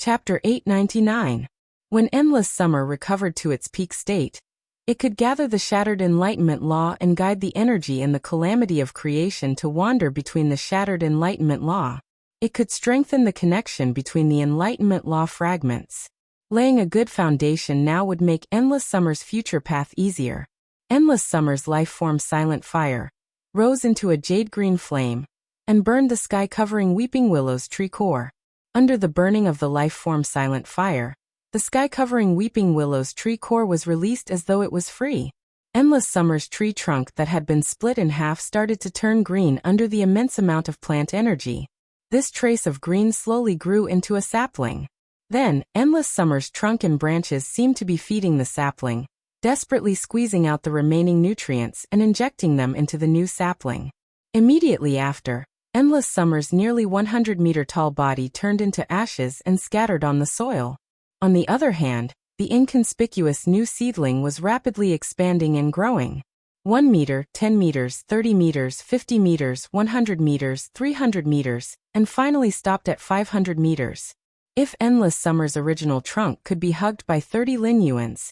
Chapter 899. When endless summer recovered to its peak state, it could gather the shattered enlightenment law and guide the energy in the calamity of creation to wander between the shattered enlightenment law. It could strengthen the connection between the enlightenment law fragments. Laying a good foundation now would make endless summer's future path easier. Endless summer's life-form silent fire rose into a jade-green flame and burned the sky-covering weeping willow's tree core. Under the burning of the life-form silent fire, the sky-covering weeping willow's tree core was released as though it was free. Endless summer's tree trunk that had been split in half started to turn green under the immense amount of plant energy. This trace of green slowly grew into a sapling. Then, endless summer's trunk and branches seemed to be feeding the sapling, desperately squeezing out the remaining nutrients and injecting them into the new sapling. Immediately after, endless summer's nearly 100-meter-tall body turned into ashes and scattered on the soil. On the other hand, the inconspicuous new seedling was rapidly expanding and growing. 1 meter, 10 meters, 30 meters, 50 meters, 100 meters, 300 meters, and finally stopped at 500 meters. If endless summer's original trunk could be hugged by 30 linyuans,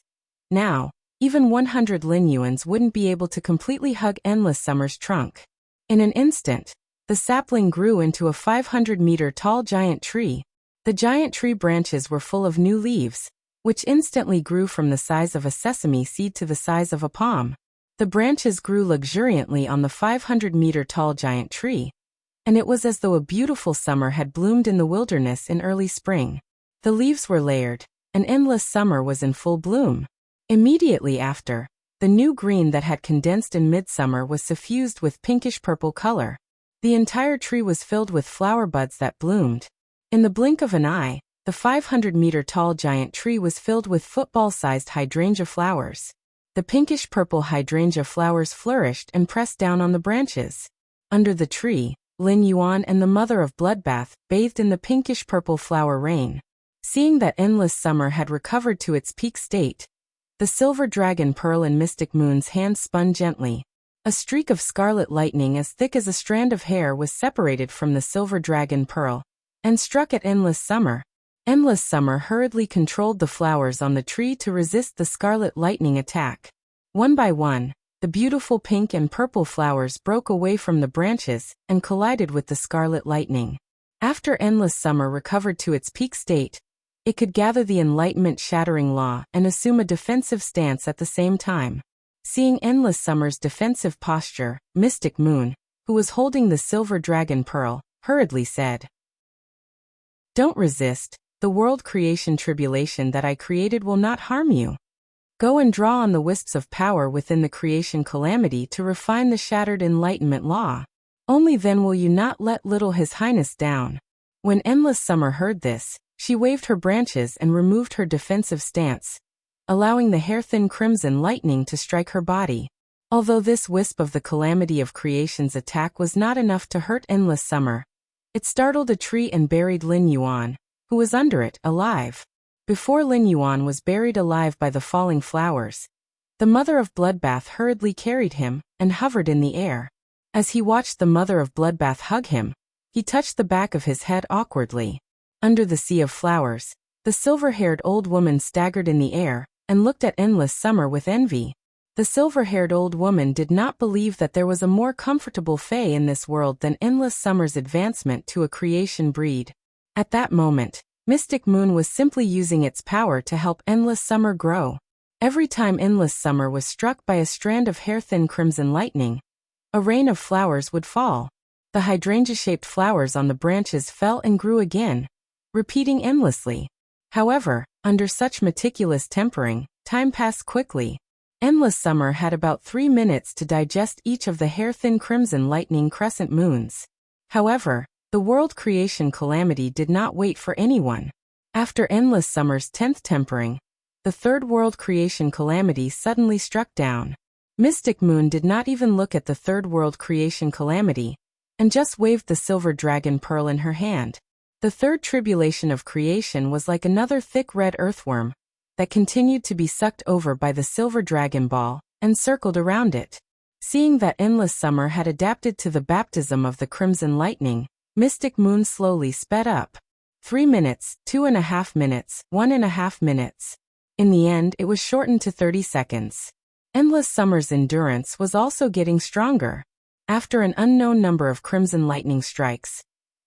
now, even 100 linyuans wouldn't be able to completely hug endless summer's trunk. In an instant, the sapling grew into a 500-meter-tall giant tree. The giant tree branches were full of new leaves, which instantly grew from the size of a sesame seed to the size of a palm. The branches grew luxuriantly on the 500-meter-tall giant tree, and it was as though a beautiful summer had bloomed in the wilderness in early spring. The leaves were layered, and endless summer was in full bloom. Immediately after, the new green that had condensed in midsummer was suffused with pinkish-purple color. The entire tree was filled with flower buds that bloomed. In the blink of an eye, the 500-meter-tall giant tree was filled with football-sized hydrangea flowers. The pinkish-purple hydrangea flowers flourished and pressed down on the branches. Under the tree, Lin Yuan and the mother of Bloodbath bathed in the pinkish-purple flower rain. Seeing that endless summer had recovered to its peak state, the silver dragon Pearl in Mystic Moon's hand spun gently. A streak of scarlet lightning as thick as a strand of hair was separated from the silver dragon Pearl and struck at endless summer. Endless summer hurriedly controlled the flowers on the tree to resist the scarlet lightning attack. One by one, the beautiful pink and purple flowers broke away from the branches and collided with the scarlet lightning. After endless summer recovered to its peak state, it could gather the enlightenment shattering law and assume a defensive stance at the same time. Seeing endless summer's defensive posture, Mystic Moon, who was holding the silver dragon Pearl, hurriedly said, "Don't resist. The world creation tribulation that I created will not harm you. Go and draw on the wisps of power within the creation calamity to refine the shattered enlightenment law. Only then will you not let little His Highness down." When endless summer heard this, she waved her branches and removed her defensive stance, allowing the hair-thin crimson lightning to strike her body. Although this wisp of the calamity of creation's attack was not enough to hurt endless summer, it startled a tree and buried Lin Yuan, who was under it, alive. Before Lin Yuan was buried alive by the falling flowers, the mother of Bloodbath hurriedly carried him and hovered in the air. As he watched the mother of Bloodbath hug him, he touched the back of his head awkwardly. Under the sea of flowers, the silver-haired old woman staggered in the air and looked at endless summer with envy. The silver-haired old woman did not believe that there was a more comfortable fae in this world than endless summer's advancement to a creation breed. At that moment, Mystic Moon was simply using its power to help endless summer grow. Every time endless summer was struck by a strand of hair-thin crimson lightning, a rain of flowers would fall. The hydrangea-shaped flowers on the branches fell and grew again, repeating endlessly. However, under such meticulous tempering, time passed quickly. Endless summer had about 3 minutes to digest each of the hair-thin crimson lightning crescent moons. However, the world creation calamity did not wait for anyone. After endless summer's 10th tempering, the third world creation calamity suddenly struck down. Mystic Moon did not even look at the third world creation calamity, and just waved the silver dragon Pearl in her hand. The third tribulation of creation was like another thick red earthworm that continued to be sucked over by the silver dragon ball and circled around it. Seeing that endless summer had adapted to the baptism of the crimson lightning, Mystic Moon slowly sped up. 3 minutes, 2.5 minutes, 1.5 minutes. In the end, it was shortened to 30 seconds. Endless Summer's endurance was also getting stronger. After an unknown number of crimson lightning strikes,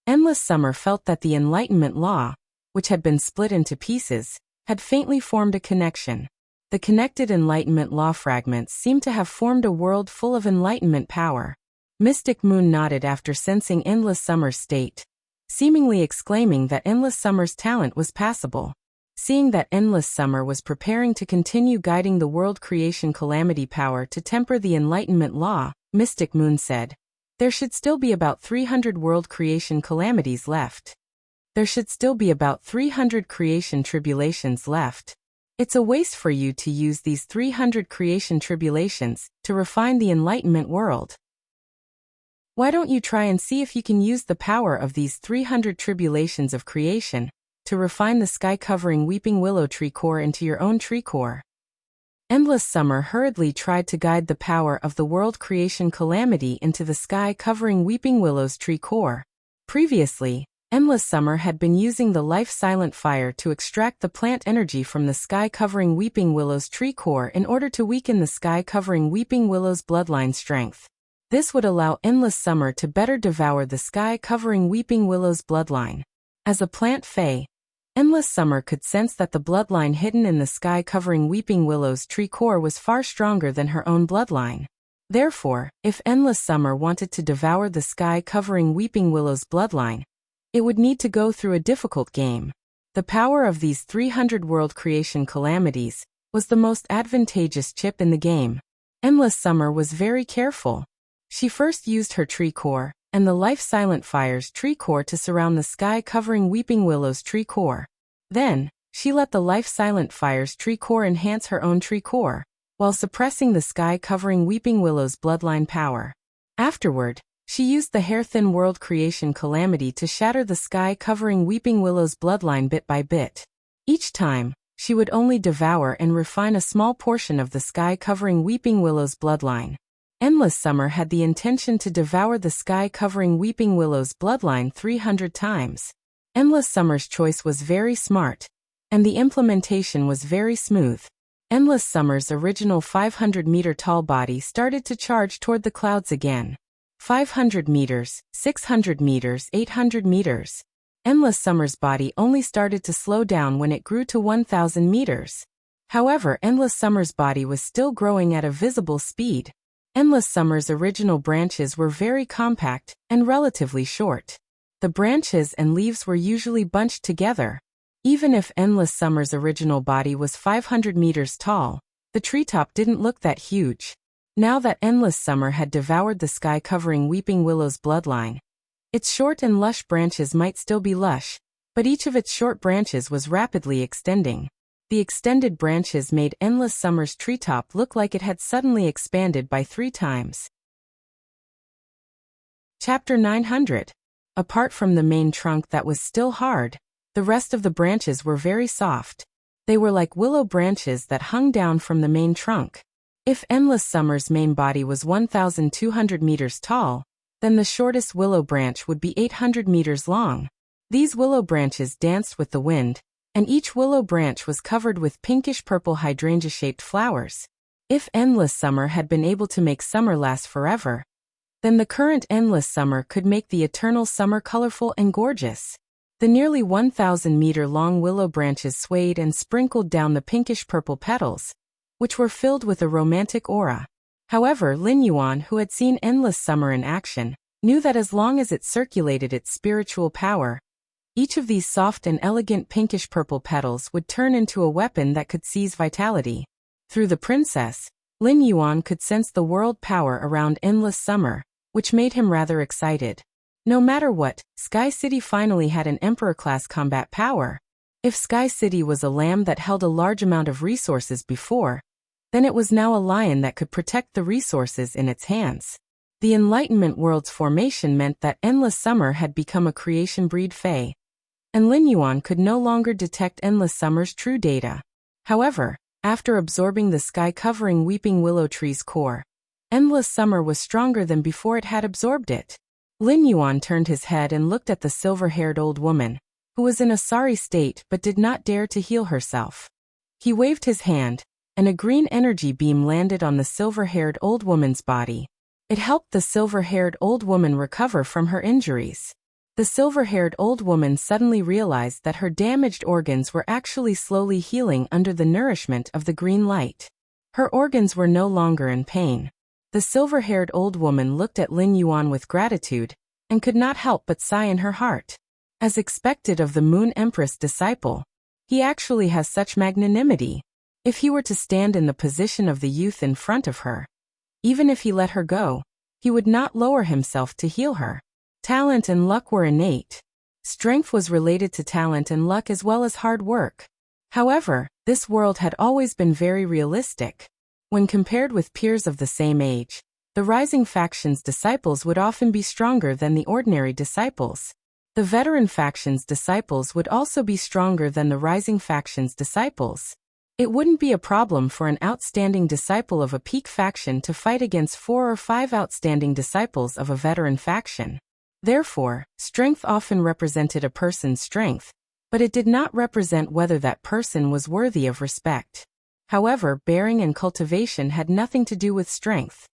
Endless Summer felt that the Enlightenment Law, which had been split into pieces, had faintly formed a connection. The connected Enlightenment Law fragments seemed to have formed a world full of enlightenment power. Mystic Moon nodded after sensing Endless Summer's state, seemingly exclaiming that Endless Summer's talent was passable. Seeing that Endless Summer was preparing to continue guiding the world creation calamity power to temper the Enlightenment Law, Mystic Moon said, "There should still be about 300 world creation calamities left. There should still be about 300 creation tribulations left. It's a waste for you to use these 300 creation tribulations to refine the Enlightenment world. Why don't you try and see if you can use the power of these 300 tribulations of creation to refine the sky-covering weeping willow tree core into your own tree core?" Endless Summer hurriedly tried to guide the power of the world creation calamity into the sky-covering weeping willow's tree core. Previously, Endless Summer had been using the life-silent fire to extract the plant energy from the sky-covering weeping willow's tree core in order to weaken the sky-covering weeping willow's bloodline strength. This would allow Endless Summer to better devour the sky-covering weeping willow's bloodline. As a plant fae, Endless Summer could sense that the bloodline hidden in the sky-covering weeping willow's tree core was far stronger than her own bloodline. Therefore, if Endless Summer wanted to devour the sky-covering weeping willow's bloodline, it would need to go through a difficult game. The power of these 300 world creation calamities was the most advantageous chip in the game. Endless Summer was very careful. She first used her tree core and the life-silent fire's tree core to surround the sky-covering weeping willow's tree core. Then, she let the life-silent fire's tree core enhance her own tree core, while suppressing the sky-covering weeping willow's bloodline power. Afterward, she used the hair-thin world creation calamity to shatter the sky-covering weeping willow's bloodline bit by bit. Each time, she would only devour and refine a small portion of the sky-covering weeping willow's bloodline. Endless Summer had the intention to devour the sky-covering weeping willow's bloodline 300 times. Endless Summer's choice was very smart, and the implementation was very smooth. Endless Summer's original 500-meter-tall body started to charge toward the clouds again. 500 meters, 600 meters, 800 meters. Endless Summer's body only started to slow down when it grew to 1,000 meters. However, Endless Summer's body was still growing at a visible speed. Endless Summer's original branches were very compact and relatively short. The branches and leaves were usually bunched together. Even if Endless Summer's original body was 500 meters tall, the treetop didn't look that huge. Now that Endless Summer had devoured the sky-covering weeping willow's bloodline, its short and lush branches might still be lush, but each of its short branches was rapidly extending. The extended branches made Endless Summer's treetop look like it had suddenly expanded by 3 times. Chapter 900. Apart from the main trunk that was still hard, the rest of the branches were very soft. They were like willow branches that hung down from the main trunk. If Endless Summer's main body was 1,200 meters tall, then the shortest willow branch would be 800 meters long. These willow branches danced with the wind, and each willow branch was covered with pinkish-purple hydrangea-shaped flowers. If Endless Summer had been able to make summer last forever, then the current Endless Summer could make the eternal summer colorful and gorgeous. The nearly 1,000-meter-long willow branches swayed and sprinkled down the pinkish-purple petals, which were filled with a romantic aura. However, Lin Yuan, who had seen Endless Summer in action, knew that as long as it circulated its spiritual power, each of these soft and elegant pinkish-purple petals would turn into a weapon that could seize vitality. Through the princess, Lin Yuan could sense the world power around Endless Summer, which made him rather excited. No matter what, Sky City finally had an Emperor-class combat power. If Sky City was a lamb that held a large amount of resources before, then it was now a lion that could protect the resources in its hands. The Enlightenment world's formation meant that Endless Summer had become a creation breed fae, and Lin Yuan could no longer detect Endless Summer's true data. However, after absorbing the sky-covering weeping willow tree's core, Endless Summer was stronger than before it had absorbed it. Lin Yuan turned his head and looked at the silver-haired old woman, who was in a sorry state but did not dare to heal herself. He waved his hand, and a green energy beam landed on the silver-haired old woman's body. It helped the silver-haired old woman recover from her injuries. The silver-haired old woman suddenly realized that her damaged organs were actually slowly healing under the nourishment of the green light. Her organs were no longer in pain. The silver-haired old woman looked at Lin Yuan with gratitude, and could not help but sigh in her heart. As expected of the Moon Empress disciple, he actually has such magnanimity. If he were to stand in the position of the youth in front of her, even if he let her go, he would not lower himself to heal her. Talent and luck were innate. Strength was related to talent and luck as well as hard work. However, this world had always been very realistic. When compared with peers of the same age, the rising faction's disciples would often be stronger than the ordinary disciples. The veteran faction's disciples would also be stronger than the rising faction's disciples. It wouldn't be a problem for an outstanding disciple of a peak faction to fight against 4 or 5 outstanding disciples of a veteran faction. Therefore, strength often represented a person's strength, but it did not represent whether that person was worthy of respect. However, bearing and cultivation had nothing to do with strength.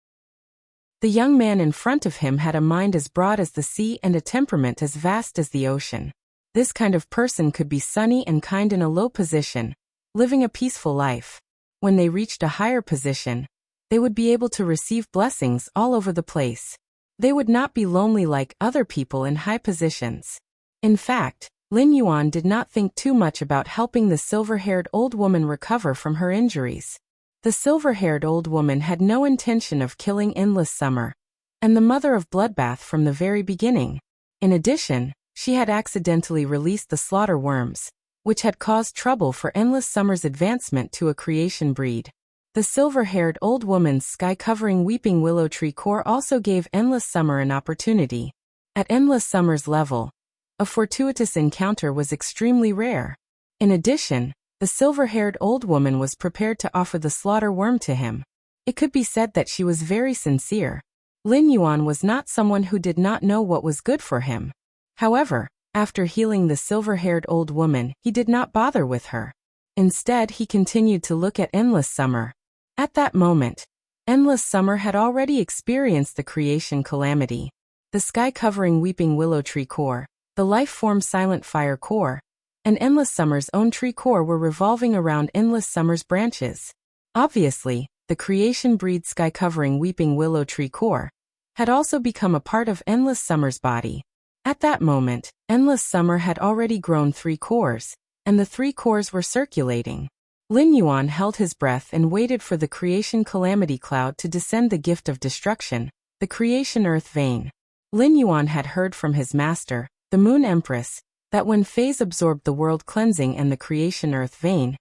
The young man in front of him had a mind as broad as the sea and a temperament as vast as the ocean. This kind of person could be sunny and kind in a low position, living a peaceful life. When they reached a higher position, they would be able to receive blessings all over the place. They would not be lonely like other people in high positions. In fact, Lin Yuan did not think too much about helping the silver-haired old woman recover from her injuries. The silver-haired old woman had no intention of killing Endless Summer, and the mother of Bloodbath from the very beginning. In addition, she had accidentally released the slaughter worms, which had caused trouble for Endless Summer's advancement to a creation breed. The silver-haired old woman's sky-covering weeping willow tree core also gave Endless Summer an opportunity. At Endless Summer's level, a fortuitous encounter was extremely rare. In addition, the silver-haired old woman was prepared to offer the slaughter worm to him. It could be said that she was very sincere. Lin Yuan was not someone who did not know what was good for him. However, after healing the silver-haired old woman, he did not bother with her. Instead, he continued to look at Endless Summer. At that moment, Endless Summer had already experienced the creation calamity. The sky-covering weeping willow tree core, the life-form silent fire core, and Endless Summer's own tree core were revolving around Endless Summer's branches. Obviously, the creation breed sky-covering weeping willow tree core had also become a part of Endless Summer's body. At that moment, Endless Summer had already grown 3 cores, and the 3 cores were circulating. Lin Yuan held his breath and waited for the creation calamity cloud to descend the gift of destruction, the creation earth vein. Lin Yuan had heard from his master, the Moon Empress, that when phase absorbed the world cleansing and the creation earth vein,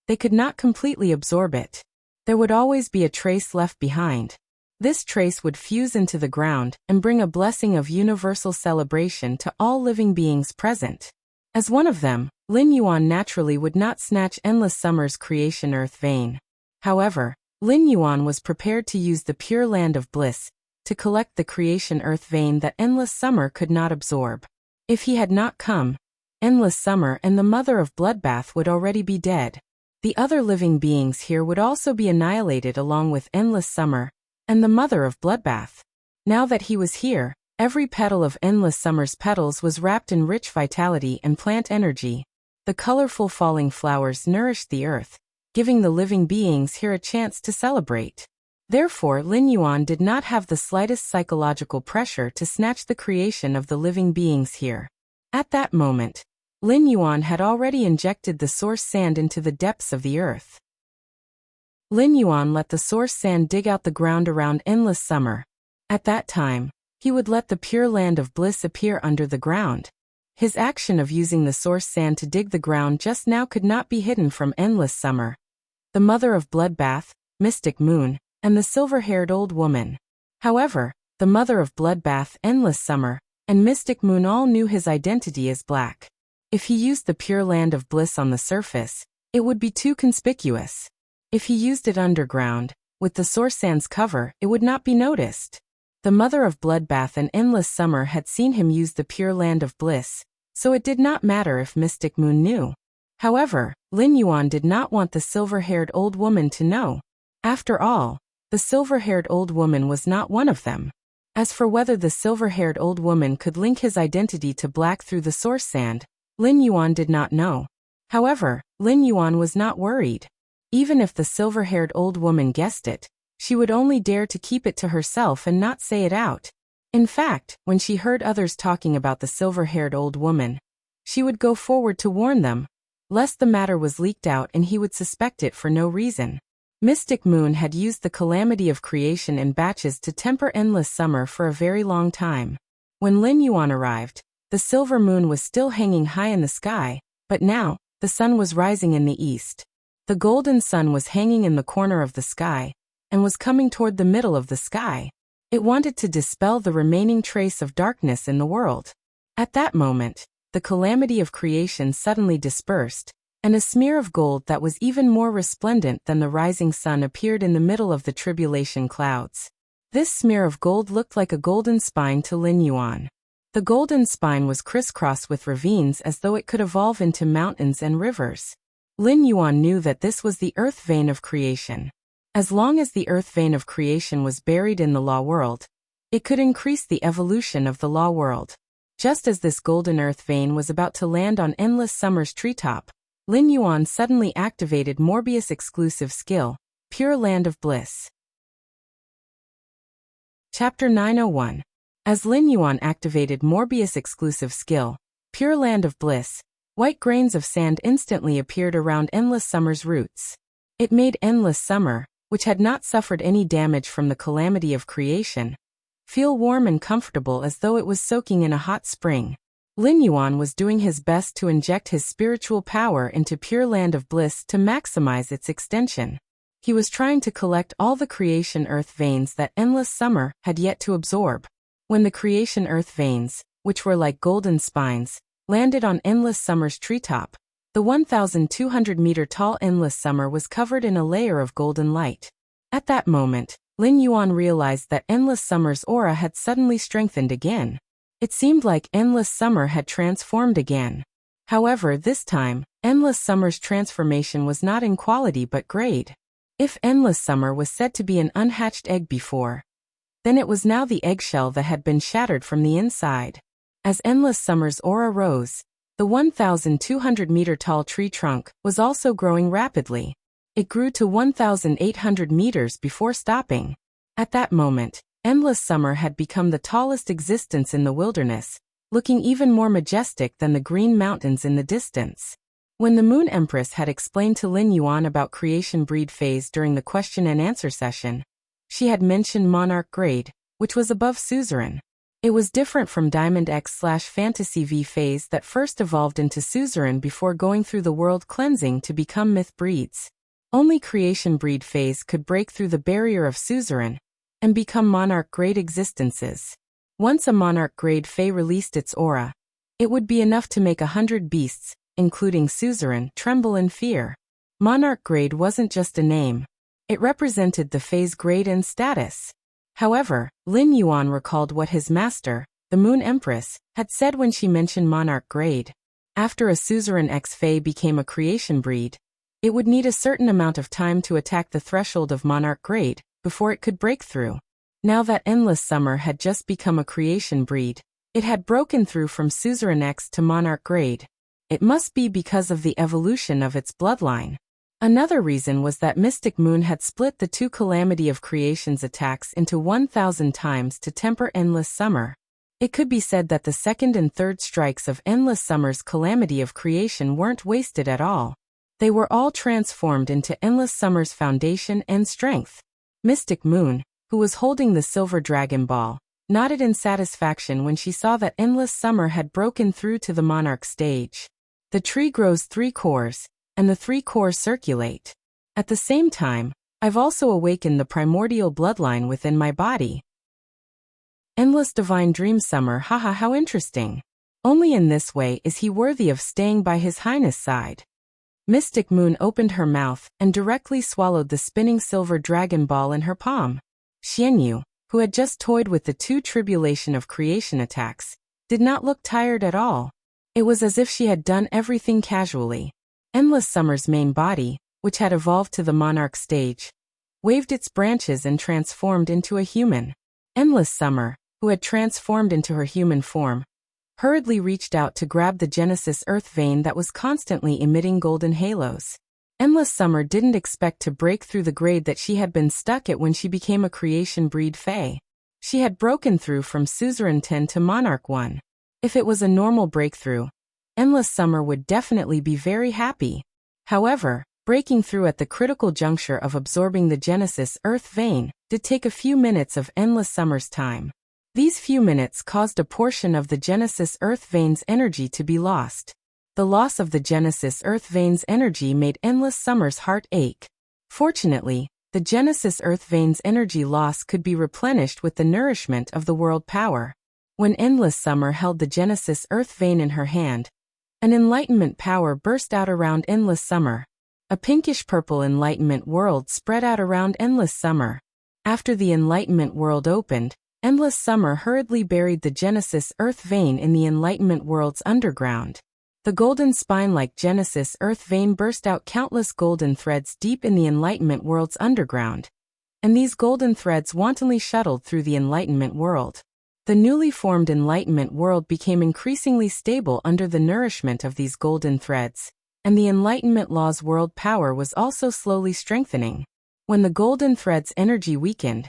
they could not completely absorb it. There would always be a trace left behind. This trace would fuse into the ground and bring a blessing of universal celebration to all living beings present. As one of them, Lin Yuan naturally would not snatch Endless Summer's creation earth vein. However, Lin Yuan was prepared to use the pure land of bliss to collect the creation earth vein that Endless Summer could not absorb. If he had not come, Endless Summer and the mother of Bloodbath would already be dead. The other living beings here would also be annihilated along with Endless Summer and the mother of Bloodbath. Now that he was here, every petal of Endless Summer's petals was wrapped in rich vitality and plant energy. The colorful falling flowers nourished the earth, giving the living beings here a chance to celebrate. Therefore, Lin Yuan did not have the slightest psychological pressure to snatch the creation of the living beings here. At that moment, Lin Yuan had already injected the source sand into the depths of the earth. Lin Yuan let the source sand dig out the ground around Endless Summer. At that time, he would let the pure land of bliss appear under the ground. His action of using the source sand to dig the ground just now could not be hidden from Endless Summer, the mother of Bloodbath, Mystic Moon, and the silver-haired old woman. However, the mother of Bloodbath, Endless Summer, and Mystic Moon all knew his identity as black. If he used the pure land of bliss on the surface, it would be too conspicuous. If he used it underground, with the source sand's cover, it would not be noticed. The mother of Bloodbath and Endless Summer had seen him use the pure land of bliss, so it did not matter if Mystic Moon knew. However, Lin Yuan did not want the silver-haired old woman to know. After all, the silver-haired old woman was not one of them. As for whether the silver-haired old woman could link his identity to black through the source sand, Lin Yuan did not know. However, Lin Yuan was not worried. Even if the silver-haired old woman guessed it, she would only dare to keep it to herself and not say it out. In fact, when she heard others talking about the silver-haired old woman, she would go forward to warn them, lest the matter was leaked out and he would suspect it for no reason. Mystic Moon had used the calamity of creation in batches to temper endless summer for a very long time. When Lin Yuan arrived, the silver moon was still hanging high in the sky, but now, the sun was rising in the east. The golden sun was hanging in the corner of the sky, and was coming toward the middle of the sky. It wanted to dispel the remaining trace of darkness in the world. At that moment, the calamity of creation suddenly dispersed, and a smear of gold that was even more resplendent than the rising sun appeared in the middle of the tribulation clouds. This smear of gold looked like a golden spine to Lin Yuan. The golden spine was crisscrossed with ravines as though it could evolve into mountains and rivers. Lin Yuan knew that this was the earth vein of creation. As long as the earth vein of creation was buried in the law world, it could increase the evolution of the law world. Just as this golden earth vein was about to land on endless summer's treetop, Lin Yuan suddenly activated Morbius' exclusive skill, Pure Land of Bliss. Chapter 901. As Lin Yuan activated Morbius' exclusive skill, Pure Land of Bliss, white grains of sand instantly appeared around endless summer's roots. It made endless summer, which had not suffered any damage from the calamity of creation, feel warm and comfortable as though it was soaking in a hot spring. Lin Yuan was doing his best to inject his spiritual power into Pure Land of Bliss to maximize its extension. He was trying to collect all the creation earth veins that endless summer had yet to absorb. When the creation earth veins, which were like golden spines, landed on endless summer's treetop, the 1,200-meter tall endless summer was covered in a layer of golden light. At that moment, Lin Yuan realized that endless summer's aura had suddenly strengthened again. It seemed like endless summer had transformed again. However, this time, endless summer's transformation was not in quality but grade. If endless summer was said to be an unhatched egg before, then it was now the eggshell that had been shattered from the inside. As endless summer's aura rose, the 1,200-meter tall tree trunk was also growing rapidly. It grew to 1,800 meters before stopping. At that moment, endless summer had become the tallest existence in the wilderness, looking even more majestic than the green mountains in the distance. When the Moon Empress had explained to Lin Yuan about creation breed phase during the question and answer session, she had mentioned Monarch grade, which was above Suzerain. It was different from Diamond X/Fantasy V phase that first evolved into Suzerain before going through the world cleansing to become myth breeds. Only creation breed phase could break through the barrier of Suzerain and become Monarch grade existences. Once a Monarch grade Fae released its aura, it would be enough to make 100 beasts, including Suzerain, tremble in fear. Monarch grade wasn't just a name. It represented the Fae's grade and status. However, Lin Yuan recalled what his master, the Moon Empress, had said when she mentioned Monarch grade. After a Suzerain X Fae became a creation breed, it would need a certain amount of time to attack the threshold of Monarch grade before it could break through. Now that endless summer had just become a creation breed, it had broken through from Suzerain X to Monarch grade. It must be because of the evolution of its bloodline. Another reason was that Mystic Moon had split the two Calamity of Creation's attacks into 1,000 times to temper endless summer. It could be said that the second and third strikes of endless summer's Calamity of Creation weren't wasted at all. They were all transformed into endless summer's foundation and strength. Mystic Moon, who was holding the silver dragon ball, nodded in satisfaction when she saw that endless summer had broken through to the Monarch stage. The tree grows 3 cores, and the 3 cores circulate. At the same time, I've also awakened the primordial bloodline within my body. Endless divine dream summer, haha, how interesting. Only in this way is he worthy of staying by His Highness' side. Mystic Moon opened her mouth and directly swallowed the spinning silver dragon ball in her palm. Xianyu, who had just toyed with the 2 tribulation of creation attacks, did not look tired at all. It was as if she had done everything casually. Endless Summer's main body, which had evolved to the monarch stage, waved its branches and transformed into a human. Endless Summer, who had transformed into her human form, hurriedly reached out to grab the Genesis Earth vein that was constantly emitting golden halos. Endless Summer didn't expect to break through the grade that she had been stuck at when she became a creation breed Fae. She had broken through from Suzerain 10 to Monarch 1. If it was a normal breakthrough, Endless Summer would definitely be very happy. However, breaking through at the critical juncture of absorbing the Genesis Earth vein did take a few minutes of Endless Summer's time. These few minutes caused a portion of the Genesis Earth vein's energy to be lost. The loss of the Genesis Earth vein's energy made Endless Summer's heart ache. Fortunately, the Genesis Earth vein's energy loss could be replenished with the nourishment of the world power. When Endless Summer held the Genesis Earth vein in her hand, an enlightenment power burst out around Endless Summer. A pinkish-purple enlightenment world spread out around Endless Summer. After the enlightenment world opened, Endless Summer hurriedly buried the Genesis Earth vein in the enlightenment world's underground. The golden spine-like Genesis Earth vein burst out countless golden threads deep in the enlightenment world's underground, and these golden threads wantonly shuttled through the enlightenment world. The newly formed enlightenment world became increasingly stable under the nourishment of these golden threads, and the enlightenment law's world power was also slowly strengthening. When the golden threads' energy weakened,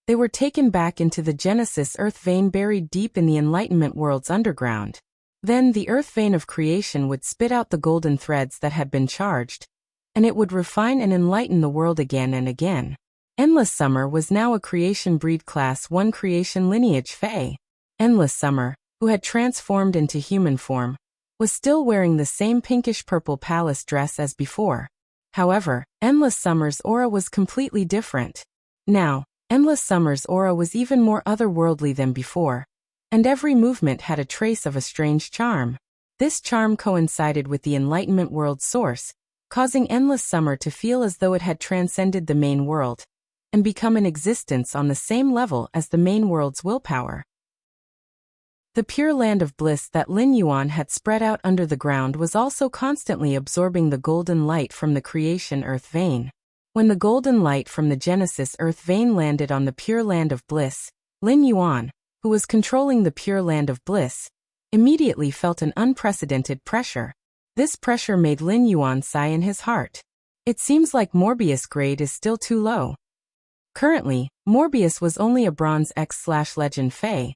they were taken back into the Genesis Earth vein buried deep in the enlightenment world's underground. Then the Earth vein of creation would spit out the golden threads that had been charged, and it would refine and enlighten the world again and again. Endless Summer was now a creation breed class 1 creation lineage Fae. Endless Summer, who had transformed into human form, was still wearing the same pinkish-purple palace dress as before. However, Endless Summer's aura was completely different. Now, Endless Summer's aura was even more otherworldly than before, and every movement had a trace of a strange charm. This charm coincided with the enlightenment world's source, causing Endless Summer to feel as though it had transcended the main world, and become an existence on the same level as the main world's willpower. The pure land of bliss that Lin Yuan had spread out under the ground was also constantly absorbing the golden light from the creation Earth vein. When the golden light from the Genesis Earth vein landed on the pure land of bliss, Lin Yuan, who was controlling the pure land of bliss, immediately felt an unprecedented pressure. This pressure made Lin Yuan sigh in his heart. It seems like Morbius' grade is still too low. Currently, Morbius was only a Bronze X/Legend Fae,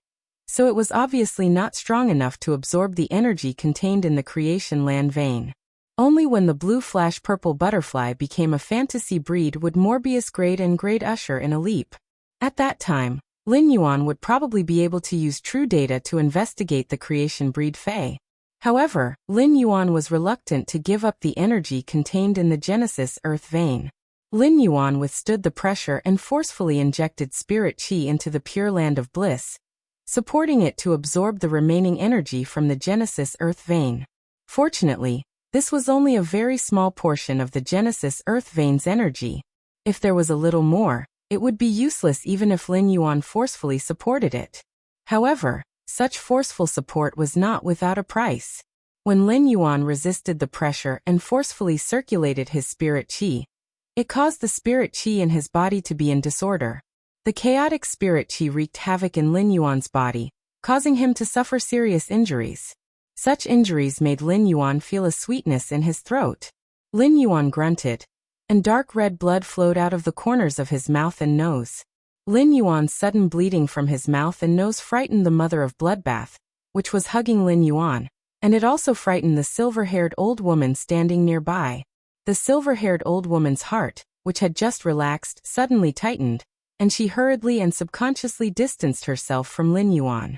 so it was obviously not strong enough to absorb the energy contained in the creation land vein. Only when the blue flash purple butterfly became a fantasy breed would Morbius grade and grade usher in a leap. At that time, Lin Yuan would probably be able to use true data to investigate the creation breed Fae. However, Lin Yuan was reluctant to give up the energy contained in the Genesis Earth vein. Lin Yuan withstood the pressure and forcefully injected spirit chi into the pure land of bliss, supporting it to absorb the remaining energy from the Genesis Earth vein. Fortunately, this was only a very small portion of the Genesis Earth vein's energy. If there was a little more, it would be useless even if Lin Yuan forcefully supported it. However, such forceful support was not without a price. When Lin Yuan resisted the pressure and forcefully circulated his spirit chi, it caused the spirit chi in his body to be in disorder. The chaotic spirit chi wreaked havoc in Lin Yuan's body, causing him to suffer serious injuries. Such injuries made Lin Yuan feel a sweetness in his throat. Lin Yuan grunted, and dark red blood flowed out of the corners of his mouth and nose. Lin Yuan's sudden bleeding from his mouth and nose frightened the mother of Bloodbath, which was hugging Lin Yuan, and it also frightened the silver-haired old woman standing nearby. The silver-haired old woman's heart, which had just relaxed, suddenly tightened, and she hurriedly and subconsciously distanced herself from Lin Yuan.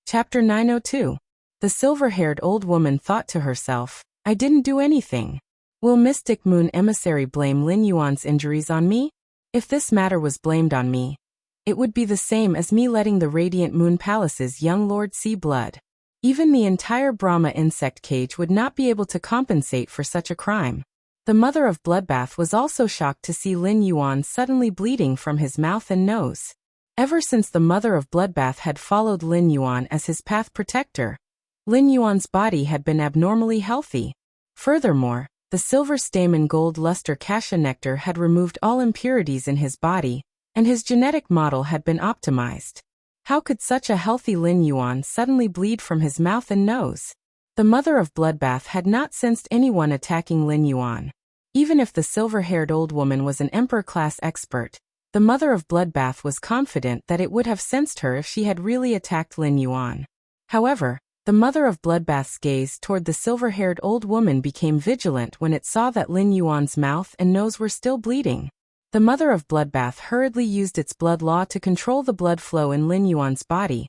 Chapter 902. The silver-haired old woman thought to herself, I didn't do anything. Will Mystic Moon Emissary blame Lin Yuan's injuries on me? If this matter was blamed on me, it would be the same as me letting the Radiant Moon Palace's young lord see blood. Even the entire Brahma insect cage would not be able to compensate for such a crime. The mother of Bloodbath was also shocked to see Lin Yuan suddenly bleeding from his mouth and nose. Ever since the Mother of Bloodbath had followed Lin Yuan as his path protector, Lin Yuan's body had been abnormally healthy. Furthermore, the silver stamen gold luster cassia nectar had removed all impurities in his body, and his genetic model had been optimized. How could such a healthy Lin Yuan suddenly bleed from his mouth and nose? The Mother of Bloodbath had not sensed anyone attacking Lin Yuan. Even if the silver-haired old woman was an emperor-class expert, the Mother of Bloodbath was confident that it would have sensed her if she had really attacked Lin Yuan. However, the Mother of Bloodbath's gaze toward the silver-haired old woman became vigilant when it saw that Lin Yuan's mouth and nose were still bleeding. The Mother of Bloodbath hurriedly used its blood law to control the blood flow in Lin Yuan's body,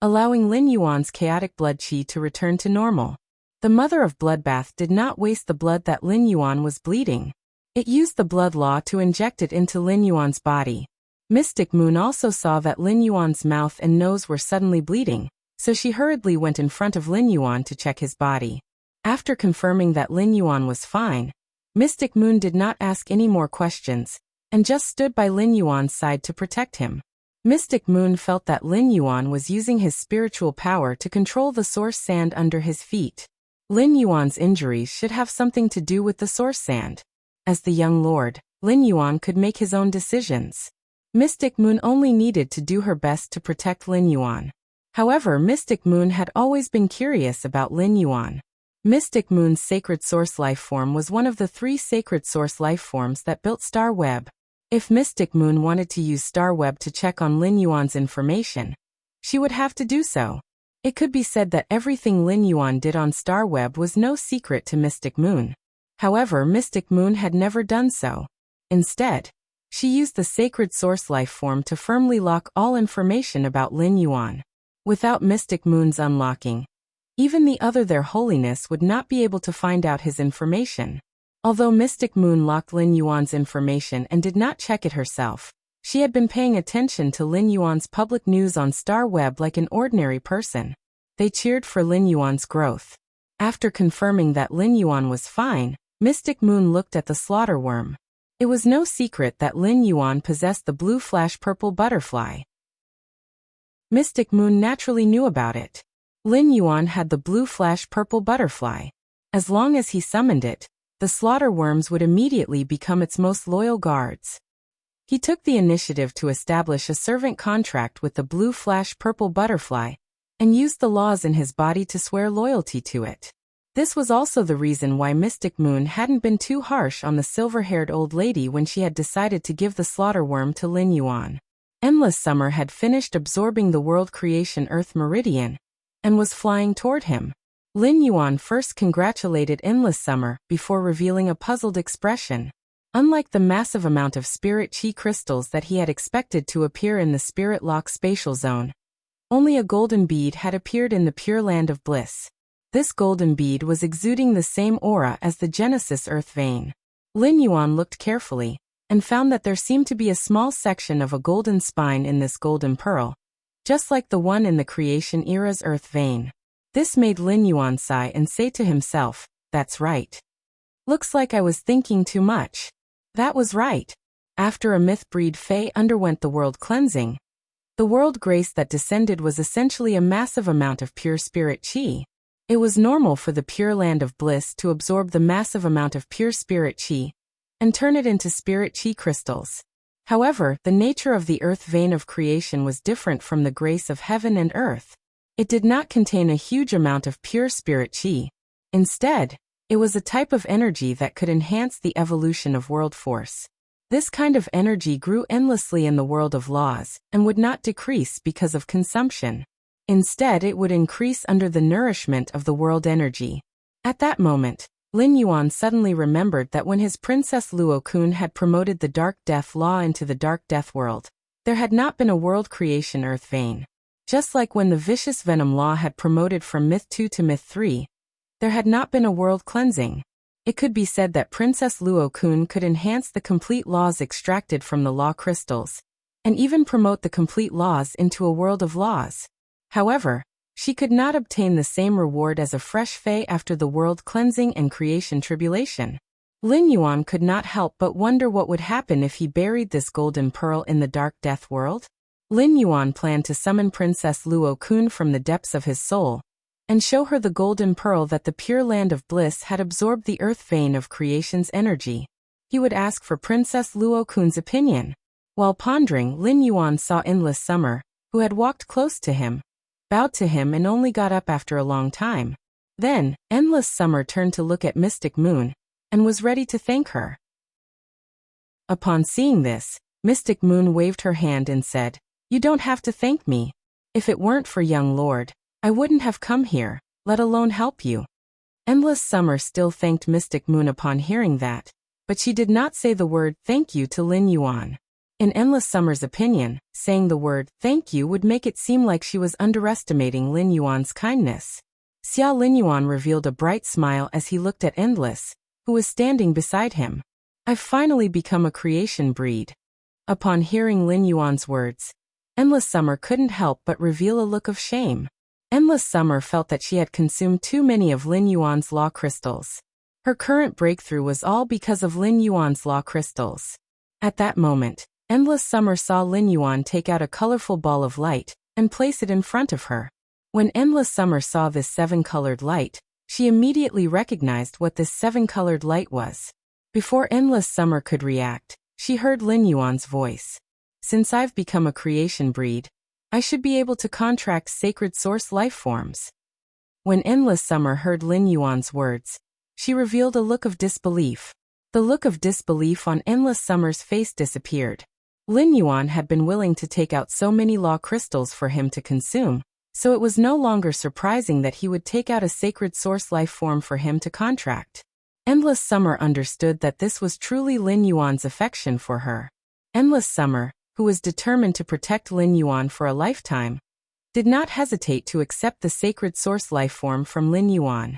allowing Lin Yuan's chaotic blood qi to return to normal. The Mother of Bloodbath did not waste the blood that Lin Yuan was bleeding. It used the blood law to inject it into Lin Yuan's body. Mystic Moon also saw that Lin Yuan's mouth and nose were suddenly bleeding, so she hurriedly went in front of Lin Yuan to check his body. After confirming that Lin Yuan was fine, Mystic Moon did not ask any more questions, and just stood by Lin Yuan's side to protect him. Mystic Moon felt that Lin Yuan was using his spiritual power to control the source sand under his feet. Lin Yuan's injuries should have something to do with the source sand. As the young lord, Lin Yuan could make his own decisions. Mystic Moon only needed to do her best to protect Lin Yuan. However, Mystic Moon had always been curious about Lin Yuan. Mystic Moon's sacred source life form was one of the 3 sacred source life forms that built Star Web. If Mystic Moon wanted to use Star Web to check on Lin Yuan's information, she would have to do so. It could be said that everything Lin Yuan did on Star Web was no secret to Mystic Moon. However, Mystic Moon had never done so. Instead, she used the sacred source life form to firmly lock all information about Lin Yuan. Without Mystic Moon's unlocking, even the other Their Holiness would not be able to find out his information. Although Mystic Moon locked Lin Yuan's information and did not check it herself, she had been paying attention to Lin Yuan's public news on Star Web like an ordinary person. They cheered for Lin Yuan's growth. After confirming that Lin Yuan was fine, Mystic Moon looked at the slaughter worm. It was no secret that Lin Yuan possessed the blue flash purple butterfly. Mystic Moon naturally knew about it. Lin Yuan had the blue flash purple butterfly. As long as he summoned it, the slaughter worms would immediately become its most loyal guards. He took the initiative to establish a servant contract with the blue flash purple butterfly, and used the laws in his body to swear loyalty to it. This was also the reason why Mystic Moon hadn't been too harsh on the silver-haired old lady when she had decided to give the slaughter worm to Lin Yuan. Endless Summer had finished absorbing the world creation Earth Meridian, and was flying toward him. Lin Yuan first congratulated Endless Summer before revealing a puzzled expression. Unlike the massive amount of spirit chi crystals that he had expected to appear in the Spirit Lock spatial zone, only a golden bead had appeared in the Pure Land of Bliss. This golden bead was exuding the same aura as the Genesis Earth vein. Lin Yuan looked carefully, and found that there seemed to be a small section of a golden spine in this golden pearl, just like the one in the Creation Era's Earth vein. This made Lin Yuan sigh and say to himself, "That's right. Looks like I was thinking too much." That was right. After a myth-breed Fae underwent the world cleansing, the world grace that descended was essentially a massive amount of pure spirit chi. It was normal for the Pure Land of Bliss to absorb the massive amount of pure spirit chi and turn it into spirit chi crystals. However, the nature of the earth vein of creation was different from the grace of heaven and earth. It did not contain a huge amount of pure spirit chi. Instead, it was a type of energy that could enhance the evolution of world force. This kind of energy grew endlessly in the world of laws and would not decrease because of consumption. Instead, it would increase under the nourishment of the world energy. At that moment, Lin Yuan suddenly remembered that when his Princess Luo Kun had promoted the Dark Death Law into the Dark Death World, there had not been a world creation earth vein. Just like when the Vicious Venom Law had promoted from Myth 2 to Myth 3, there had not been a world cleansing. It could be said that Princess Luo Kun could enhance the complete laws extracted from the law crystals, and even promote the complete laws into a world of laws. However, she could not obtain the same reward as a fresh Fae after the world cleansing and creation tribulation. Lin Yuan could not help but wonder what would happen if he buried this golden pearl in the Dark Death World. Lin Yuan planned to summon Princess Luo Kun from the depths of his soul and show her the golden pearl that the pure land of bliss had absorbed the earth vein of creation's energy. He would ask for Princess Luo Kun's opinion. While pondering, Lin Yuan saw Endless Summer, who had walked close to him, bowed to him and only got up after a long time. Then, Endless Summer turned to look at Mystic Moon and was ready to thank her. Upon seeing this, Mystic Moon waved her hand and said, "You don't have to thank me. If it weren't for young Lord, I wouldn't have come here, let alone help you." Endless Summer still thanked Mystic Moon upon hearing that, but she did not say the word thank you to Lin Yuan. In Endless Summer's opinion, saying the word thank you would make it seem like she was underestimating Lin Yuan's kindness. Xia Lin Yuan revealed a bright smile as he looked at Endless, who was standing beside him. "I've finally become a creation breed." Upon hearing Lin Yuan's words, Endless Summer couldn't help but reveal a look of shame. Endless Summer felt that she had consumed too many of Lin Yuan's law crystals. Her current breakthrough was all because of Lin Yuan's law crystals. At that moment, Endless Summer saw Lin Yuan take out a colorful ball of light and place it in front of her. When Endless Summer saw this seven-colored light, she immediately recognized what this seven-colored light was. Before Endless Summer could react, she heard Lin Yuan's voice. "Since I've become a creation breed, I should be able to contract sacred source life forms." When Endless Summer heard Lin Yuan's words, she revealed a look of disbelief. The look of disbelief on Endless Summer's face disappeared. Lin Yuan had been willing to take out so many law crystals for him to consume, so it was no longer surprising that he would take out a sacred source life form for him to contract. Endless Summer understood that this was truly Lin Yuan's affection for her. Endless Summer, who was determined to protect Lin Yuan for a lifetime, did not hesitate to accept the sacred source life form from Lin Yuan.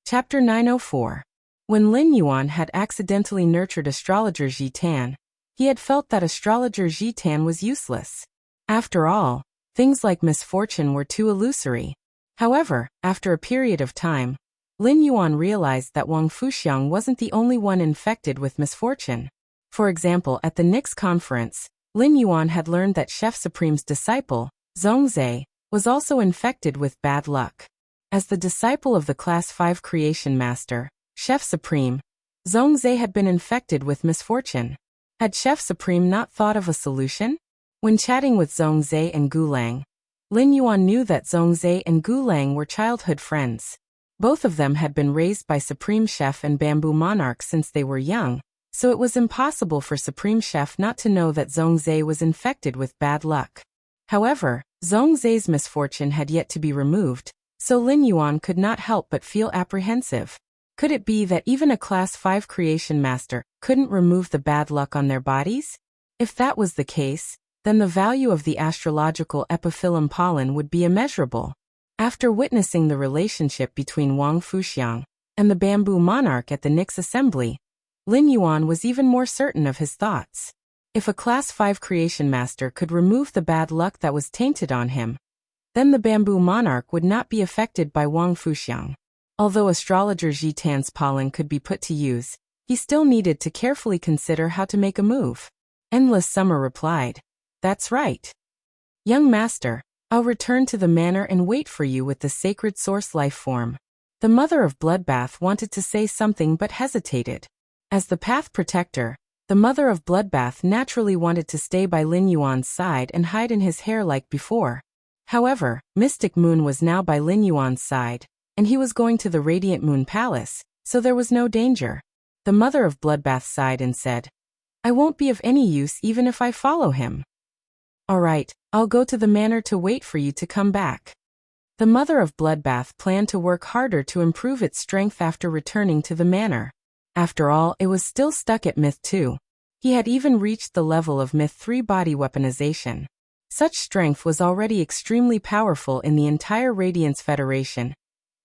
Chapter 904. When Lin Yuan had accidentally nurtured astrologer Ji Tan, he had felt that astrologer Ji Tan was useless. After all, things like misfortune were too illusory. However, after a period of time, Lin Yuan realized that Wang Fuxiang wasn't the only one infected with misfortune. For example, at the Nix conference, Lin Yuan had learned that Chef Supreme's disciple, Zhongzhe, was also infected with bad luck. As the disciple of the Class 5 Creation Master, Chef Supreme, Zhongzhe had been infected with misfortune. Had Chef Supreme not thought of a solution? When chatting with Zhongzhe and Gulang, Lin Yuan knew that Zhongzhe and Gulang were childhood friends. Both of them had been raised by Supreme Chef and Bamboo Monarch since they were young, so it was impossible for Supreme Chef not to know that Zhongzhe was infected with bad luck. However, Zhongzhe's misfortune had yet to be removed, so Lin Yuan could not help but feel apprehensive. Could it be that even a Class 5 Creation Master couldn't remove the bad luck on their bodies? If that was the case, then the value of the astrological epiphyllum pollen would be immeasurable. After witnessing the relationship between Wang Fuxiang and the Bamboo Monarch at the Nix Assembly, Lin Yuan was even more certain of his thoughts. If a Class 5 Creation Master could remove the bad luck that was tainted on him, then the Bamboo Monarch would not be affected by Wang Fuxiang. Although astrologer Ji Tan's pollen could be put to use, he still needed to carefully consider how to make a move. Endless Summer replied, "That's right. Young master, I'll return to the manor and wait for you with the sacred source life form." The mother of Bloodbath wanted to say something but hesitated. As the path protector, the mother of Bloodbath naturally wanted to stay by Lin Yuan's side and hide in his hair like before. However, Mystic Moon was now by Lin Yuan's side, and he was going to the Radiant Moon Palace, so there was no danger. The mother of Bloodbath sighed and said, "I won't be of any use even if I follow him." "All right, I'll go to the manor to wait for you to come back." The mother of Bloodbath planned to work harder to improve its strength after returning to the manor. After all, it was still stuck at Myth 2. He had even reached the level of Myth 3 body weaponization. Such strength was already extremely powerful in the entire Radiance Federation,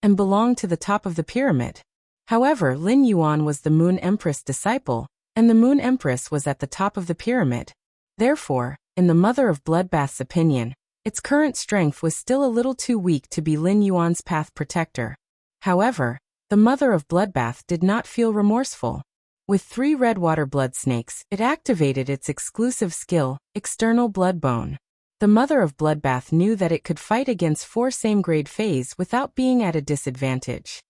and belonged to the top of the pyramid. However, Lin Yuan was the Moon Empress disciple, and the Moon Empress was at the top of the pyramid. Therefore, in the mother of Bloodbath's opinion, its current strength was still a little too weak to be Lin Yuan's path protector. However, the mother of Bloodbath did not feel remorseful. With 3 red water blood snakes, it activated its exclusive skill, External Bloodbone. The Mother of Bloodbath knew that it could fight against 4 same-grade Fays without being at a disadvantage.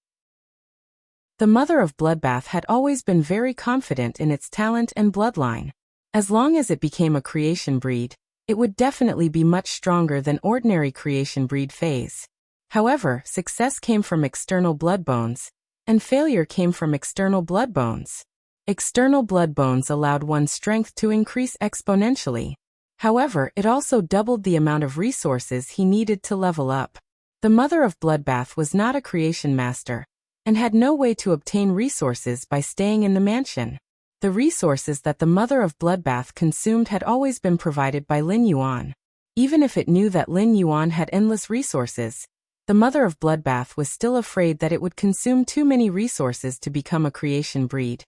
The Mother of Bloodbath had always been very confident in its talent and bloodline. As long as it became a creation breed, it would definitely be much stronger than ordinary creation breed Fays. However, success came from external bloodbones, and failure came from external bloodbones. External bloodbones allowed one's strength to increase exponentially. However, it also doubled the amount of resources he needed to level up. The Mother of Bloodbath was not a creation master, and had no way to obtain resources by staying in the mansion. The resources that the Mother of Bloodbath consumed had always been provided by Lin Yuan. Even if it knew that Lin Yuan had endless resources, the Mother of Bloodbath was still afraid that it would consume too many resources to become a creation breed,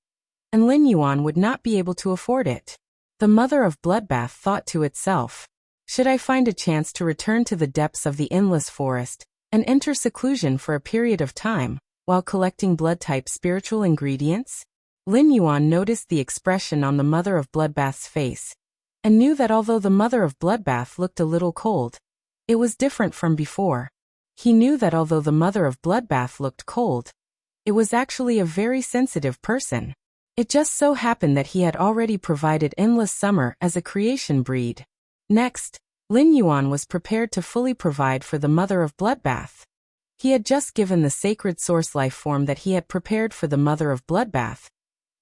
and Lin Yuan would not be able to afford it. The Mother of Bloodbath thought to itself, should I find a chance to return to the depths of the endless forest, and enter seclusion for a period of time, while collecting blood-type spiritual ingredients? Lin Yuan noticed the expression on the Mother of Bloodbath's face, and knew that although the Mother of Bloodbath looked a little cold, it was different from before. He knew that although the Mother of Bloodbath looked cold, it was actually a very sensitive person. It just so happened that he had already provided Endless Summer as a creation breed. Next, Lin Yuan was prepared to fully provide for the Mother of Bloodbath. He had just given the sacred source life form that he had prepared for the Mother of Bloodbath,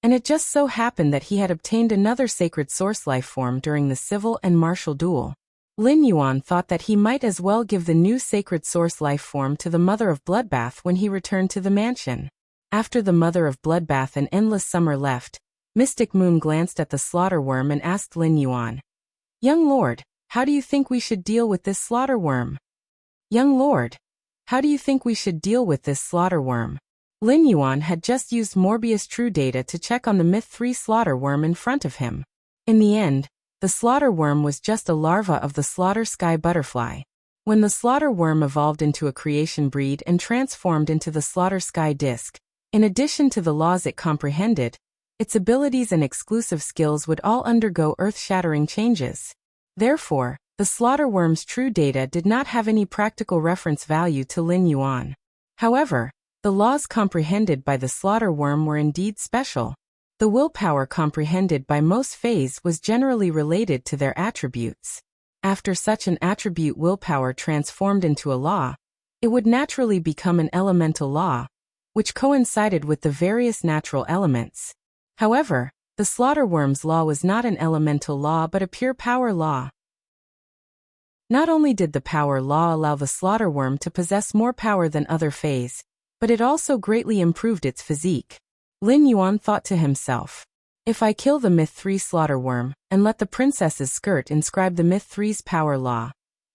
and it just so happened that he had obtained another sacred source life form during the civil and martial duel. Lin Yuan thought that he might as well give the new sacred source life form to the Mother of Bloodbath when he returned to the mansion. After the Mother of Bloodbath and Endless Summer left, Mystic Moon glanced at the slaughter worm and asked Lin Yuan, "Young Lord, how do you think we should deal with this slaughter worm?" "Young Lord, how do you think we should deal with this slaughter worm?" Lin Yuan had just used Morbius True Data to check on the Myth 3 slaughter worm in front of him. In the end, the slaughter worm was just a larva of the slaughter sky butterfly. When the slaughter worm evolved into a creation breed and transformed into the slaughter sky disc, in addition to the laws it comprehended, its abilities and exclusive skills would all undergo earth-shattering changes. Therefore, the slaughter worm's true data did not have any practical reference value to Lin Yuan. However, the laws comprehended by the slaughter worm were indeed special. The willpower comprehended by most Fays was generally related to their attributes. After such an attribute willpower transformed into a law, it would naturally become an elemental law, which coincided with the various natural elements. However, the slaughter worm's law was not an elemental law but a pure power law. Not only did the power law allow the slaughter worm to possess more power than other Fays, but it also greatly improved its physique. Lin Yuan thought to himself, if I kill the Myth 3 slaughter worm, and let the princess's skirt inscribe the Myth 3's power law,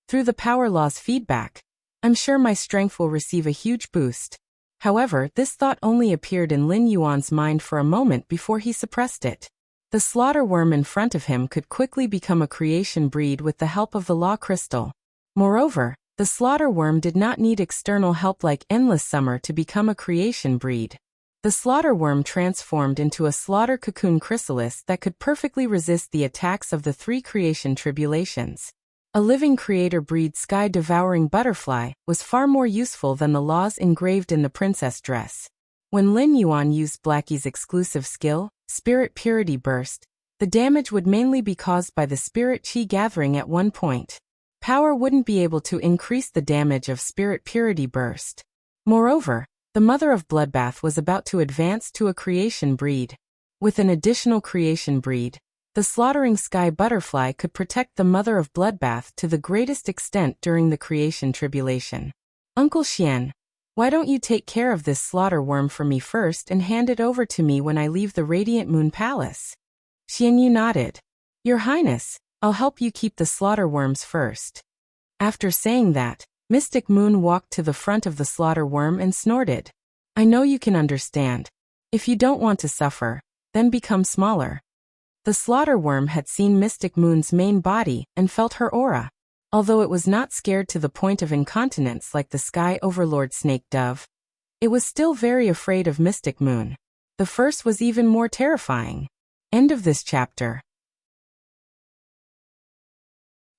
through the power law's feedback, I'm sure my strength will receive a huge boost. However, this thought only appeared in Lin Yuan's mind for a moment before he suppressed it. The slaughter worm in front of him could quickly become a creation breed with the help of the law crystal. Moreover, the slaughter worm did not need external help like Endless Summer to become a creation breed. The slaughter worm transformed into a slaughter cocoon chrysalis that could perfectly resist the attacks of the 3 creation tribulations. A living creator breed sky-devouring butterfly was far more useful than the laws engraved in the princess dress. When Lin Yuan used Blackie's exclusive skill, Spirit Purity Burst, the damage would mainly be caused by the spirit chi gathering at one point. Power wouldn't be able to increase the damage of Spirit Purity Burst. Moreover, the Mother of Bloodbath was about to advance to a creation breed. With an additional creation breed, the slaughtering sky butterfly could protect the Mother of Bloodbath to the greatest extent during the creation tribulation. Uncle Xian, why don't you take care of this slaughter worm for me first and hand it over to me when I leave the Radiant Moon Palace? Xian Yu nodded. Your Highness, I'll help you keep the slaughter worms first. After saying that, Mystic Moon walked to the front of the slaughter worm and snorted. I know you can understand. If you don't want to suffer, then become smaller. The slaughter worm had seen Mystic Moon's main body and felt her aura. Although it was not scared to the point of incontinence like the Sky Overlord Snake Dove, it was still very afraid of Mystic Moon. The first was even more terrifying. End of this chapter.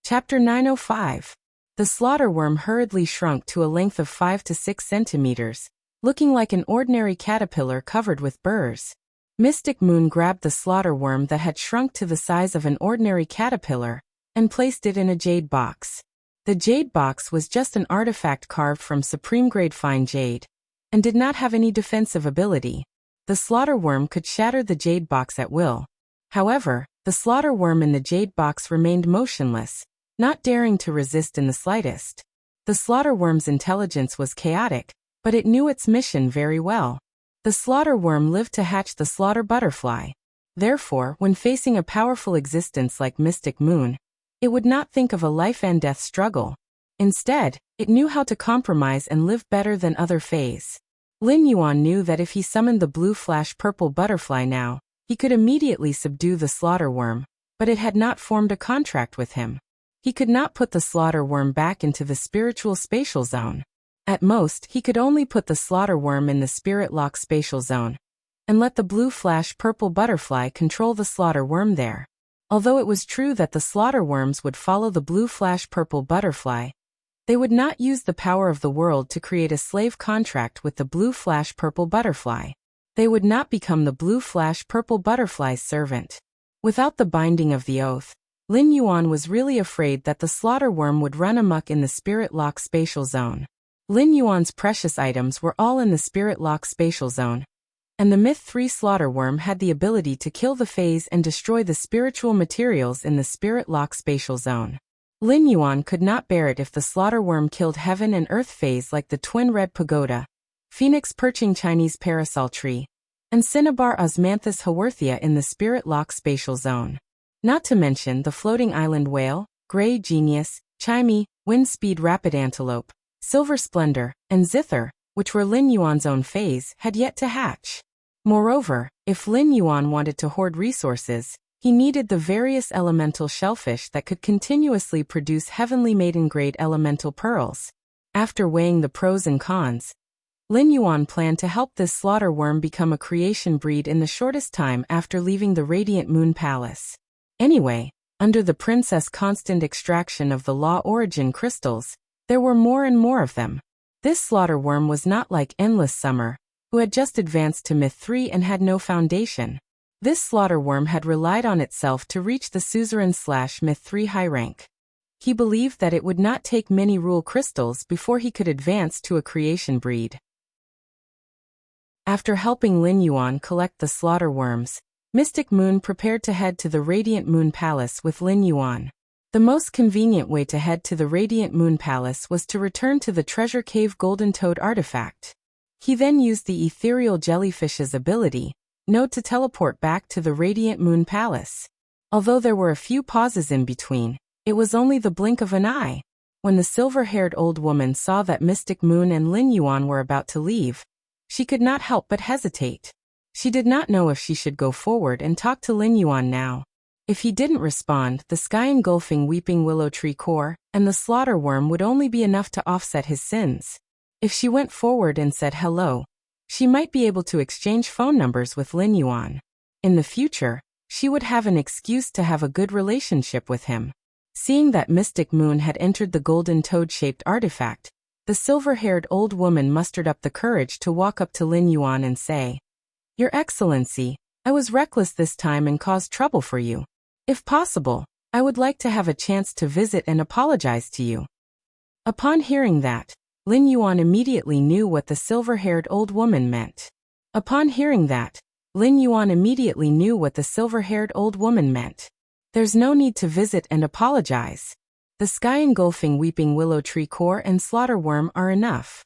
Chapter 905. The slaughter worm hurriedly shrunk to a length of 5 to 6 centimeters, looking like an ordinary caterpillar covered with burrs. Mystic Moon grabbed the slaughter worm that had shrunk to the size of an ordinary caterpillar and placed it in a jade box. The jade box was just an artifact carved from supreme-grade fine jade and did not have any defensive ability. The slaughter worm could shatter the jade box at will. However, the slaughter worm in the jade box remained motionless, not daring to resist in the slightest. The slaughter worm's intelligence was chaotic, but it knew its mission very well. The slaughter worm lived to hatch the slaughter butterfly. Therefore, when facing a powerful existence like Mystic Moon, it would not think of a life-and-death struggle. Instead, it knew how to compromise and live better than other fays. Lin Yuan knew that if he summoned the blue flash purple butterfly now, he could immediately subdue the slaughter worm, but it had not formed a contract with him. He could not put the slaughter worm back into the spiritual spatial zone. At most, he could only put the slaughter worm in the spirit lock spatial zone and let the blue flash purple butterfly control the slaughter worm there. Although it was true that the slaughter worms would follow the blue flash purple butterfly, they would not use the power of the world to create a slave contract with the blue flash purple butterfly. They would not become the blue flash purple butterfly's servant. Without the binding of the oath, Lin Yuan was really afraid that the slaughter worm would run amok in the spirit lock spatial zone. Lin Yuan's precious items were all in the spirit lock spatial zone, and the Myth 3 slaughter worm had the ability to kill the phase and destroy the spiritual materials in the spirit lock spatial zone. Lin Yuan could not bear it if the slaughter worm killed heaven and earth phase like the twin red pagoda, phoenix perching Chinese parasol tree, and cinnabar osmanthus haworthia in the spirit lock spatial zone. Not to mention the floating island whale, gray genius, chimey, wind speed rapid antelope, silver splendor, and zither, which were Lin Yuan's own phase, had yet to hatch. Moreover, if Lin Yuan wanted to hoard resources, he needed the various elemental shellfish that could continuously produce heavenly maiden-grade elemental pearls. After weighing the pros and cons, Lin Yuan planned to help this slaughter worm become a creation breed in the shortest time after leaving the Radiant Moon Palace. Anyway, under the princess' constant extraction of the law origin crystals, there were more and more of them. This slaughter worm was not like Endless Summer, who had just advanced to Myth 3 and had no foundation. This slaughter worm had relied on itself to reach the suzerain/Myth 3 high rank. He believed that it would not take many rule crystals before he could advance to a creation breed. After helping Lin Yuan collect the slaughter worms, Mystic Moon prepared to head to the Radiant Moon Palace with Lin Yuan. The most convenient way to head to the Radiant Moon Palace was to return to the Treasure Cave Golden Toad artifact. He then used the ethereal jellyfish's ability, Node, to teleport back to the Radiant Moon Palace. Although there were a few pauses in between, it was only the blink of an eye. When the silver-haired old woman saw that Mystic Moon and Lin Yuan were about to leave, she could not help but hesitate. She did not know if she should go forward and talk to Lin Yuan now. If he didn't respond, the sky-engulfing weeping willow tree core and the slaughter worm would only be enough to offset his sins. If she went forward and said hello, she might be able to exchange phone numbers with Lin Yuan. In the future, she would have an excuse to have a good relationship with him. Seeing that Mystic Moon had entered the golden toad-shaped artifact, the silver-haired old woman mustered up the courage to walk up to Lin Yuan and say, "Your Excellency, I was reckless this time and caused trouble for you. If possible, I would like to have a chance to visit and apologize to you." Upon hearing that, Lin Yuan immediately knew what the silver-haired old woman meant. There's no need to visit and apologize. The sky-engulfing weeping willow tree core and slaughter worm are enough.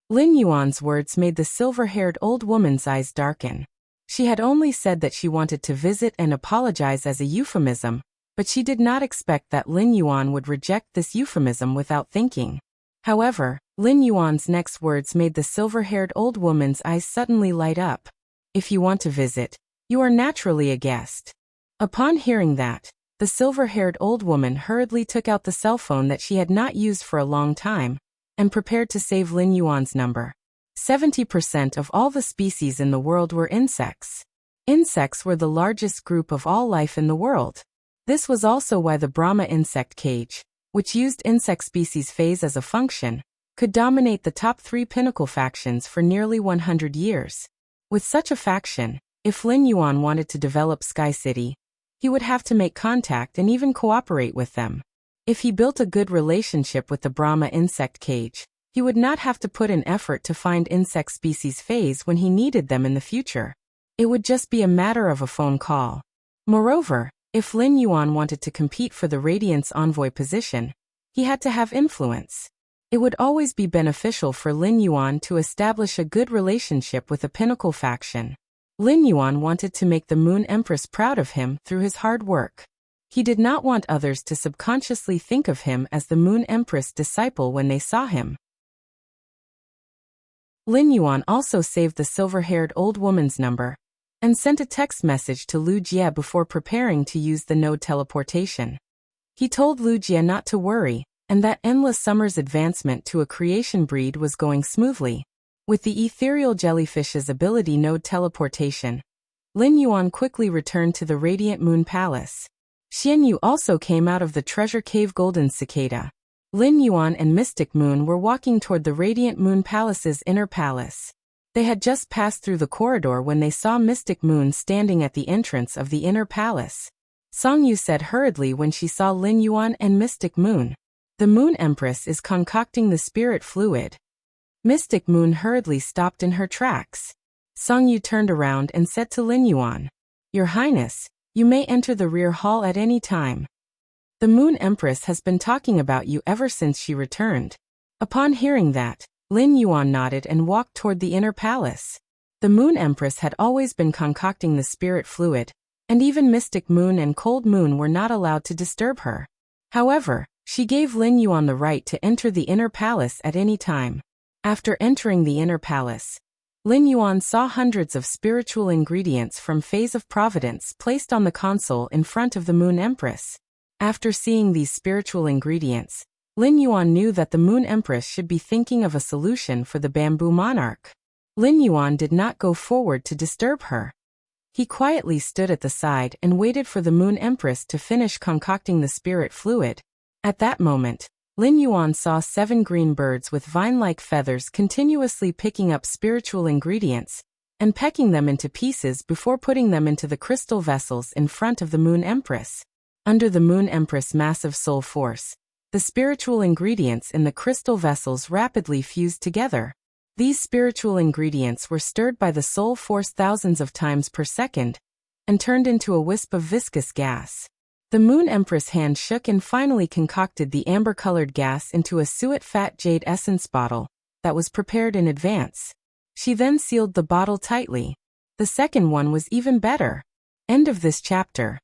Lin Yuan's words made the silver-haired old woman's eyes darken. She had only said that she wanted to visit and apologize as a euphemism, but she did not expect that Lin Yuan would reject this euphemism without thinking. However, Lin Yuan's next words made the silver-haired old woman's eyes suddenly light up. "If you want to visit, you are naturally a guest." Upon hearing that, the silver-haired old woman hurriedly took out the cell phone that she had not used for a long time and prepared to save Lin Yuan's number. 70% of all the species in the world were insects. Insects were the largest group of all life in the world. This was also why the Brahma insect cage, which used insect species phase as a function, could dominate the top 3 pinnacle factions for nearly 100 years. With such a faction, if Lin Yuan wanted to develop Sky City, he would have to make contact and even cooperate with them. If he built a good relationship with the Brahma insect cage, he would not have to put an effort to find insect species phase when he needed them in the future. It would just be a matter of a phone call. Moreover, if Lin Yuan wanted to compete for the Radiance Envoy position, he had to have influence. It would always be beneficial for Lin Yuan to establish a good relationship with a pinnacle faction. Lin Yuan wanted to make the Moon Empress proud of him through his hard work. He did not want others to subconsciously think of him as the Moon Empress disciple when they saw him. Lin Yuan also saved the silver-haired old woman's number and sent a text message to Lu Jie before preparing to use the node teleportation. He told Lu Jie not to worry, and that Endless Summer's advancement to a creation breed was going smoothly. With the ethereal jellyfish's ability node teleportation, Lin Yuan quickly returned to the Radiant Moon Palace. Xian Yu also came out of the treasure cave Golden Cicada. Lin Yuan and Mystic Moon were walking toward the Radiant Moon Palace's inner palace. They had just passed through the corridor when they saw Mystic Moon standing at the entrance of the inner palace. Song Yu said hurriedly when she saw Lin Yuan and Mystic Moon, "The Moon Empress is concocting the spirit fluid." Mystic Moon hurriedly stopped in her tracks. Song Yu turned around and said to Lin Yuan, "Your Highness, you may enter the rear hall at any time. The Moon Empress has been talking about you ever since she returned." Upon hearing that, Lin Yuan nodded and walked toward the inner palace. The Moon Empress had always been concocting the spirit fluid, and even Mystic Moon and Cold Moon were not allowed to disturb her. However, she gave Lin Yuan the right to enter the inner palace at any time. After entering the inner palace, Lin Yuan saw hundreds of spiritual ingredients from Phase of Providence placed on the console in front of the Moon Empress. After seeing these spiritual ingredients, Lin Yuan knew that the Moon Empress should be thinking of a solution for the Bamboo Monarch. Lin Yuan did not go forward to disturb her. He quietly stood at the side and waited for the Moon Empress to finish concocting the spirit fluid. At that moment, Lin Yuan saw 7 green birds with vine-like feathers continuously picking up spiritual ingredients and pecking them into pieces before putting them into the crystal vessels in front of the Moon Empress. Under the Moon Empress' massive soul force, the spiritual ingredients in the crystal vessels rapidly fused together. These spiritual ingredients were stirred by the soul force thousands of times per second and turned into a wisp of viscous gas. The Moon Empress' hand shook and finally concocted the amber-colored gas into a suet fat jade essence bottle that was prepared in advance. She then sealed the bottle tightly. The second one was even better. End of this chapter.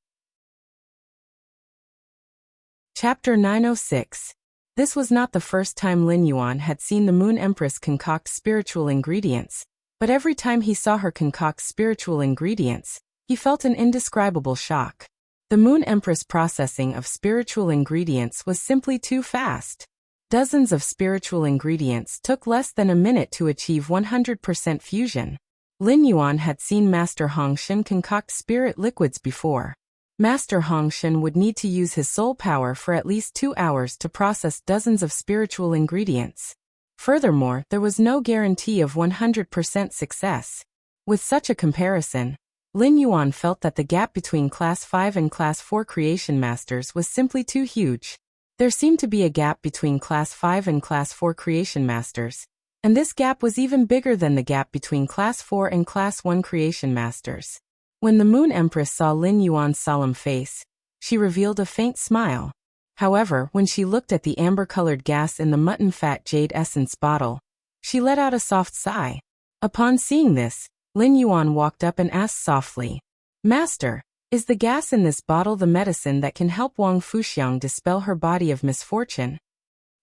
Chapter 906. This was not the first time Lin Yuan had seen the Moon Empress concoct spiritual ingredients, but every time he saw her concoct spiritual ingredients, he felt an indescribable shock. The Moon Empress processing of spiritual ingredients was simply too fast. Dozens of spiritual ingredients took less than a minute to achieve 100% fusion. Lin Yuan had seen Master Hongshan concoct spirit liquids before. Master Hongshan would need to use his soul power for at least 2 hours to process dozens of spiritual ingredients. Furthermore, there was no guarantee of 100% success. With such a comparison, Lin Yuan felt that the gap between Class 5 and Class 4 Creation Masters was simply too huge. There seemed to be a gap between Class 5 and Class 4 Creation Masters, and this gap was even bigger than the gap between Class 4 and Class 1 Creation Masters. When the Moon Empress saw Lin Yuan's solemn face, she revealed a faint smile. However, when she looked at the amber-colored gas in the mutton fat jade essence bottle, she let out a soft sigh. Upon seeing this, Lin Yuan walked up and asked softly, "Master, is the gas in this bottle the medicine that can help Wang Fuxiang dispel her body of misfortune?"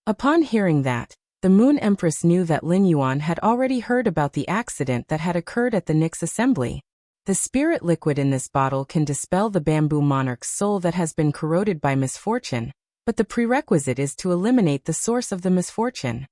Upon hearing that, the Moon Empress knew that Lin Yuan had already heard about the accident that had occurred at the Nyx assembly. The spirit liquid in this bottle can dispel the Bamboo Monarch's soul that has been corroded by misfortune, but the prerequisite is to eliminate the source of the misfortune.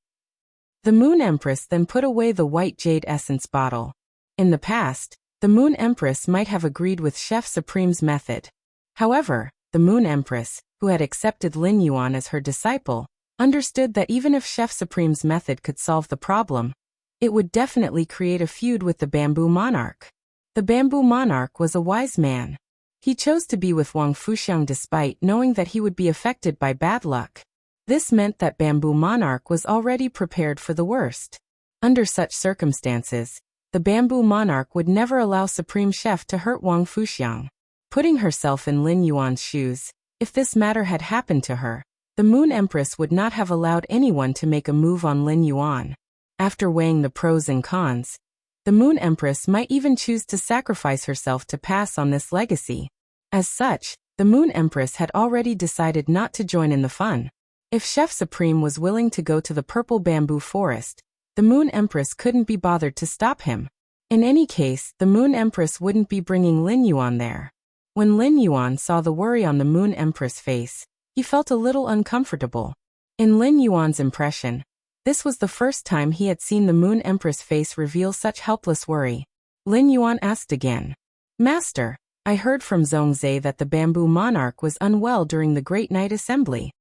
The Moon Empress then put away the white jade essence bottle. In the past, the Moon Empress might have agreed with Chef Supreme's method. However, the Moon Empress, who had accepted Lin Yuan as her disciple, understood that even if Chef Supreme's method could solve the problem, it would definitely create a feud with the Bamboo Monarch. The Bamboo Monarch was a wise man. He chose to be with Wang Fuxiang despite knowing that he would be affected by bad luck. This meant that Bamboo Monarch was already prepared for the worst. Under such circumstances, the Bamboo Monarch would never allow Supreme Chef to hurt Wang Fuxiang. Putting herself in Lin Yuan's shoes, if this matter had happened to her, the Moon Empress would not have allowed anyone to make a move on Lin Yuan. After weighing the pros and cons, the Moon Empress might even choose to sacrifice herself to pass on this legacy. As such, the Moon Empress had already decided not to join in the fun. If Chef Supreme was willing to go to the purple bamboo forest, the Moon Empress couldn't be bothered to stop him. In any case, the Moon Empress wouldn't be bringing Lin Yuan there. When Lin Yuan saw the worry on the Moon Empress' face, he felt a little uncomfortable. In Lin Yuan's impression, this was the first time he had seen the Moon Empress' face reveal such helpless worry. Lin Yuan asked again, "Master, I heard from Zhongzhe that the Bamboo Monarch was unwell during the Great Night Assembly.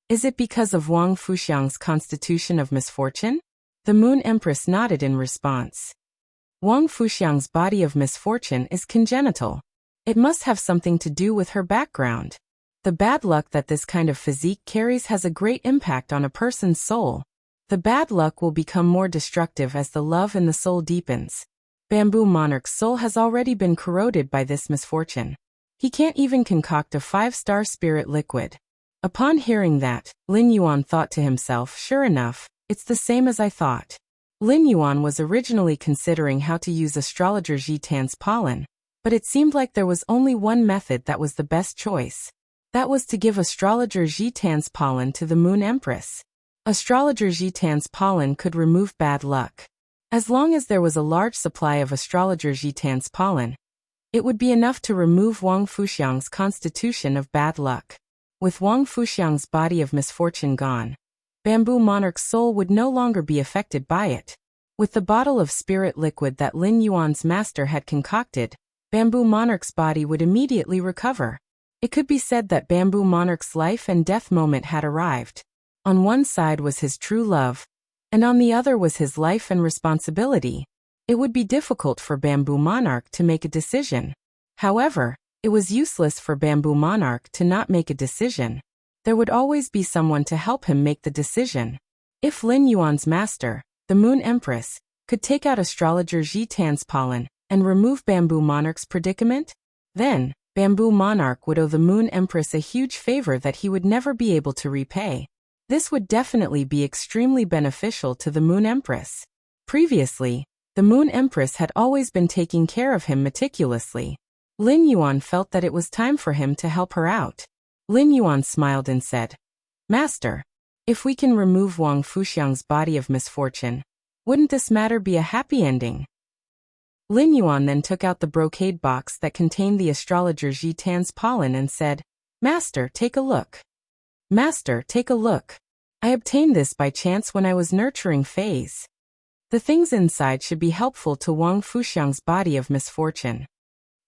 Is it because of Wang Fuxiang's constitution of misfortune?" The Moon Empress nodded in response. Wang Fuxiang's body of misfortune is congenital. It must have something to do with her background. The bad luck that this kind of physique carries has a great impact on a person's soul. The bad luck will become more destructive as the love in the soul deepens. Bamboo Monarch's soul has already been corroded by this misfortune. He can't even concoct a 5-star spirit liquid. Upon hearing that, Lin Yuan thought to himself, "Sure enough, it's the same as I thought." Lin Yuan was originally considering how to use astrologer Jitan's pollen, but it seemed like there was only one method that was the best choice. That was to give astrologer Jitan's pollen to the Moon Empress. Astrologer Jitan's pollen could remove bad luck. As long as there was a large supply of astrologer Jitan's pollen, it would be enough to remove Wang Fuxiang's constitution of bad luck. With Wang Fuxiang's body of misfortune gone, Bamboo Monarch's soul would no longer be affected by it. With the bottle of spirit liquid that Lin Yuan's master had concocted, Bamboo Monarch's body would immediately recover. It could be said that Bamboo Monarch's life and death moment had arrived. On one side was his true love, and on the other was his life and responsibility. It would be difficult for Bamboo Monarch to make a decision. However, it was useless for Bamboo Monarch to not make a decision. There would always be someone to help him make the decision. If Lin Yuan's master, the Moon Empress, could take out astrologer Jitan's pollen and remove Bamboo Monarch's predicament, then Bamboo Monarch would owe the Moon Empress a huge favor that he would never be able to repay. This would definitely be extremely beneficial to the Moon Empress. Previously, the Moon Empress had always been taking care of him meticulously. Lin Yuan felt that it was time for him to help her out. Lin Yuan smiled and said, "Master, if we can remove Wang Fuxiang's body of misfortune, wouldn't this matter be a happy ending?" Lin Yuan then took out the brocade box that contained the astrologer Jitan's pollen and said, "Master, take a look. Master, take a look. I obtained this by chance when I was nurturing phase. The things inside should be helpful to Wang Fuxiang's body of misfortune."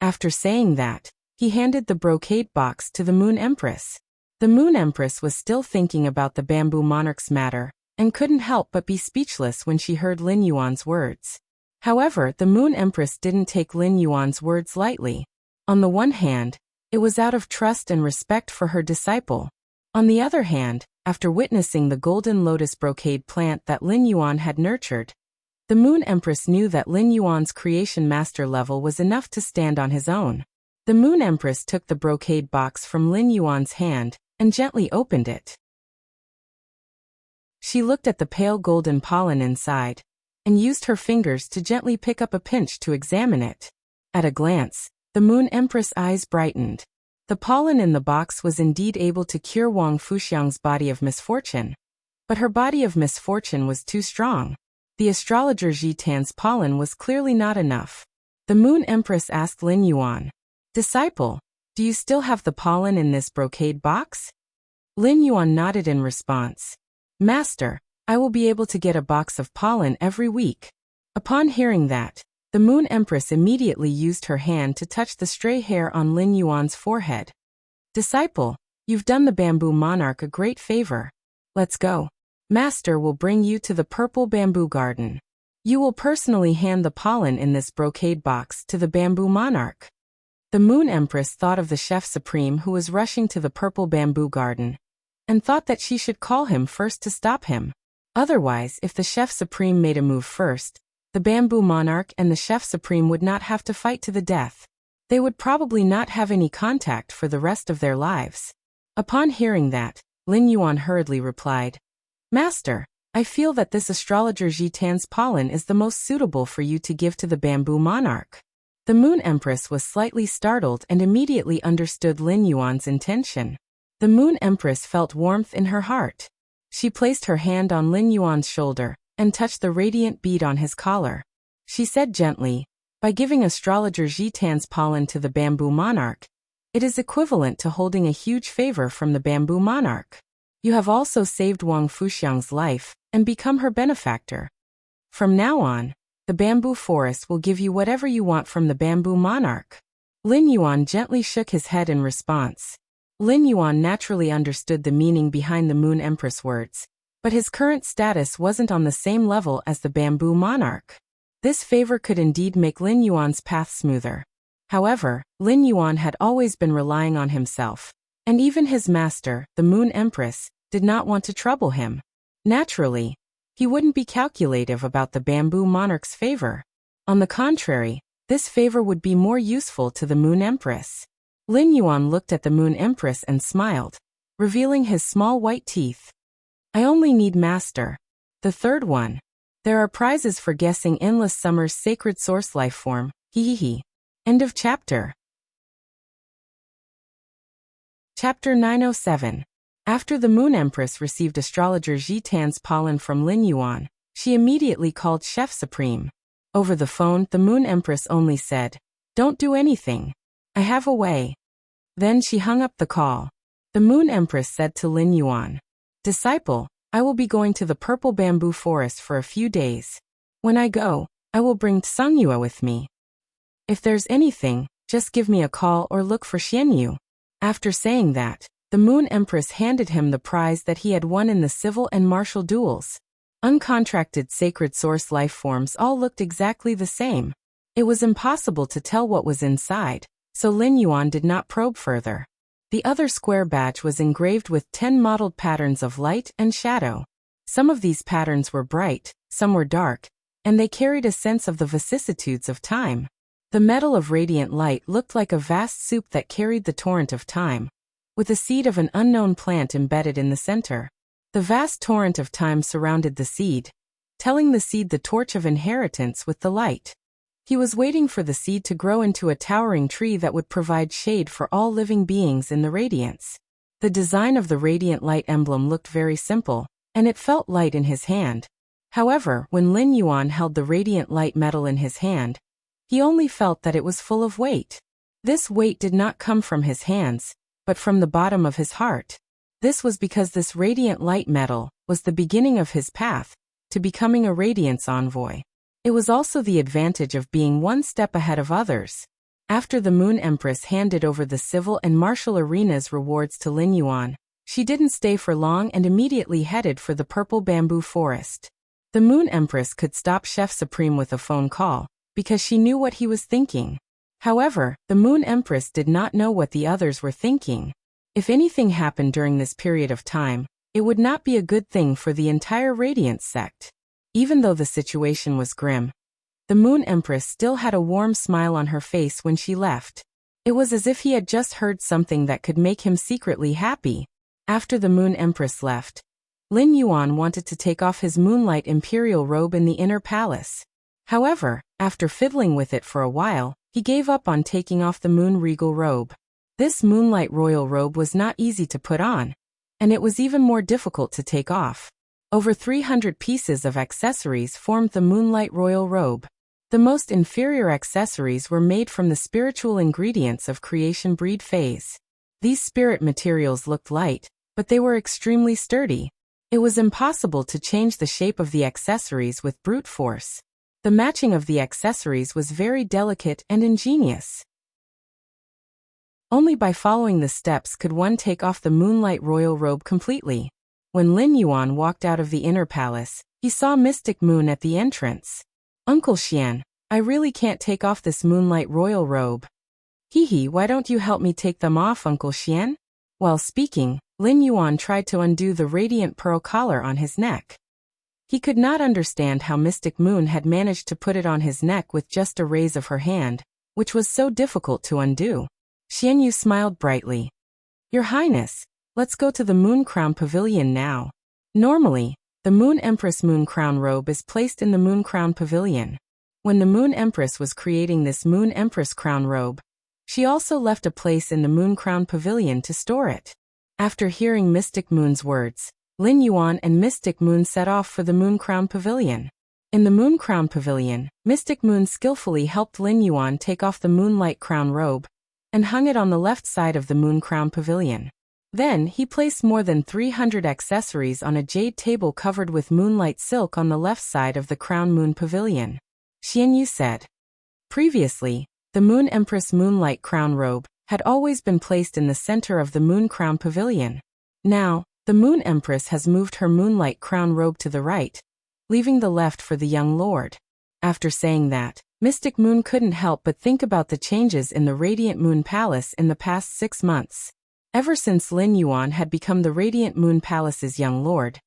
After saying that, he handed the brocade box to the Moon Empress. The Moon Empress was still thinking about the Bamboo Monarch's matter, and couldn't help but be speechless when she heard Lin Yuan's words. However, the Moon Empress didn't take Lin Yuan's words lightly. On the one hand, it was out of trust and respect for her disciple. On the other hand, after witnessing the golden lotus brocade plant that Lin Yuan had nurtured, the Moon Empress knew that Lin Yuan's creation master level was enough to stand on his own. The Moon Empress took the brocade box from Lin Yuan's hand and gently opened it. She looked at the pale golden pollen inside and used her fingers to gently pick up a pinch to examine it. At a glance, the Moon Empress' eyes brightened. The pollen in the box was indeed able to cure Wang Fuxiang's body of misfortune, but her body of misfortune was too strong. The astrologer Jitan's pollen was clearly not enough. The Moon Empress asked Lin Yuan, "Disciple, do you still have the pollen in this brocade box?" Lin Yuan nodded in response. "Master, I will be able to get a box of pollen every week." Upon hearing that, the Moon Empress immediately used her hand to touch the stray hair on Lin Yuan's forehead. "Disciple, you've done the bamboo monarch a great favor. Let's go. Master will bring you to the purple bamboo garden. You will personally hand the pollen in this brocade box to the bamboo monarch." The Moon Empress thought of the chef supreme who was rushing to the purple bamboo garden, and thought that she should call him first to stop him. Otherwise, if the chef supreme made a move first, the bamboo monarch and the chef supreme would not have to fight to the death. They would probably not have any contact for the rest of their lives. Upon hearing that, Lin Yuan hurriedly replied, "Master, I feel that this astrologer Jitan's pollen is the most suitable for you to give to the bamboo monarch." The Moon Empress was slightly startled and immediately understood Lin Yuan's intention. The Moon Empress felt warmth in her heart. She placed her hand on Lin Yuan's shoulder and touched the radiant bead on his collar. She said gently, "By giving astrologer Jitan's pollen to the bamboo monarch, it is equivalent to holding a huge favor from the bamboo monarch. You have also saved Wang Fuxiang's life and become her benefactor. From now on, the bamboo forest will give you whatever you want from the bamboo monarch." Lin Yuan gently shook his head in response. Lin Yuan naturally understood the meaning behind the Moon Empress words, but his current status wasn't on the same level as the bamboo monarch. This favor could indeed make Lin Yuan's path smoother. However, Lin Yuan had always been relying on himself, and even his master, the Moon Empress, did not want to trouble him. Naturally, he wouldn't be calculative about the bamboo monarch's favor. On the contrary, this favor would be more useful to the Moon Empress. Lin Yuan looked at the Moon Empress and smiled, revealing his small white teeth. "I only need master. The third one. There are prizes for guessing Endless Summer's sacred source life form. Hehehe." End of chapter. Chapter 907. After the Moon Empress received astrologer Jitan's pollen from Lin Yuan, she immediately called Chef Supreme. Over the phone, the Moon Empress only said, "Don't do anything. I have a way." Then she hung up the call. The Moon Empress said to Lin Yuan, "Disciple, I will be going to the purple bamboo forest for a few days. When I go, I will bring Tsungyue with me. If there's anything, just give me a call or look for Xianyu." After saying that, the Moon Empress handed him the prize that he had won in the civil and martial duels. Uncontracted sacred source life forms all looked exactly the same. It was impossible to tell what was inside, so Lin Yuan did not probe further. The other square badge was engraved with 10 modeled patterns of light and shadow. Some of these patterns were bright, some were dark, and they carried a sense of the vicissitudes of time. The metal of radiant light looked like a vast soup that carried the torrent of time, with a seed of an unknown plant embedded in the center. The vast torrent of time surrounded the seed, telling the seed the torch of inheritance with the light. He was waiting for the seed to grow into a towering tree that would provide shade for all living beings in the radiance. The design of the radiant light emblem looked very simple, and it felt light in his hand. However, when Lin Yuan held the radiant light metal in his hand, he only felt that it was full of weight. This weight did not come from his hands, but from the bottom of his heart. This was because this radiant light metal was the beginning of his path to becoming a radiance envoy. It was also the advantage of being one step ahead of others. After the Moon Empress handed over the civil and martial arena's rewards to Lin Yuan, she didn't stay for long and immediately headed for the purple bamboo forest. The Moon Empress could stop Chef Supreme with a phone call, because she knew what he was thinking. However, the Moon Empress did not know what the others were thinking. If anything happened during this period of time, it would not be a good thing for the entire Radiance sect. Even though the situation was grim, the Moon Empress still had a warm smile on her face when she left. It was as if he had just heard something that could make him secretly happy. After the Moon Empress left, Lin Yuan wanted to take off his Moonlight Imperial robe in the inner palace. However, after fiddling with it for a while, he gave up on taking off the Moon Regal robe. This Moonlight Royal robe was not easy to put on, and it was even more difficult to take off. Over 300 pieces of accessories formed the Moonlight Royal robe. The most inferior accessories were made from the spiritual ingredients of creation breed phase. These spirit materials looked light, but they were extremely sturdy. It was impossible to change the shape of the accessories with brute force. The matching of the accessories was very delicate and ingenious. Only by following the steps could one take off the moonlight royal robe completely. When Lin Yuan walked out of the inner palace, he saw Mystic Moon at the entrance. "Uncle Xian, I really can't take off this moonlight royal robe." "Hee, why don't you help me take them off, Uncle Xian?" While speaking, Lin Yuan tried to undo the radiant pearl collar on his neck. He could not understand how Mystic Moon had managed to put it on his neck with just a raise of her hand, which was so difficult to undo. Xian Yu smiled brightly. "Your Highness, let's go to the Moon Crown Pavilion now." Normally, the Moon Empress Moon Crown robe is placed in the Moon Crown Pavilion. When the Moon Empress was creating this Moon Empress Crown robe, she also left a place in the Moon Crown Pavilion to store it. After hearing Mystic Moon's words, Lin Yuan and Mystic Moon set off for the Moon Crown Pavilion. In the Moon Crown Pavilion, Mystic Moon skillfully helped Lin Yuan take off the Moonlight Crown robe and hung it on the left side of the Moon Crown Pavilion. Then, he placed more than 300 accessories on a jade table covered with moonlight silk on the left side of the Crown Moon Pavilion. Xian Yu said. Previously, the Moon Empress Moonlight Crown robe had always been placed in the center of the Moon Crown Pavilion. Now, the Moon Empress has moved her Moonlight Crown robe to the right, leaving the left for the young lord. After saying that, Mystic Moon couldn't help but think about the changes in the Radiant Moon Palace in the past 6 months. Ever since Lin Yuan had become the Radiant Moon Palace's young lord,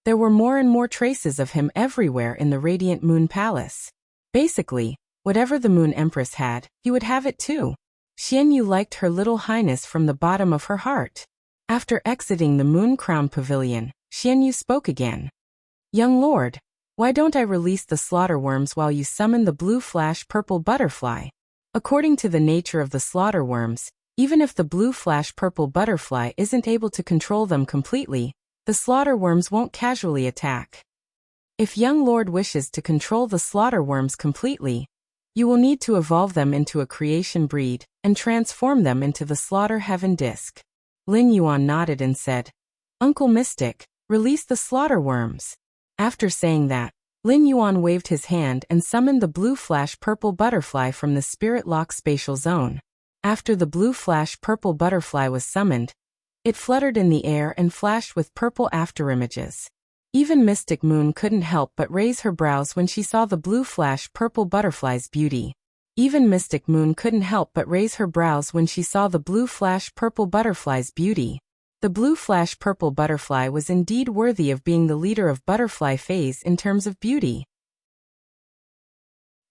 there were more and more traces of him everywhere in the Radiant Moon Palace. Basically, whatever the Moon Empress had, he would have it too. Xian Yu liked her little highness from the bottom of her heart. After exiting the Moon Crown Pavilion, Xian Yu spoke again. "Young lord, why don't I release the slaughter worms while you summon the blue flash purple butterfly?" According to the nature of the slaughter worms, even if the blue flash purple butterfly isn't able to control them completely, the slaughter worms won't casually attack. If young lord wishes to control the slaughter worms completely, you will need to evolve them into a creation breed and transform them into the slaughter heaven disc. Lin Yuan nodded and said, "Uncle Mystic, release the slaughter worms." After saying that, Lin Yuan waved his hand and summoned the blue flash purple butterfly from the Spirit Lock spatial zone. After the blue flash purple butterfly was summoned, it fluttered in the air and flashed with purple afterimages. Even Mystic Moon couldn't help but raise her brows when she saw the blue flash purple butterfly's beauty. Even Mystic Moon couldn't help but raise her brows when she saw the blue flash purple butterfly's beauty. The blue flash purple butterfly was indeed worthy of being the leader of butterfly phase in terms of beauty.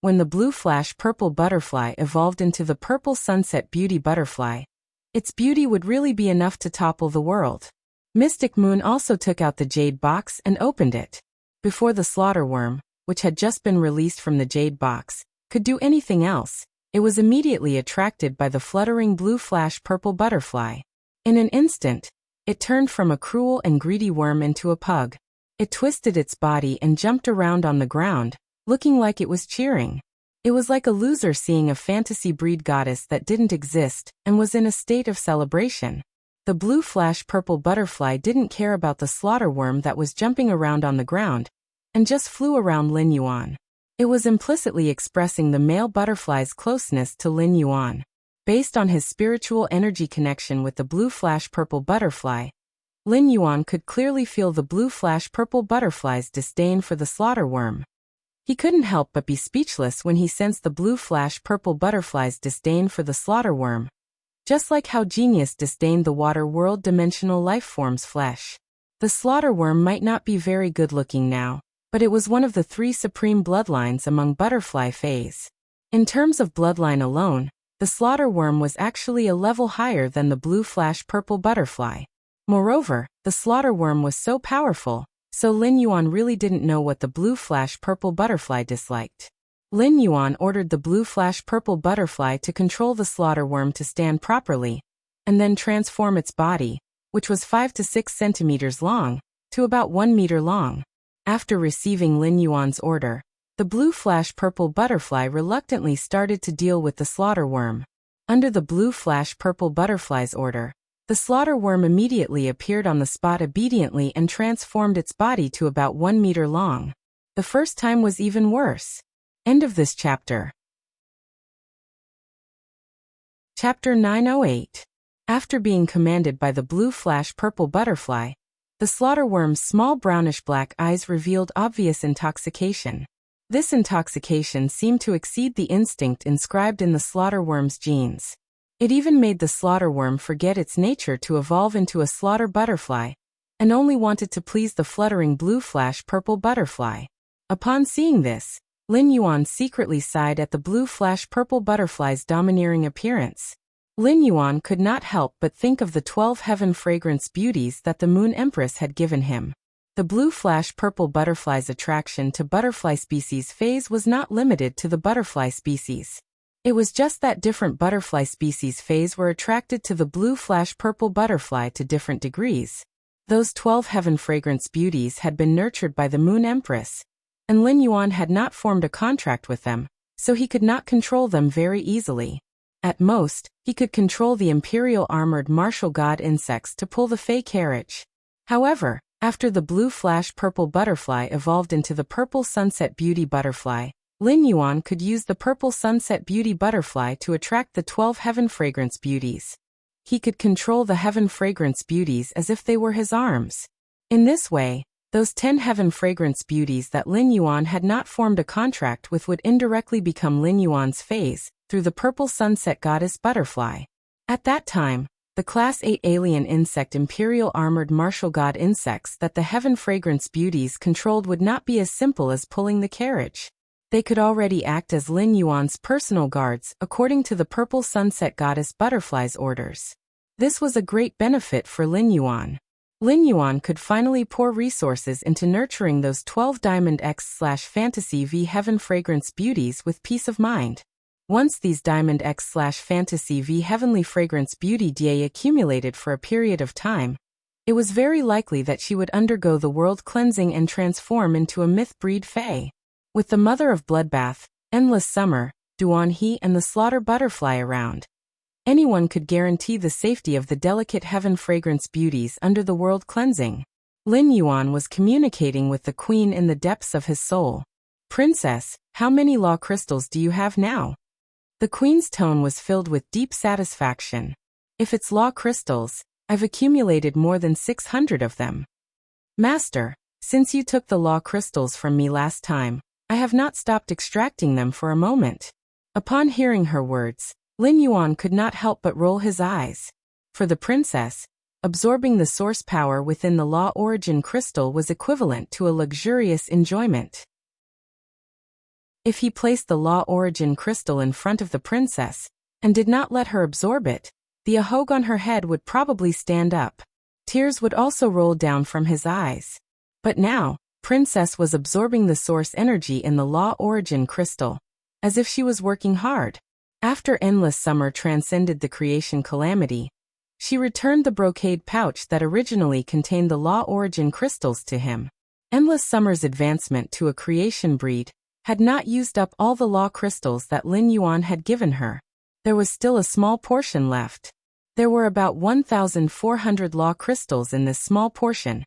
When the blue flash purple butterfly evolved into the purple sunset beauty butterfly, its beauty would really be enough to topple the world. Mystic Moon also took out the jade box and opened it. Before the slaughter worm, which had just been released from the jade box, could do anything else, it was immediately attracted by the fluttering blue flash purple butterfly. In an instant, it turned from a cruel and greedy worm into a pug. It twisted its body and jumped around on the ground, looking like it was cheering. It was like a loser seeing a fantasy breed goddess that didn't exist and was in a state of celebration. The blue flash purple butterfly didn't care about the slaughter worm that was jumping around on the ground, and just flew around Lin Yuan. It was implicitly expressing the male butterfly's closeness to Lin Yuan. Based on his spiritual energy connection with the blue flash purple butterfly, Lin Yuan could clearly feel the blue flash purple butterfly's disdain for the slaughter worm. He couldn't help but be speechless when he sensed the blue flash purple butterfly's disdain for the slaughter worm, just like how genius disdained the water world dimensional life form's flesh. The slaughter worm might not be very good looking now, but it was one of the 3 supreme bloodlines among butterfly phase. In terms of bloodline alone, the slaughter worm was actually a level higher than the blue flash purple butterfly. Moreover, the slaughter worm was so powerful, so Lin Yuan really didn't know what the blue flash purple butterfly disliked. Lin Yuan ordered the blue flash purple butterfly to control the slaughter worm to stand properly, and then transform its body, which was 5 to 6 centimeters long, to about 1 meter long. After receiving Lin Yuan's order, the blue flash purple butterfly reluctantly started to deal with the slaughter worm. Under the blue flash purple butterfly's order, The slaughter worm immediately appeared on the spot obediently and transformed its body to about 1 meter long. The first time was even worse. End of this chapter. Chapter 908. After being commanded by the blue flash purple butterfly, the slaughter worm's small brownish-black eyes revealed obvious intoxication. This intoxication seemed to exceed the instinct inscribed in the slaughter worm's genes. It even made the slaughter worm forget its nature to evolve into a slaughter butterfly, and only wanted to please the fluttering blue flash purple butterfly. Upon seeing this, Lin Yuan secretly sighed at the blue flash purple butterfly's domineering appearance. Lin Yuan could not help but think of the 12 heaven fragrance beauties that the Moon Empress had given him. The blue flash purple butterfly's attraction to butterfly species phase was not limited to the butterfly species. It was just that different butterfly species phase were attracted to the blue flash purple butterfly to different degrees. Those 12 heaven fragrance beauties had been nurtured by the Moon Empress, and Lin Yuan had not formed a contract with them, so he could not control them very easily. At most, he could control the imperial armored martial god insects to pull the fey carriage. However, after the blue flash purple butterfly evolved into the purple sunset beauty butterfly, Lin Yuan could use the purple sunset beauty butterfly to attract the 12 heaven fragrance beauties. He could control the heaven fragrance beauties as if they were his arms. In this way, those 10 heaven fragrance beauties that Lin Yuan had not formed a contract with would indirectly become Lin Yuan's phase, through the purple sunset goddess butterfly. At that time, the Class 8 alien insect imperial armored martial god insects that the heaven fragrance beauties controlled would not be as simple as pulling the carriage. They could already act as Lin Yuan's personal guards according to the purple sunset goddess butterfly's orders. This was a great benefit for Lin Yuan. Lin Yuan could finally pour resources into nurturing those 12 Diamond X/Fantasy V Heaven Fragrance Beauties with peace of mind. Once these Diamond X/Fantasy V Heavenly Fragrance Beauty DA accumulated for a period of time, it was very likely that she would undergo the world cleansing and transform into a myth-breed fae. With the Mother of Bloodbath, Endless Summer, Duan He and the Slaughter Butterfly around, anyone could guarantee the safety of the delicate heaven fragrance beauties under the world cleansing. Lin Yuan was communicating with the queen in the depths of his soul. "Princess, how many law crystals do you have now?" The queen's tone was filled with deep satisfaction. "If it's law crystals, I've accumulated more than 600 of them. Master, since you took the law crystals from me last time, I have not stopped extracting them for a moment." Upon hearing her words, Lin Yuan could not help but roll his eyes. For the princess, absorbing the source power within the law origin crystal was equivalent to a luxurious enjoyment. If he placed the law origin crystal in front of the princess, and did not let her absorb it, the ahog on her head would probably stand up. Tears would also roll down from his eyes. But now, Princess was absorbing the source energy in the law origin crystal, as if she was working hard. After Endless Summer transcended the creation calamity, she returned the brocade pouch that originally contained the law origin crystals to him. Endless Summer's advancement to a creation breed had not used up all the law crystals that Lin Yuan had given her. There was still a small portion left. There were about 1,400 law crystals in this small portion,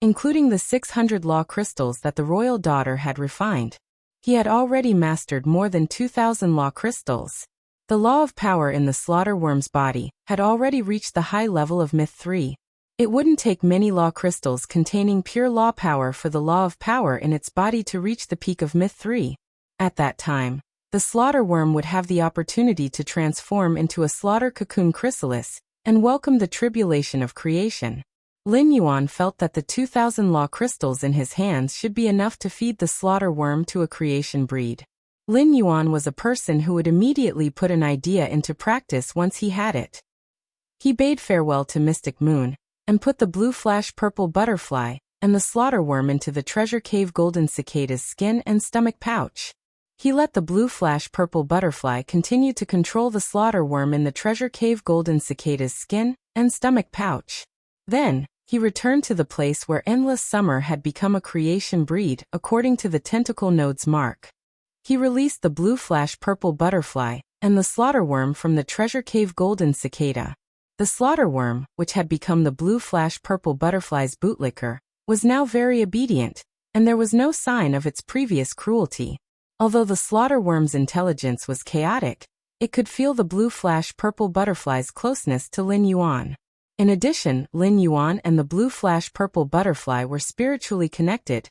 including the 600 law crystals that the royal daughter had refined. He had already mastered more than 2,000 law crystals. The law of power in the slaughter worm's body had already reached the high level of Myth 3. It wouldn't take many law crystals containing pure law power for the law of power in its body to reach the peak of Myth 3. At that time, the slaughter worm would have the opportunity to transform into a slaughter cocoon chrysalis and welcome the tribulation of creation. Lin Yuan felt that the 2,000 law crystals in his hands should be enough to feed the slaughter worm to a creation breed. Lin Yuan was a person who would immediately put an idea into practice once he had it. He bade farewell to Mystic Moon, and put the blue flash purple butterfly and the slaughter worm into the treasure cave golden cicada's skin and stomach pouch. He let the blue flash purple butterfly continue to control the slaughter worm in the treasure cave golden cicada's skin and stomach pouch. Then, he returned to the place where Endless Summer had become a creation breed according to the tentacle node's mark. He released the blue flash purple butterfly and the slaughter worm from the treasure cave golden cicada. The slaughter worm, which had become the blue flash purple butterfly's bootlicker, was now very obedient, and there was no sign of its previous cruelty. Although the slaughter worm's intelligence was chaotic, it could feel the blue flash purple butterfly's closeness to Lin Yuan. In addition, Lin Yuan and the blue flash purple butterfly were spiritually connected,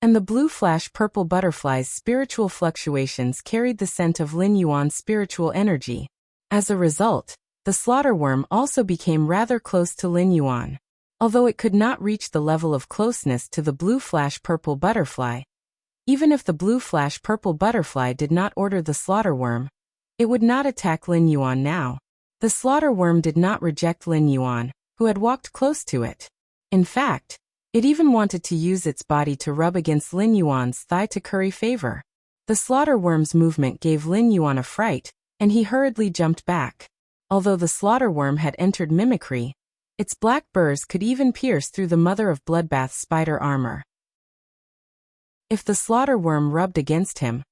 and the blue flash purple butterfly's spiritual fluctuations carried the scent of Lin Yuan's spiritual energy. As a result, the slaughter worm also became rather close to Lin Yuan. Although it could not reach the level of closeness to the blue flash purple butterfly, even if the blue flash purple butterfly did not order the slaughter worm, it would not attack Lin Yuan now. The slaughter worm did not reject Lin Yuan, who had walked close to it. In fact, it even wanted to use its body to rub against Lin Yuan's thigh to curry favor. The slaughter worm's movement gave Lin Yuan a fright, and he hurriedly jumped back. Although the slaughter worm had entered mimicry, its black burrs could even pierce through the mother of bloodbath spider armor. If the slaughter worm rubbed against him,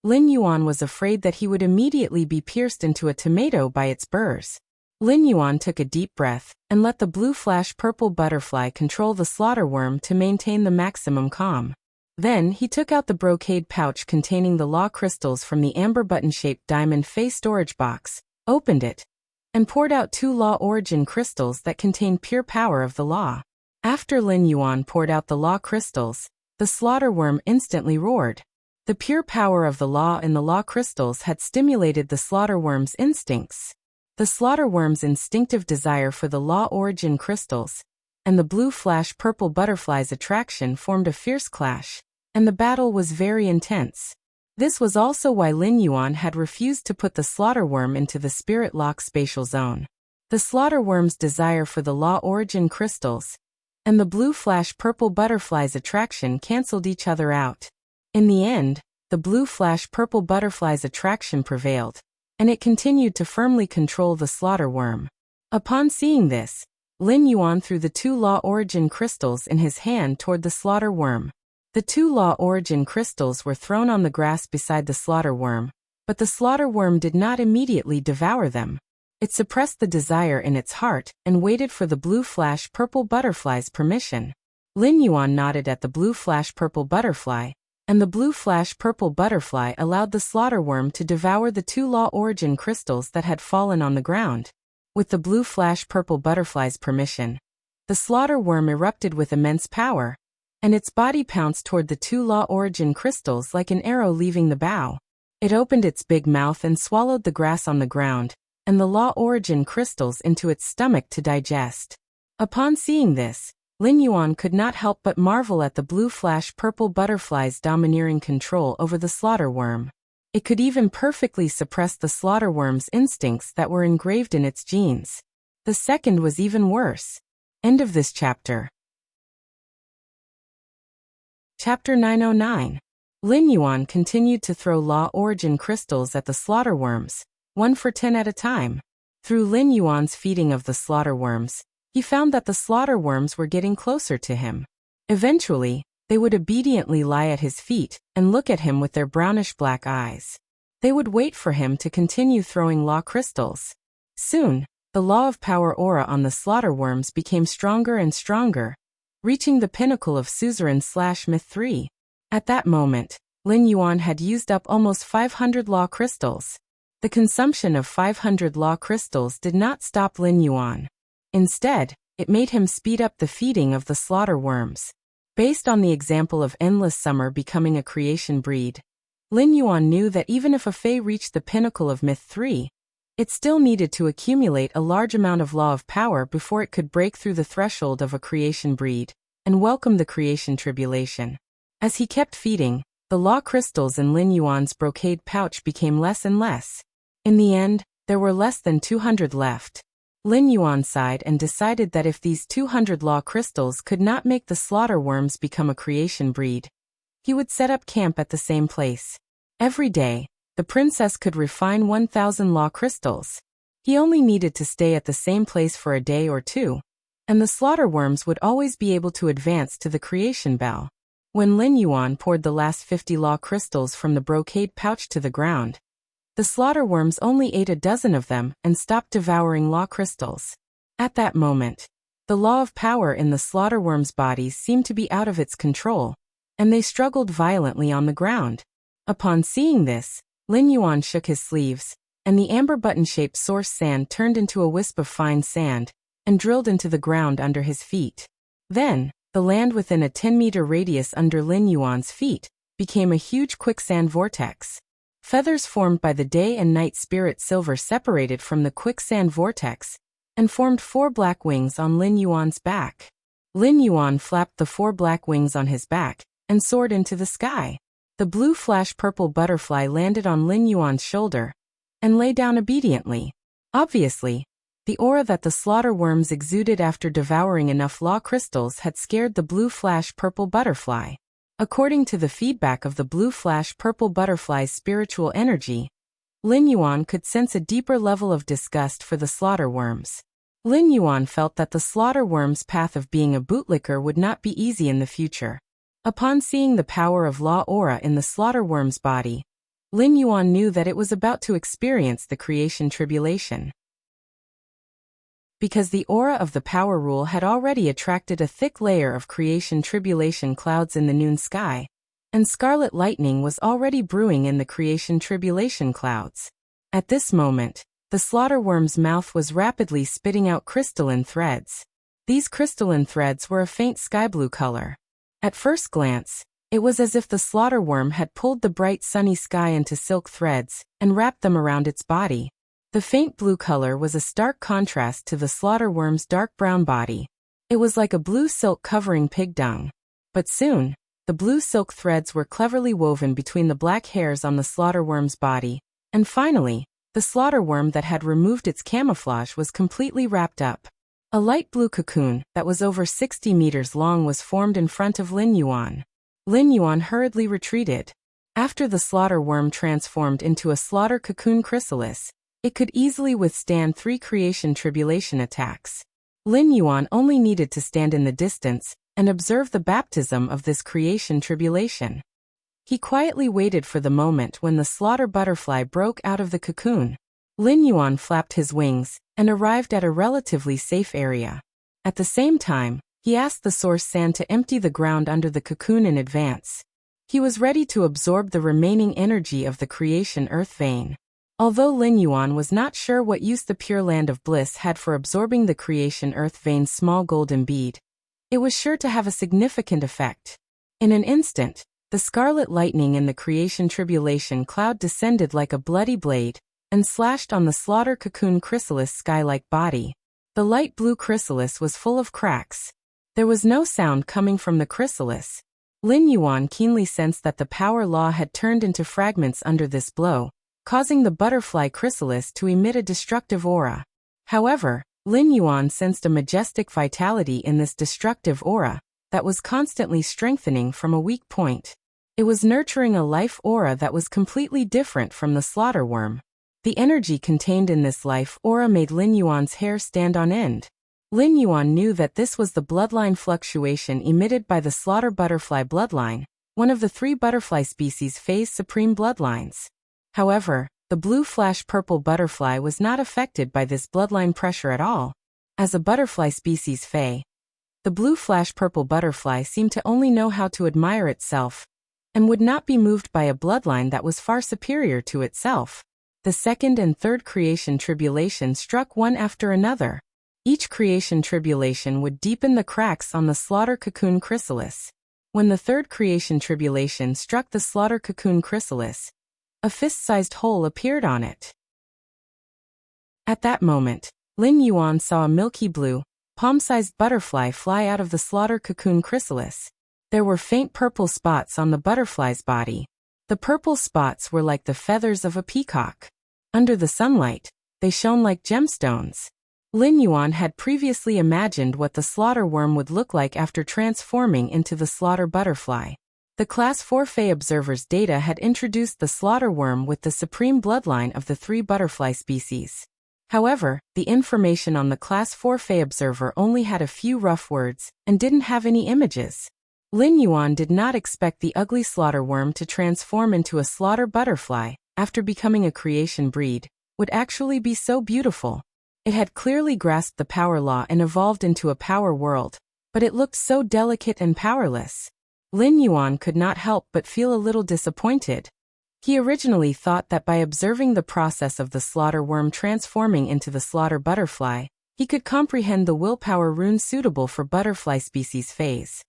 Lin Yuan was afraid that he would immediately be pierced into a tomato by its burrs. Lin Yuan took a deep breath and let the blue flash purple butterfly control the slaughter worm to maintain the maximum calm. Then he took out the brocade pouch containing the law crystals from the amber button-shaped diamond face storage box, opened it, and poured out 2 law origin crystals that contained pure power of the law. After Lin Yuan poured out the law crystals, the slaughter worm instantly roared. The pure power of the law in the law crystals had stimulated the slaughter worm's instincts. The slaughter worm's instinctive desire for the law origin crystals and the blue flash purple butterfly's attraction formed a fierce clash, and the battle was very intense. This was also why Lin Yuan had refused to put the slaughter worm into the spirit lock spatial zone. The slaughter worm's desire for the law origin crystals and the blue flash purple butterfly's attraction canceled each other out. In the end, the blue flash purple butterfly's attraction prevailed, and it continued to firmly control the slaughter worm. Upon seeing this, Lin Yuan threw the 2 law origin crystals in his hand toward the slaughter worm. The 2 law origin crystals were thrown on the grass beside the slaughter worm, but the slaughter worm did not immediately devour them. It suppressed the desire in its heart and waited for the blue flash purple butterfly's permission. Lin Yuan nodded at the blue flash purple butterfly, and the blue flash purple butterfly allowed the slaughter worm to devour the 2 law origin crystals that had fallen on the ground. With the blue flash purple butterfly's permission, the slaughter worm erupted with immense power, and its body pounced toward the 2 law origin crystals like an arrow leaving the bow. It opened its big mouth and swallowed the grass on the ground, and the law origin crystals into its stomach to digest. Upon seeing this, Lin Yuan could not help but marvel at the blue flash purple butterfly's domineering control over the slaughter worm. It could even perfectly suppress the slaughter worm's instincts that were engraved in its genes. The second was even worse. End of this chapter. Chapter 909. Lin Yuan continued to throw law origin crystals at the slaughter worms, 1 for 10 at a time. Through Lin Yuan's feeding of the slaughter worms, he found that the slaughter worms were getting closer to him. Eventually, they would obediently lie at his feet and look at him with their brownish-black eyes. They would wait for him to continue throwing law crystals. Soon, the law of power aura on the slaughter worms became stronger and stronger, reaching the pinnacle of Suzerain/Myth 3. At that moment, Lin Yuan had used up almost 500 law crystals. The consumption of 500 law crystals did not stop Lin Yuan. Instead, it made him speed up the feeding of the slaughter worms. Based on the example of Endless Summer becoming a creation breed, Lin Yuan knew that even if a Fae reached the pinnacle of Myth 3, it still needed to accumulate a large amount of law of power before it could break through the threshold of a creation breed and welcome the creation tribulation. As he kept feeding, the law crystals in Lin Yuan's brocade pouch became less and less. In the end, there were less than 200 left. Lin Yuan sighed and decided that if these 200 law crystals could not make the slaughter worms become a creation breed, he would set up camp at the same place. Every day, the princess could refine 1,000 law crystals. He only needed to stay at the same place for a day or 2, and the slaughter worms would always be able to advance to the creation bell. When Lin Yuan poured the last 50 law crystals from the brocade pouch to the ground, the slaughter worms only ate a dozen of them and stopped devouring law crystals. At that moment, the law of power in the slaughterworm's bodies seemed to be out of its control, and they struggled violently on the ground. Upon seeing this, Lin Yuan shook his sleeves, and the amber button-shaped source sand turned into a wisp of fine sand and drilled into the ground under his feet. Then, the land within a 10-meter radius under Lin Yuan's feet became a huge quicksand vortex. Feathers formed by the day and night spirit silver separated from the quicksand vortex and formed 4 black wings on Lin Yuan's back. Lin Yuan flapped the 4 black wings on his back and soared into the sky. The blue flash purple butterfly landed on Lin Yuan's shoulder and lay down obediently. Obviously, the aura that the slaughter worms exuded after devouring enough law crystals had scared the blue flash purple butterfly. According to the feedback of the blue flash purple butterfly's spiritual energy, Lin Yuan could sense a deeper level of disgust for the slaughter worms. Lin Yuan felt that the slaughter worm's path of being a bootlicker would not be easy in the future. Upon seeing the power of law aura in the slaughter worm's body, Lin Yuan knew that it was about to experience the creation tribulation. Because the aura of the power rule had already attracted a thick layer of creation tribulation clouds in the noon sky, and scarlet lightning was already brewing in the creation tribulation clouds. At this moment, the slaughter worm's mouth was rapidly spitting out crystalline threads. These crystalline threads were a faint sky blue color. At first glance, it was as if the slaughter worm had pulled the bright sunny sky into silk threads and wrapped them around its body. The faint blue color was a stark contrast to the slaughter worm's dark brown body. It was like a blue silk covering pig dung. But soon, the blue silk threads were cleverly woven between the black hairs on the slaughter worm's body, and finally, the slaughter worm that had removed its camouflage was completely wrapped up. A light blue cocoon that was over 60 meters long was formed in front of Lin Yuan. Lin Yuan hurriedly retreated. After the slaughter worm transformed into a slaughter cocoon chrysalis, it could easily withstand 3 creation tribulation attacks. Lin Yuan only needed to stand in the distance and observe the baptism of this creation tribulation. He quietly waited for the moment when the slaughter butterfly broke out of the cocoon. Lin Yuan flapped his wings and arrived at a relatively safe area. At the same time, he asked the source sand to empty the ground under the cocoon in advance. He was ready to absorb the remaining energy of the creation earth vein. Although Lin Yuan was not sure what use the Pure Land of Bliss had for absorbing the creation earth vein's small golden bead, it was sure to have a significant effect. In an instant, the scarlet lightning in the creation tribulation cloud descended like a bloody blade and slashed on the slaughter cocoon chrysalis sky-like body. The light blue chrysalis was full of cracks. There was no sound coming from the chrysalis. Lin Yuan keenly sensed that the power law had turned into fragments under this blow, causing the butterfly chrysalis to emit a destructive aura. However, Lin Yuan sensed a majestic vitality in this destructive aura that was constantly strengthening from a weak point. It was nurturing a life aura that was completely different from the slaughter worm. The energy contained in this life aura made Lin Yuan's hair stand on end. Lin Yuan knew that this was the bloodline fluctuation emitted by the slaughter butterfly bloodline, one of the 3 butterfly species Fae's supreme bloodlines. However, the blue flash purple butterfly was not affected by this bloodline pressure at all. As a butterfly species Fae, the blue flash purple butterfly seemed to only know how to admire itself, and would not be moved by a bloodline that was far superior to itself. The second and third creation tribulation struck one after another. Each creation tribulation would deepen the cracks on the slaughter cocoon chrysalis. When the third creation tribulation struck the slaughter cocoon chrysalis, a fist-sized hole appeared on it. At that moment, Lin Yuan saw a milky blue, palm-sized butterfly fly out of the slaughter cocoon chrysalis. There were faint purple spots on the butterfly's body. The purple spots were like the feathers of a peacock. Under the sunlight, they shone like gemstones. Lin Yuan had previously imagined what the slaughter worm would look like after transforming into the slaughter butterfly. The Class 4 Fae Observer's data had introduced the slaughter worm with the supreme bloodline of the 3 butterfly species. However, the information on the Class 4 Fae Observer only had a few rough words and didn't have any images. Lin Yuan did not expect the ugly slaughter worm to transform into a slaughter butterfly after becoming a creation breed would actually be so beautiful. It had clearly grasped the power law and evolved into a power world, but it looked so delicate and powerless. Lin Yuan could not help but feel a little disappointed. He originally thought that by observing the process of the slaughter worm transforming into the slaughter butterfly, he could comprehend the willpower rune suitable for butterfly species phase.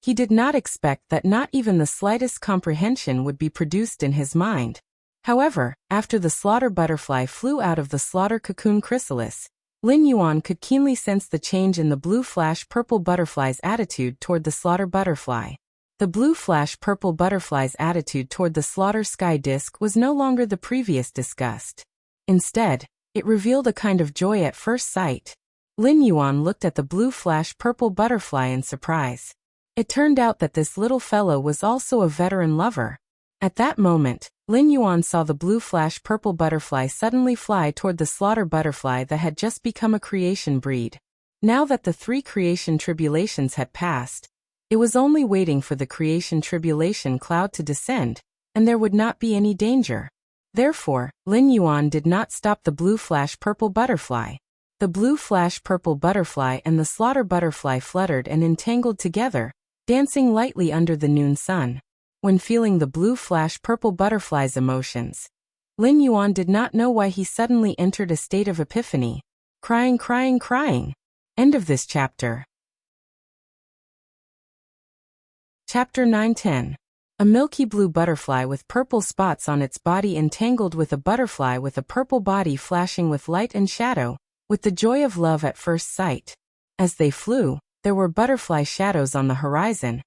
He did not expect that not even the slightest comprehension would be produced in his mind. However, after the slaughter butterfly flew out of the slaughter cocoon chrysalis, Lin Yuan could keenly sense the change in the blue flash purple butterfly's attitude toward the slaughter butterfly. The blue flash purple butterfly's attitude toward the slaughter sky disk was no longer the previous disgust. Instead, it revealed a kind of joy at first sight. Lin Yuan looked at the blue flash purple butterfly in surprise. It turned out that this little fellow was also a veteran lover. At that moment, Lin Yuan saw the blue flash purple butterfly suddenly fly toward the slaughter butterfly that had just become a creation breed. Now that the 3 creation tribulations had passed, it was only waiting for the creation tribulation cloud to descend, and there would not be any danger. Therefore, Lin Yuan did not stop the blue flash purple butterfly. The blue flash purple butterfly and the slaughter butterfly fluttered and entangled together, dancing lightly under the noon sun. When feeling the blue flash purple butterfly's emotions, Lin Yuan did not know why he suddenly entered a state of epiphany. Crying, crying, crying. End of this chapter. Chapter 9-10. A milky blue butterfly with purple spots on its body entangled with a butterfly with a purple body flashing with light and shadow, with the joy of love at first sight. As they flew, there were butterfly shadows on the horizon,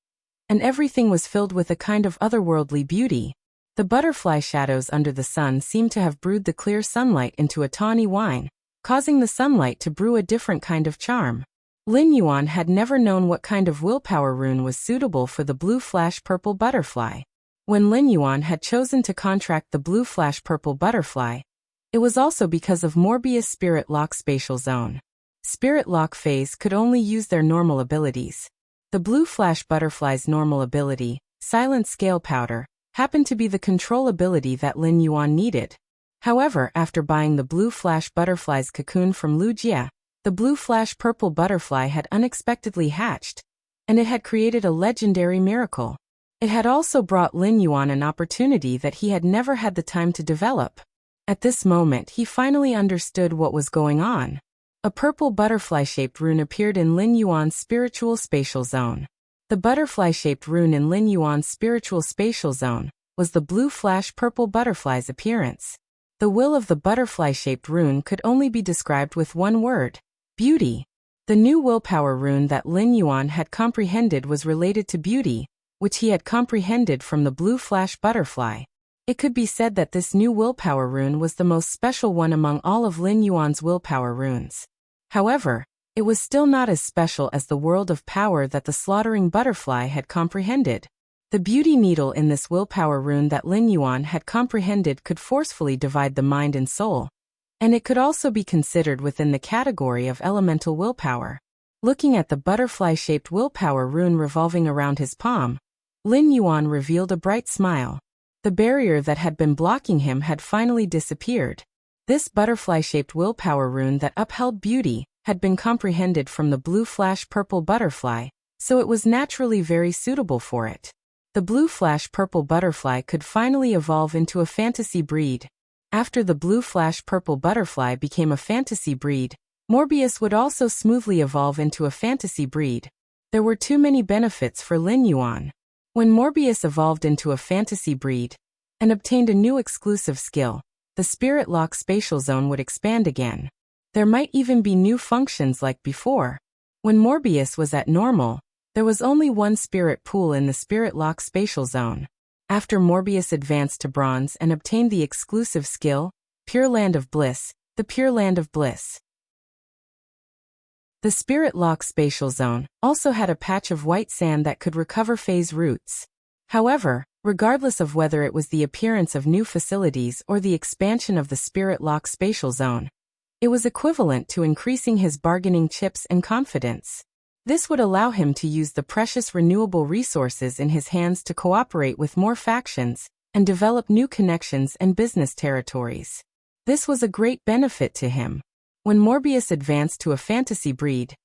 and everything was filled with a kind of otherworldly beauty. The butterfly shadows under the sun seemed to have brewed the clear sunlight into a tawny wine, causing the sunlight to brew a different kind of charm. Lin Yuan had never known what kind of willpower rune was suitable for the blue flash purple butterfly. When Lin Yuan had chosen to contract the blue flash purple butterfly, it was also because of Morbius Spirit Lock Spatial Zone. Spirit Lock phase could only use their normal abilities. The blue flash butterfly's normal ability, Silent Scale Powder, happened to be the control ability that Lin Yuan needed. However, after buying the blue flash butterfly's cocoon from Wuxia, the blue flash purple butterfly had unexpectedly hatched, and it had created a legendary miracle. It had also brought Lin Yuan an opportunity that he had never had the time to develop. At this moment he finally understood what was going on. A purple butterfly-shaped rune appeared in Lin Yuan's spiritual spatial zone. The butterfly-shaped rune in Lin Yuan's spiritual spatial zone was the blue flash purple butterfly's appearance. The will of the butterfly-shaped rune could only be described with one word: beauty. The new willpower rune that Lin Yuan had comprehended was related to beauty, which he had comprehended from the blue flash butterfly. It could be said that this new willpower rune was the most special one among all of Lin Yuan's willpower runes. However, it was still not as special as the world of power that the slaughtering butterfly had comprehended. The beauty needle in this willpower rune that Lin Yuan had comprehended could forcefully divide the mind and soul, and it could also be considered within the category of elemental willpower. Looking at the butterfly-shaped willpower rune revolving around his palm, Lin Yuan revealed a bright smile. The barrier that had been blocking him had finally disappeared. This butterfly-shaped willpower rune that upheld beauty had been comprehended from the blue flash purple butterfly, so it was naturally very suitable for it. The blue flash purple butterfly could finally evolve into a fantasy breed. After the blue flash purple butterfly became a fantasy breed, Morbius would also smoothly evolve into a fantasy breed. There were too many benefits for Lin Yuan. When Morbius evolved into a fantasy breed and obtained a new exclusive skill, the Spirit Lock Spatial Zone would expand again. There might even be new functions like before. When Morbius was at normal, there was only one spirit pool in the Spirit Lock Spatial Zone. After Morbius advanced to bronze and obtained the exclusive skill, Pure Land of Bliss, the Pure Land of Bliss. The Spirit Lock Spatial Zone also had a patch of white sand that could recover phase roots. However, regardless of whether it was the appearance of new facilities or the expansion of the Spirit Lock Spatial Zone, it was equivalent to increasing his bargaining chips and confidence. This would allow him to use the precious renewable resources in his hands to cooperate with more factions and develop new connections and business territories. This was a great benefit to him. When Morbius advanced to a fantasy breed,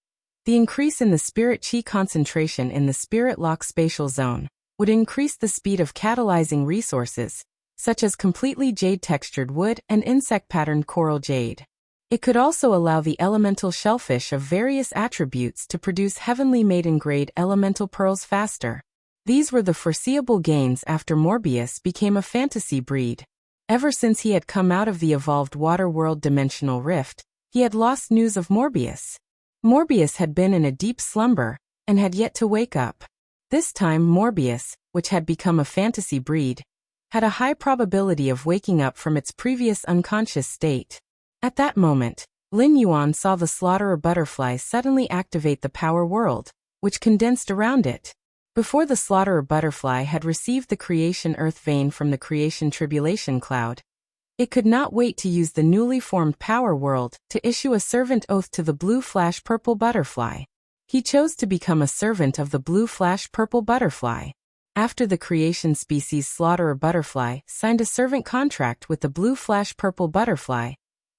the increase in the spirit chi concentration in the spirit lock spatial zone would increase the speed of catalyzing resources, such as completely jade-textured wood and insect-patterned coral jade. It could also allow the elemental shellfish of various attributes to produce heavenly maiden-grade elemental pearls faster. These were the foreseeable gains after Morbius became a fantasy breed. Ever since he had come out of the evolved water world dimensional rift, he had lost news of Morbius. Morbius had been in a deep slumber, and had yet to wake up. This time Morbius, which had become a fantasy breed, had a high probability of waking up from its previous unconscious state. At that moment, Lin Yuan saw the slaughterer butterfly suddenly activate the power world, which condensed around it. Before the slaughterer butterfly had received the creation earth vein from the creation tribulation cloud, it could not wait to use the newly formed power world to issue a servant oath to the blue flash purple butterfly. He chose to become a servant of the blue flash purple butterfly. After the creation species slaughterer butterfly signed a servant contract with the blue flash purple butterfly,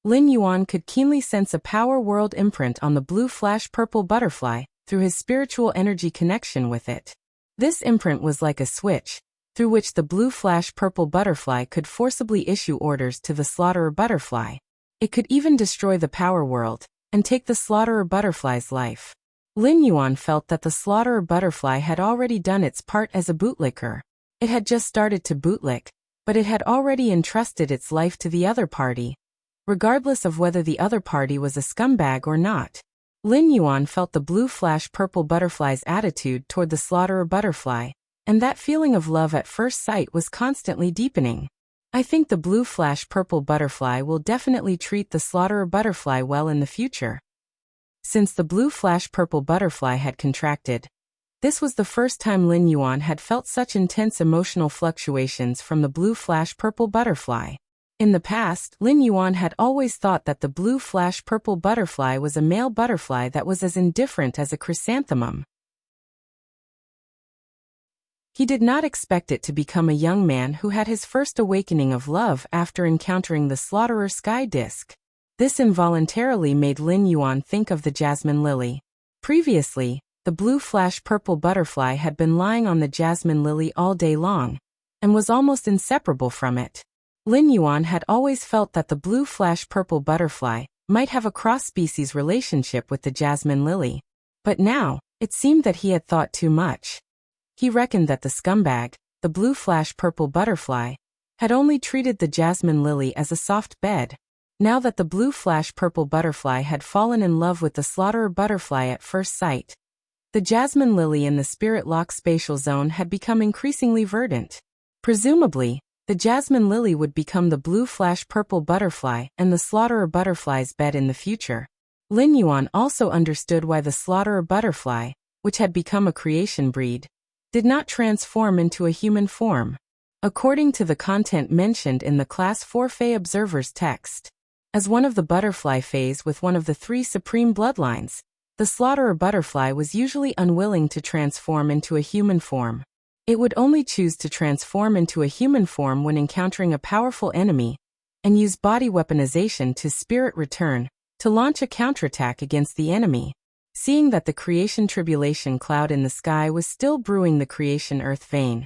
Lin Yuan could keenly sense a power world imprint on the blue flash purple butterfly through his spiritual energy connection with it. This imprint was like a switch, through which the blue flash purple butterfly could forcibly issue orders to the slaughterer butterfly. It could even destroy the power world and take the slaughterer butterfly's life. Lin Yuan felt that the slaughterer butterfly had already done its part as a bootlicker. It had just started to bootlick, but it had already entrusted its life to the other party, regardless of whether the other party was a scumbag or not. Lin Yuan felt the blue flash purple butterfly's attitude toward the slaughterer butterfly, and that feeling of love at first sight was constantly deepening. I think the blue flash purple butterfly will definitely treat the slaughterer butterfly well in the future. Since the blue flash purple butterfly had contracted, this was the first time Lin Yuan had felt such intense emotional fluctuations from the blue flash purple butterfly. In the past, Lin Yuan had always thought that the blue flash purple butterfly was a male butterfly that was as indifferent as a chrysanthemum. He did not expect it to become a young man who had his first awakening of love after encountering the slaughterer sky disk. This involuntarily made Lin Yuan think of the jasmine lily. Previously, the blue flash purple butterfly had been lying on the jasmine lily all day long, and was almost inseparable from it. Lin Yuan had always felt that the blue flash purple butterfly might have a cross-species relationship with the jasmine lily. But now, it seemed that he had thought too much. He reckoned that the scumbag, the blue flash purple butterfly, had only treated the jasmine lily as a soft bed. Now that the blue flash purple butterfly had fallen in love with the slaughterer butterfly at first sight, the jasmine lily in the spirit lock spatial zone had become increasingly verdant. Presumably, the jasmine lily would become the blue flash purple butterfly and the slaughterer butterfly's bed in the future. Lin Yuan also understood why the slaughterer butterfly, which had become a creation breed, did not transform into a human form. According to the content mentioned in the Class 4 Fey Observer's text, as one of the butterfly fays with one of the three supreme bloodlines, the slaughterer butterfly was usually unwilling to transform into a human form. It would only choose to transform into a human form when encountering a powerful enemy, and use body weaponization to spirit return, to launch a counterattack against the enemy. Seeing that the creation tribulation cloud in the sky was still brewing the creation earth vein,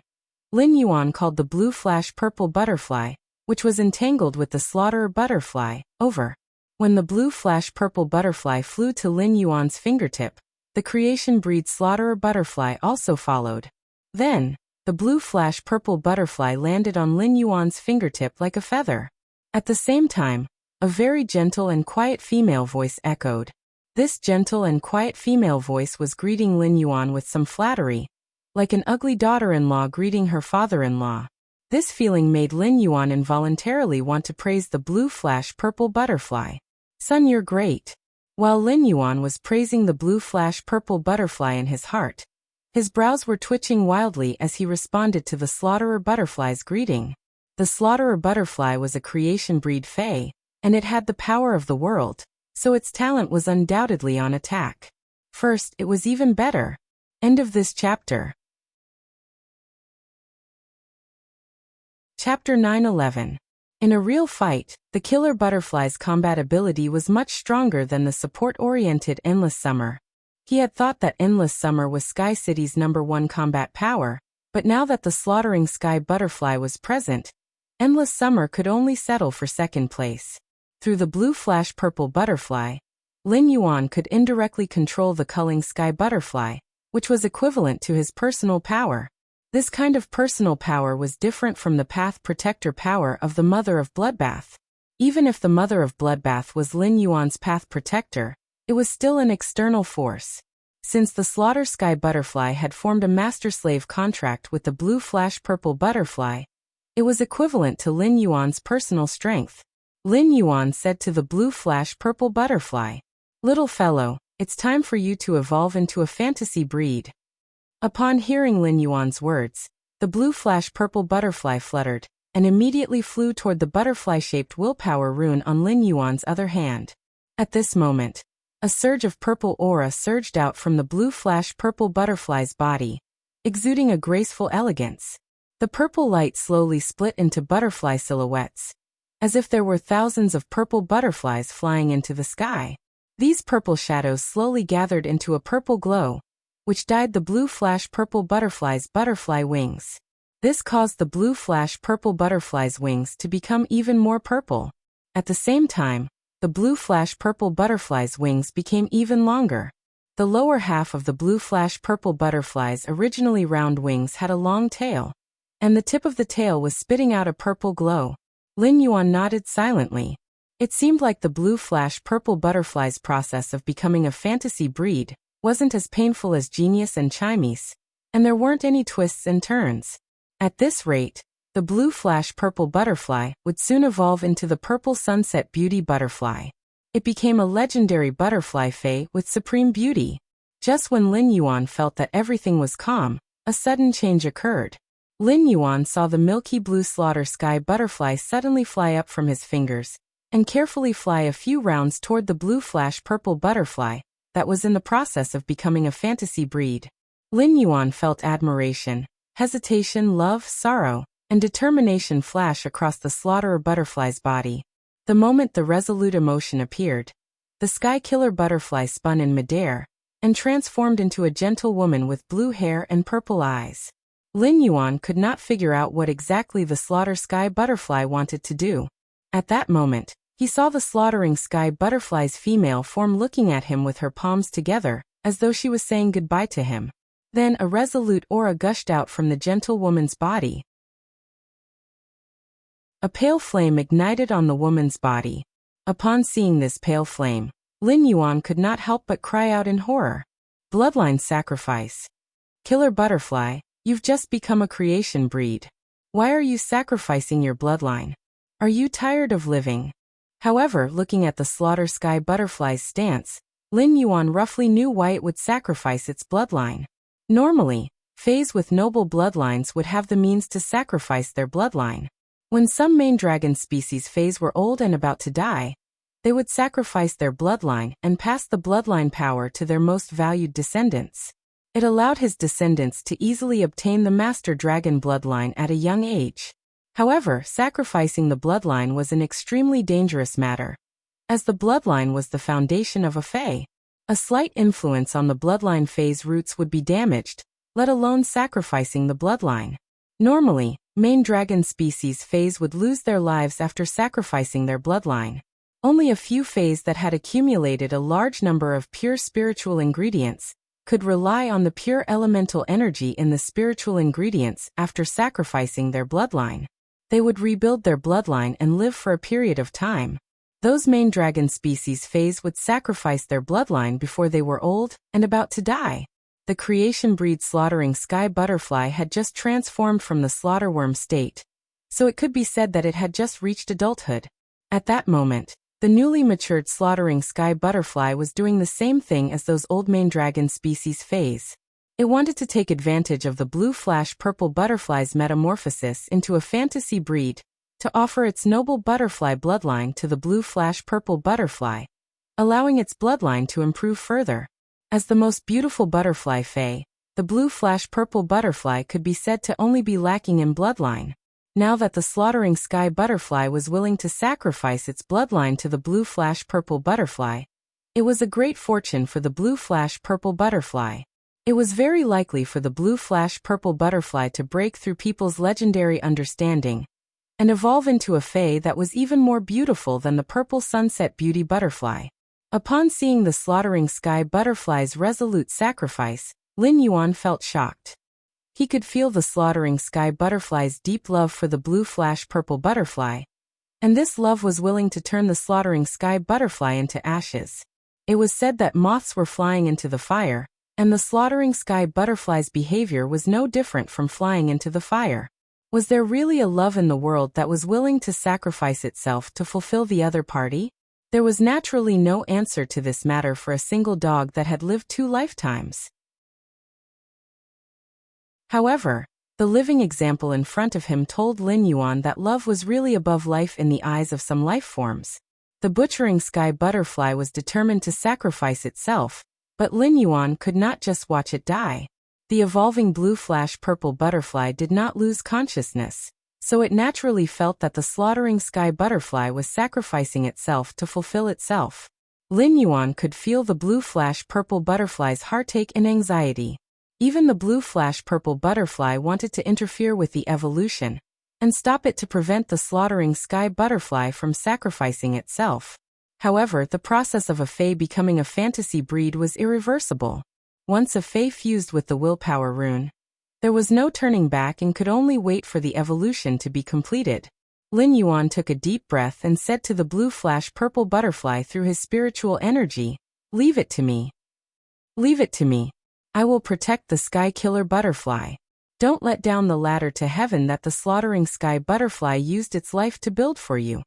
Lin Yuan called the blue flash purple butterfly, which was entangled with the slaughterer butterfly, over. When the blue flash purple butterfly flew to Lin Yuan's fingertip, the creation breed slaughterer butterfly also followed. Then, the blue flash purple butterfly landed on Lin Yuan's fingertip like a feather. At the same time, a very gentle and quiet female voice echoed. This gentle and quiet female voice was greeting Lin Yuan with some flattery, like an ugly daughter-in-law greeting her father-in-law. This feeling made Lin Yuan involuntarily want to praise the blue flash purple butterfly. "Son, you're great." While Lin Yuan was praising the blue flash purple butterfly in his heart, his brows were twitching wildly as he responded to the slaughterer butterfly's greeting. The slaughterer butterfly was a creation breed fey, and it had the power of the world, so its talent was undoubtedly on attack. First, it was even better. End of this chapter. Chapter 9-11. In a real fight, the killer butterfly's combat ability was much stronger than the support-oriented Endless Summer. He had thought that Endless Summer was Sky City's #1 combat power, but now that the slaughtering sky butterfly was present, Endless Summer could only settle for second place. Through the blue flash purple butterfly, Lin Yuan could indirectly control the culling sky butterfly, which was equivalent to his personal power. This kind of personal power was different from the path protector power of the Mother of Bloodbath. Even if the Mother of Bloodbath was Lin Yuan's path protector, it was still an external force. Since the slaughter sky butterfly had formed a master-slave contract with the blue flash purple butterfly, it was equivalent to Lin Yuan's personal strength. Lin Yuan said to the blue flash purple butterfly, "Little fellow, it's time for you to evolve into a fantasy breed." Upon hearing Lin Yuan's words, the blue flash purple butterfly fluttered, and immediately flew toward the butterfly-shaped willpower rune on Lin Yuan's other hand. At this moment, a surge of purple aura surged out from the blue flash purple butterfly's body, exuding a graceful elegance. The purple light slowly split into butterfly silhouettes, as if there were thousands of purple butterflies flying into the sky. These purple shadows slowly gathered into a purple glow, which dyed the blue flash purple butterfly's butterfly wings. This caused the blue flash purple butterfly's wings to become even more purple. At the same time, the blue flash purple butterfly's wings became even longer. The lower half of the blue flash purple butterfly's originally round wings had a long tail, and the tip of the tail was spitting out a purple glow. Lin Yuan nodded silently. It seemed like the blue flash purple butterfly's process of becoming a fantasy breed wasn't as painful as Genius and Chimes, and there weren't any twists and turns. At this rate, the blue flash purple butterfly would soon evolve into the purple sunset beauty butterfly. It became a legendary butterfly fae with supreme beauty. Just when Lin Yuan felt that everything was calm, a sudden change occurred. Lin Yuan saw the milky blue slaughter sky butterfly suddenly fly up from his fingers, and carefully fly a few rounds toward the blue flash purple butterfly that was in the process of becoming a fantasy breed. Lin Yuan felt admiration, hesitation, love, sorrow, and determination flash across the slaughterer butterfly's body. The moment the resolute emotion appeared, the sky killer butterfly spun in midair and transformed into a gentle woman with blue hair and purple eyes. Lin Yuan could not figure out what exactly the slaughter sky butterfly wanted to do. At that moment, he saw the slaughtering sky butterfly's female form looking at him with her palms together, as though she was saying goodbye to him. Then a resolute aura gushed out from the gentle woman's body. A pale flame ignited on the woman's body. Upon seeing this pale flame, Lin Yuan could not help but cry out in horror. Bloodline sacrifice. Killer butterfly, you've just become a creation breed. Why are you sacrificing your bloodline? Are you tired of living? However, looking at the slaughter sky butterfly's stance, Lin Yuan roughly knew why it would sacrifice its bloodline. Normally, fays with noble bloodlines would have the means to sacrifice their bloodline. When some main dragon species fays were old and about to die, they would sacrifice their bloodline and pass the bloodline power to their most valued descendants. It allowed his descendants to easily obtain the master dragon bloodline at a young age. However, sacrificing the bloodline was an extremely dangerous matter, as the bloodline was the foundation of a fae. A slight influence on the bloodline fae's roots would be damaged, let alone sacrificing the bloodline. Normally, main dragon species fays would lose their lives after sacrificing their bloodline. Only a few fays that had accumulated a large number of pure spiritual ingredients could rely on the pure elemental energy in the spiritual ingredients after sacrificing their bloodline. They would rebuild their bloodline and live for a period of time. Those main dragon species fays would sacrifice their bloodline before they were old and about to die. The creation breed slaughtering sky butterfly had just transformed from the slaughterworm state, so it could be said that it had just reached adulthood. At that moment, the newly matured slaughtering sky butterfly was doing the same thing as those old main dragon species fays. It wanted to take advantage of the blue flash purple butterfly's metamorphosis into a fantasy breed to offer its noble butterfly bloodline to the blue flash purple butterfly, allowing its bloodline to improve further. As the most beautiful butterfly fae, the blue flash purple butterfly could be said to only be lacking in bloodline. Now that the slaughtering sky butterfly was willing to sacrifice its bloodline to the blue flash purple butterfly, it was a great fortune for the blue flash purple butterfly. It was very likely for the blue flash purple butterfly to break through people's legendary understanding and evolve into a fae that was even more beautiful than the purple sunset beauty butterfly. Upon seeing the slaughtering sky butterfly's resolute sacrifice, Lin Yuan felt shocked. He could feel the slaughtering sky butterfly's deep love for the blue flash purple butterfly, and this love was willing to turn the slaughtering sky butterfly into ashes. It was said that moths were flying into the fire, and the slaughtering sky butterfly's behavior was no different from flying into the fire. Was there really a love in the world that was willing to sacrifice itself to fulfill the other party? There was naturally no answer to this matter for a single dog that had lived 2 lifetimes. However, the living example in front of him told Lin Yuan that love was really above life in the eyes of some life forms. The butchering sky butterfly was determined to sacrifice itself, but Lin Yuan could not just watch it die. The evolving blue flash purple butterfly did not lose consciousness, so it naturally felt that the slaughtering sky butterfly was sacrificing itself to fulfill itself. Lin Yuan could feel the blue flash purple butterfly's heartache and anxiety. Even the blue flash purple butterfly wanted to interfere with the evolution and stop it to prevent the slaughtering sky butterfly from sacrificing itself. However, the process of a fae becoming a fantasy breed was irreversible. Once a fae fused with the willpower rune, there was no turning back and could only wait for the evolution to be completed. Lin Yuan took a deep breath and said to the blue flash purple butterfly through his spiritual energy, "Leave it to me. Leave it to me. I will protect the sky killer butterfly. Don't let down the ladder to heaven that the slaughtering sky butterfly used its life to build for you."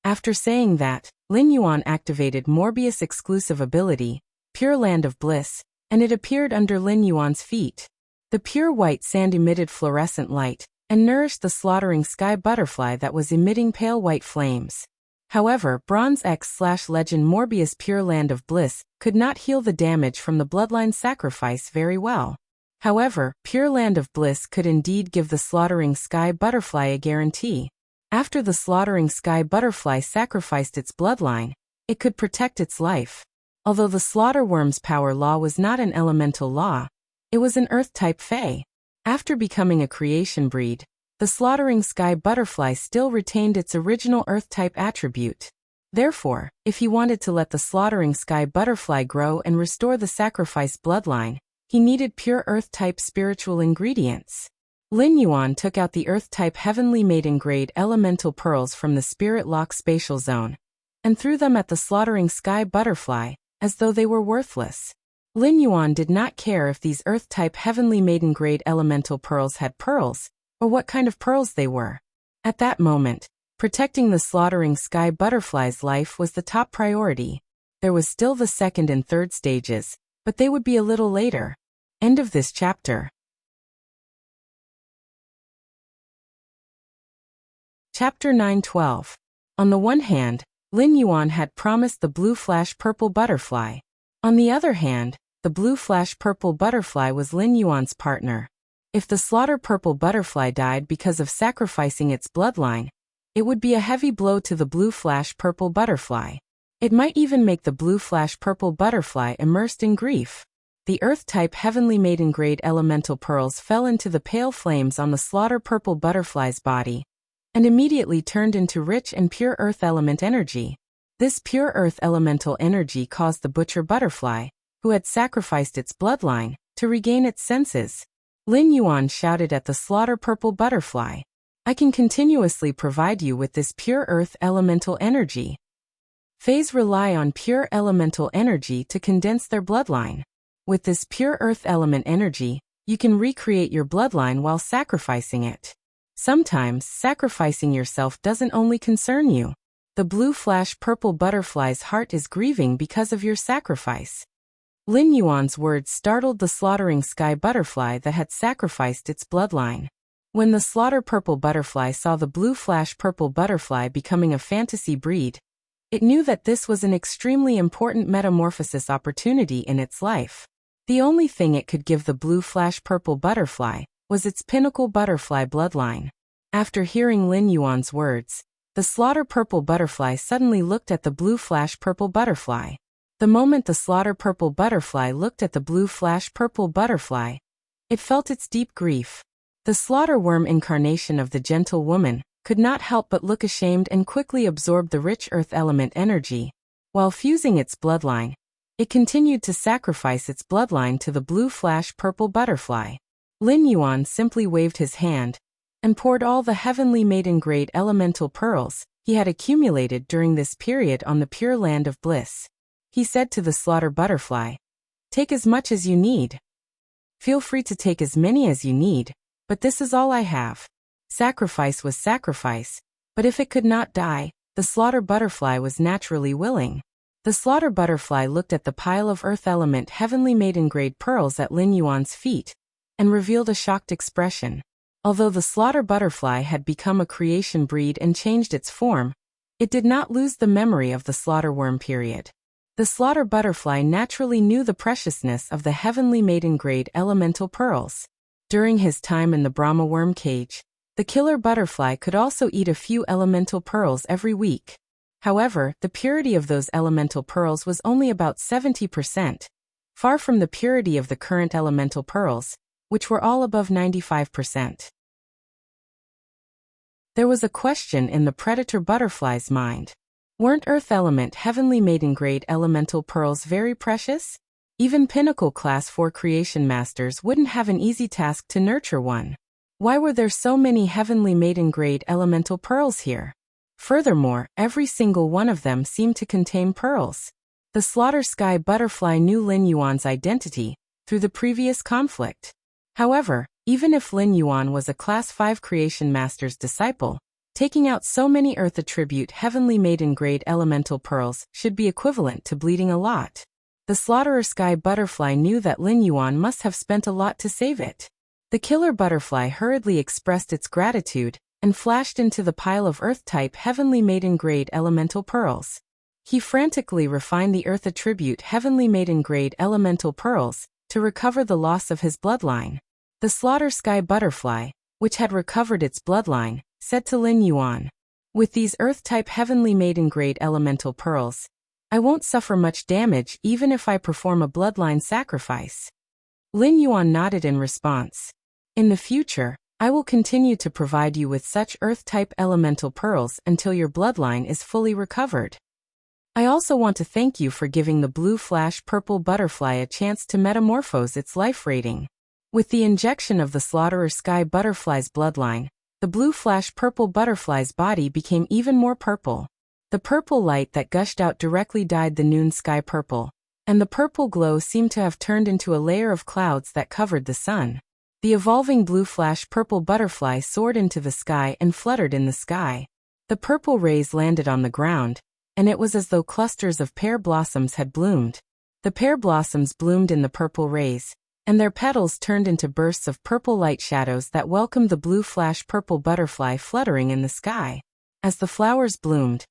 After saying that, Lin Yuan activated Morbius' exclusive ability, Pure Land of Bliss, and it appeared under Lin Yuan's feet. The pure white sand emitted fluorescent light and nourished the slaughtering sky butterfly that was emitting pale white flames. However, Bronze X/Legend Morbius Pure Land of Bliss could not heal the damage from the bloodline sacrifice very well. However, Pure Land of Bliss could indeed give the slaughtering sky butterfly a guarantee. After the slaughtering sky butterfly sacrificed its bloodline, it could protect its life. Although the slaughterworm's power law was not an elemental law, it was an earth-type fae. After becoming a creation breed, the slaughtering sky butterfly still retained its original earth-type attribute. Therefore, if he wanted to let the slaughtering sky butterfly grow and restore the sacrificed bloodline, he needed pure earth-type spiritual ingredients. Lin Yuan took out the earth-type heavenly maiden grade elemental pearls from the spirit lock spatial zone and threw them at the slaughtering sky butterfly, as though they were worthless. Lin Yuan did not care if these earth-type heavenly maiden grade elemental pearls had pearls, or what kind of pearls they were. At that moment, protecting the slaughtering sky butterfly's life was the top priority. There was still the second and third stages, but they would be a little later. End of this chapter. Chapter 9:12. On the one hand, Lin Yuan had promised the blue flash purple butterfly. On the other hand, the blue flash purple butterfly was Lin Yuan's partner. If the slaughter purple butterfly died because of sacrificing its bloodline, it would be a heavy blow to the blue flash purple butterfly. It might even make the blue flash purple butterfly immersed in grief. The earth-type heavenly maiden grade elemental pearls fell into the pale flames on the slaughter purple butterfly's body and immediately turned into rich and pure earth element energy. This pure earth elemental energy caused the butcher butterfly, who had sacrificed its bloodline, to regain its senses. Lin Yuan shouted at the slaughter purple butterfly, "I can continuously provide you with this pure earth elemental energy." Fays rely on pure elemental energy to condense their bloodline. With this pure earth element energy, you can recreate your bloodline while sacrificing it. Sometimes, sacrificing yourself doesn't only concern you. The blue flash purple butterfly's heart is grieving because of your sacrifice. Lin Yuan's words startled the slaughtering sky butterfly that had sacrificed its bloodline. When the slaughter purple butterfly saw the blue flash purple butterfly becoming a fantasy breed, it knew that this was an extremely important metamorphosis opportunity in its life. The only thing it could give the blue flash purple butterfly was its pinnacle butterfly bloodline. After hearing Lin Yuan's words, the slaughter purple butterfly suddenly looked at the blue flash purple butterfly. The moment the slaughter purple butterfly looked at the blue flash purple butterfly, it felt its deep grief. The slaughter worm incarnation of the gentle woman could not help but look ashamed and quickly absorbed the rich earth element energy. While fusing its bloodline, it continued to sacrifice its bloodline to the blue flash purple butterfly. Lin Yuan simply waved his hand and poured all the heavenly maiden-grade elemental pearls he had accumulated during this period on the pure land of bliss. He said to the slaughter butterfly, "Take as much as you need. Feel free to take as many as you need, but this is all I have." Sacrifice was sacrifice, but if it could not die, the slaughter butterfly was naturally willing. The slaughter butterfly looked at the pile of earth element heavenly maiden-grade pearls at Lin Yuan's feet and revealed a shocked expression. Although the slaughter butterfly had become a creation breed and changed its form, it did not lose the memory of the slaughter worm period. The slaughter butterfly naturally knew the preciousness of the heavenly maiden-grade elemental pearls. During his time in the Brahma worm cage, the killer butterfly could also eat a few elemental pearls every week. However, the purity of those elemental pearls was only about 70%, far from the purity of the current elemental pearls, which were all above 95%. There was a question in the predator butterfly's mind. Weren't Earth element heavenly maiden-grade elemental pearls very precious? Even pinnacle class 4 creation masters wouldn't have an easy task to nurture one. Why were there so many heavenly maiden-grade elemental pearls here? Furthermore, every single one of them seemed to contain pearls. The slaughter sky butterfly knew Lin Yuan's identity through the previous conflict. However, even if Lin Yuan was a class 5 creation master's disciple, taking out so many earth attribute heavenly maiden-grade elemental pearls should be equivalent to bleeding a lot. The slaughterer sky butterfly knew that Lin Yuan must have spent a lot to save it. The killer butterfly hurriedly expressed its gratitude and flashed into the pile of earth-type heavenly maiden-grade elemental pearls. He frantically refined the earth attribute heavenly maiden-grade elemental pearls to recover the loss of his bloodline. The slaughter sky butterfly, which had recovered its bloodline, said to Lin Yuan, "With these earth-type heavenly maiden-grade elemental pearls, I won't suffer much damage even if I perform a bloodline sacrifice." Lin Yuan nodded in response. "In the future, I will continue to provide you with such earth-type elemental pearls until your bloodline is fully recovered. I also want to thank you for giving the blue flash purple butterfly a chance to metamorphose its life rating." With the injection of the slaughterer sky butterfly's bloodline, the blue flash purple butterfly's body became even more purple. The purple light that gushed out directly dyed the noon sky purple, and the purple glow seemed to have turned into a layer of clouds that covered the sun. The evolving blue flash purple butterfly soared into the sky and fluttered in the sky. The purple rays landed on the ground, and it was as though clusters of pear blossoms had bloomed. The pear blossoms bloomed in the purple rays, and their petals turned into bursts of purple light shadows that welcomed the blue flash purple butterfly fluttering in the sky. As the flowers bloomed,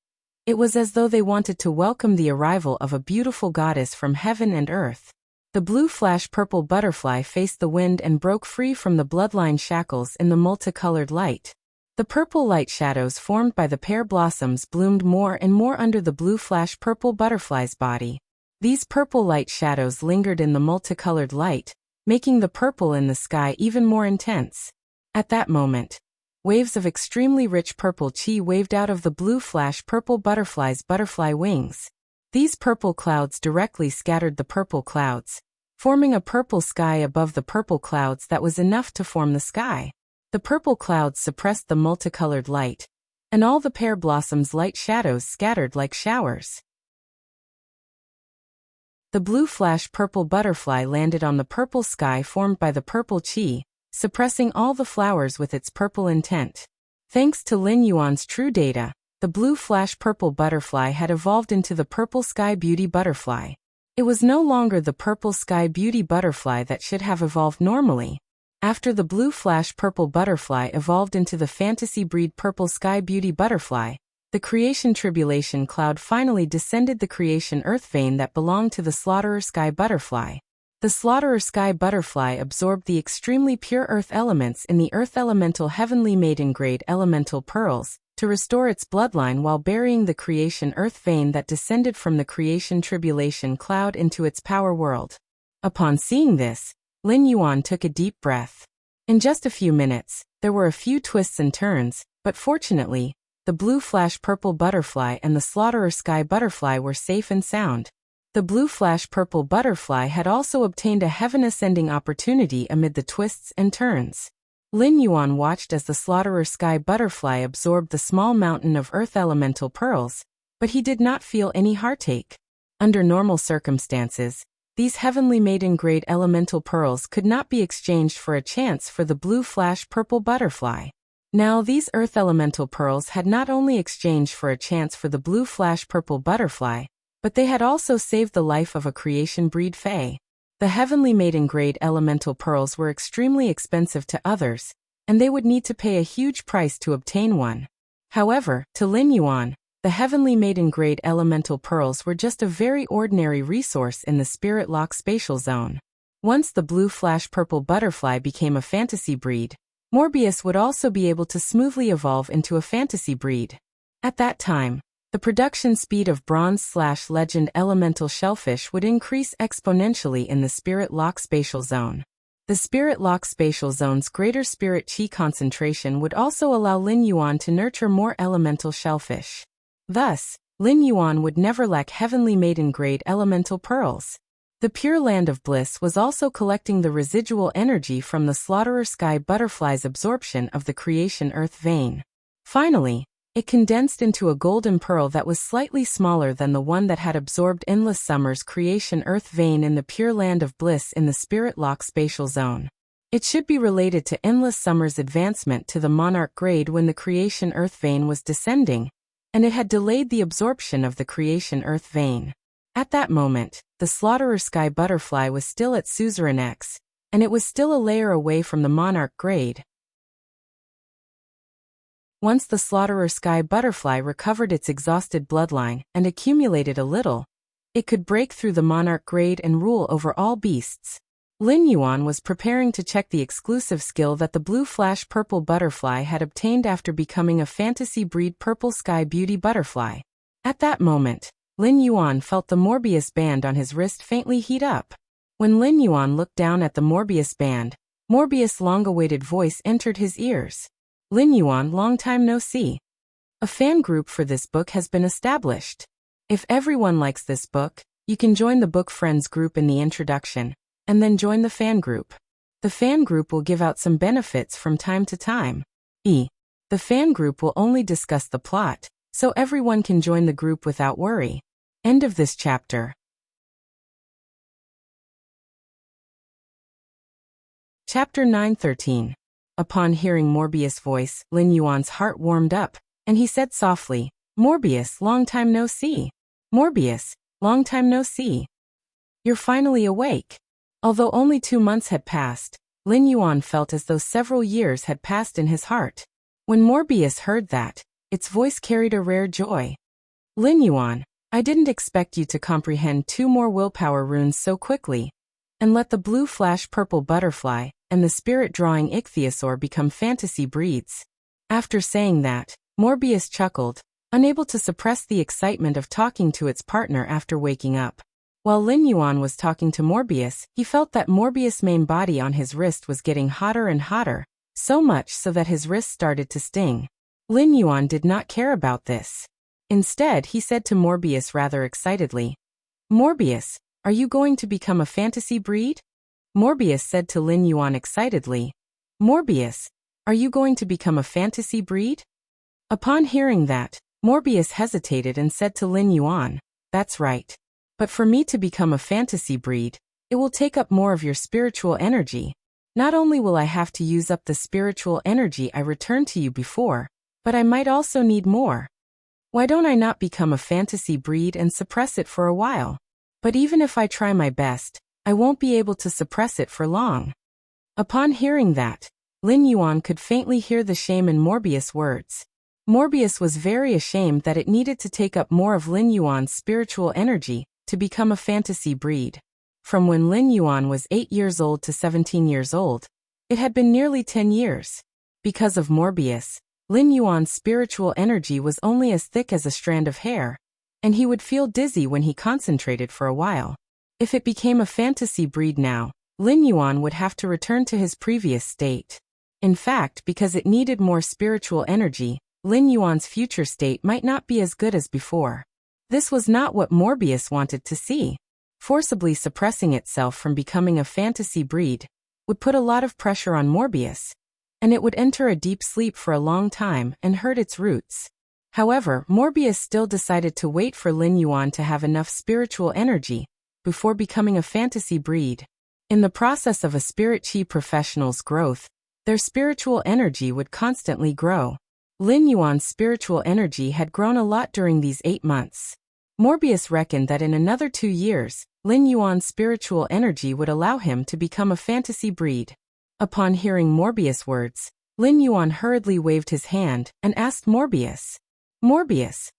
it was as though they wanted to welcome the arrival of a beautiful goddess from heaven and earth. The blue flash purple butterfly faced the wind and broke free from the bloodline shackles in the multicolored light. The purple light shadows formed by the pear blossoms bloomed more and more under the blue flash purple butterfly's body. These purple light shadows lingered in the multicolored light, making the purple in the sky even more intense. At that moment, waves of extremely rich purple chi waved out of the blue flash purple butterfly's butterfly wings. These purple clouds directly scattered the purple clouds, forming a purple sky above the purple clouds that was enough to form the sky. The purple clouds suppressed the multicolored light, and all the pear blossoms' light shadows scattered like showers. The blue flash purple butterfly landed on the purple sky formed by the purple chi, suppressing all the flowers with its purple intent. Thanks to Lin Yuan's true data, the blue flash purple butterfly had evolved into the purple sky beauty butterfly. It was no longer the purple sky beauty butterfly that should have evolved normally. After the blue flash purple butterfly evolved into the fantasy breed purple sky beauty butterfly, the creation tribulation cloud finally descended the creation earth vein that belonged to the slaughterer sky butterfly. The slaughterer sky butterfly absorbed the extremely pure earth elements in the earth elemental heavenly maiden grade elemental pearls, to restore its bloodline while burying the creation earth vein that descended from the creation tribulation cloud into its power world. Upon seeing this, Lin Yuan took a deep breath. In just a few minutes, there were a few twists and turns, but fortunately, the blue flash purple butterfly and the slaughterer sky butterfly were safe and sound. The blue flash purple butterfly had also obtained a heaven-ascending opportunity amid the twists and turns. Lin Yuan watched as the slaughterer sky butterfly absorbed the small mountain of earth elemental pearls, but he did not feel any heartache. Under normal circumstances, these heavenly maiden-grade elemental pearls could not be exchanged for a chance for the blue flash purple butterfly. Now these earth elemental pearls had not only exchanged for a chance for the blue flash purple butterfly, but they had also saved the life of a creation breed fae. The heavenly maiden-grade elemental pearls were extremely expensive to others, and they would need to pay a huge price to obtain one. However, to Lin Yuan, the heavenly maiden-grade elemental pearls were just a very ordinary resource in the spirit lock spatial zone. Once the blue flash purple butterfly became a fantasy breed, Morbius would also be able to smoothly evolve into a fantasy breed. At that time, the production speed of bronze/legend elemental shellfish would increase exponentially in the spirit lock spatial zone. The spirit lock spatial zone's greater spirit chi concentration would also allow Lin Yuan to nurture more elemental shellfish. Thus, Lin Yuan would never lack heavenly maiden-grade elemental pearls. The Pure Land of Bliss was also collecting the residual energy from the slaughterer sky butterfly's absorption of the creation earth vein. Finally, it condensed into a golden pearl that was slightly smaller than the one that had absorbed Endless Summer's creation earth vein in the Pure Land of Bliss in the Spirit Lock spatial zone. It should be related to Endless Summer's advancement to the Monarch grade when the creation earth vein was descending, and it had delayed the absorption of the creation earth vein. At that moment, the slaughterer sky butterfly was still at Suzerain X, and it was still a layer away from the Monarch grade. Once the slaughterer sky butterfly recovered its exhausted bloodline and accumulated a little, it could break through the Monarch grade and rule over all beasts. Lin Yuan was preparing to check the exclusive skill that the blue flash purple butterfly had obtained after becoming a fantasy breed purple sky beauty butterfly. At that moment, Lin Yuan felt the Morbius band on his wrist faintly heat up. When Lin Yuan looked down at the Morbius band, Morbius' long-awaited voice entered his ears. Lin Yuan, long time no see. A fan group for this book has been established. If everyone likes this book, you can join the Book Friends group in the introduction, and then join the fan group. The fan group will give out some benefits from time to time. The fan group will only discuss the plot, so everyone can join the group without worry. End of this chapter. Chapter 9:13. Upon hearing Morbius' voice, Lin Yuan's heart warmed up, and he said softly, "Morbius, long time no see. Morbius, long time no see. You're finally awake." Although only 2 months had passed, Lin Yuan felt as though several years had passed in his heart. When Morbius heard that, its voice carried a rare joy. "Lin Yuan, I didn't expect you to comprehend 2 more willpower runes so quickly, and let the blue flash purple butterfly and the spirit-drawing ichthyosaur become fantasy breeds." After saying that, Morbius chuckled, unable to suppress the excitement of talking to its partner after waking up. While Lin Yuan was talking to Morbius, he felt that Morbius' main body on his wrist was getting hotter and hotter, so much so that his wrist started to sting. Lin Yuan did not care about this. Instead, he said to Morbius rather excitedly, "Morbius, are you going to become a fantasy breed?" Morbius said to Lin Yuan excitedly, "Morbius, are you going to become a fantasy breed?" Upon hearing that, Morbius hesitated and said to Lin Yuan, "That's right. But for me to become a fantasy breed, it will take up more of your spiritual energy. Not only will I have to use up the spiritual energy I returned to you before, but I might also need more. Why don't I not become a fantasy breed and suppress it for a while? But even if I try my best, I won't be able to suppress it for long." Upon hearing that, Lin Yuan could faintly hear the shame in Morbius' words. Morbius was very ashamed that it needed to take up more of Lin Yuan's spiritual energy to become a fantasy breed. From when Lin Yuan was 8 years old to 17 years old, it had been nearly 10 years. Because of Morbius, Lin Yuan's spiritual energy was only as thick as a strand of hair, and he would feel dizzy when he concentrated for a while. If it became a fantasy breed now, Lin Yuan would have to return to his previous state. In fact, because it needed more spiritual energy, Lin Yuan's future state might not be as good as before. This was not what Morbius wanted to see. Forcibly suppressing itself from becoming a fantasy breed would put a lot of pressure on Morbius, and it would enter a deep sleep for a long time and hurt its roots. However, Morbius still decided to wait for Lin Yuan to have enough spiritual energy before becoming a fantasy breed. In the process of a spirit chi professional's growth, their spiritual energy would constantly grow. Lin Yuan's spiritual energy had grown a lot during these 8 months. Morbius reckoned that in another 2 years, Lin Yuan's spiritual energy would allow him to become a fantasy breed. Upon hearing Morbius' words, Lin Yuan hurriedly waved his hand and asked Morbius, "Morbius,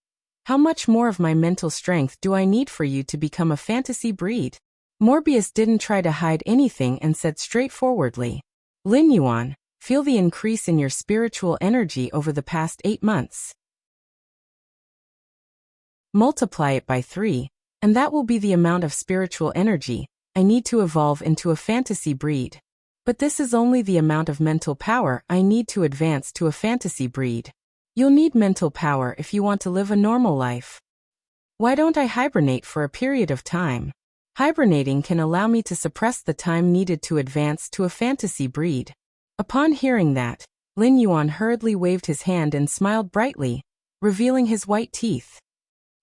how much more of my mental strength do I need for you to become a fantasy breed?" Morbius didn't try to hide anything and said straightforwardly, "Lin Yuan, feel the increase in your spiritual energy over the past 8 months. Multiply it by 3, and that will be the amount of spiritual energy I need to evolve into a fantasy breed. But this is only the amount of mental power I need to advance to a fantasy breed. You'll need mental power if you want to live a normal life. Why don't I hibernate for a period of time? Hibernating can allow me to suppress the time needed to advance to a fantasy breed." Upon hearing that, Lin Yuan hurriedly waved his hand and smiled brightly, revealing his white teeth.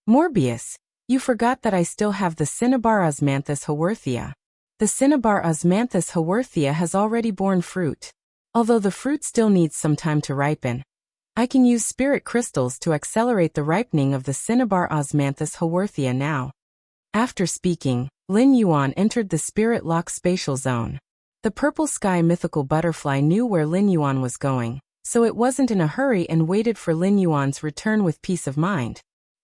"Morbius, you forgot that I still have the Cinnabar Osmanthus haworthia. The Cinnabar Osmanthus haworthia has already borne fruit. Although the fruit still needs some time to ripen, I can use spirit crystals to accelerate the ripening of the Cinnabar Osmanthus haworthia now." After speaking, Lin Yuan entered the spirit lock spatial zone. The purple sky mythical butterfly knew where Lin Yuan was going, so it wasn't in a hurry and waited for Lin Yuan's return with peace of mind.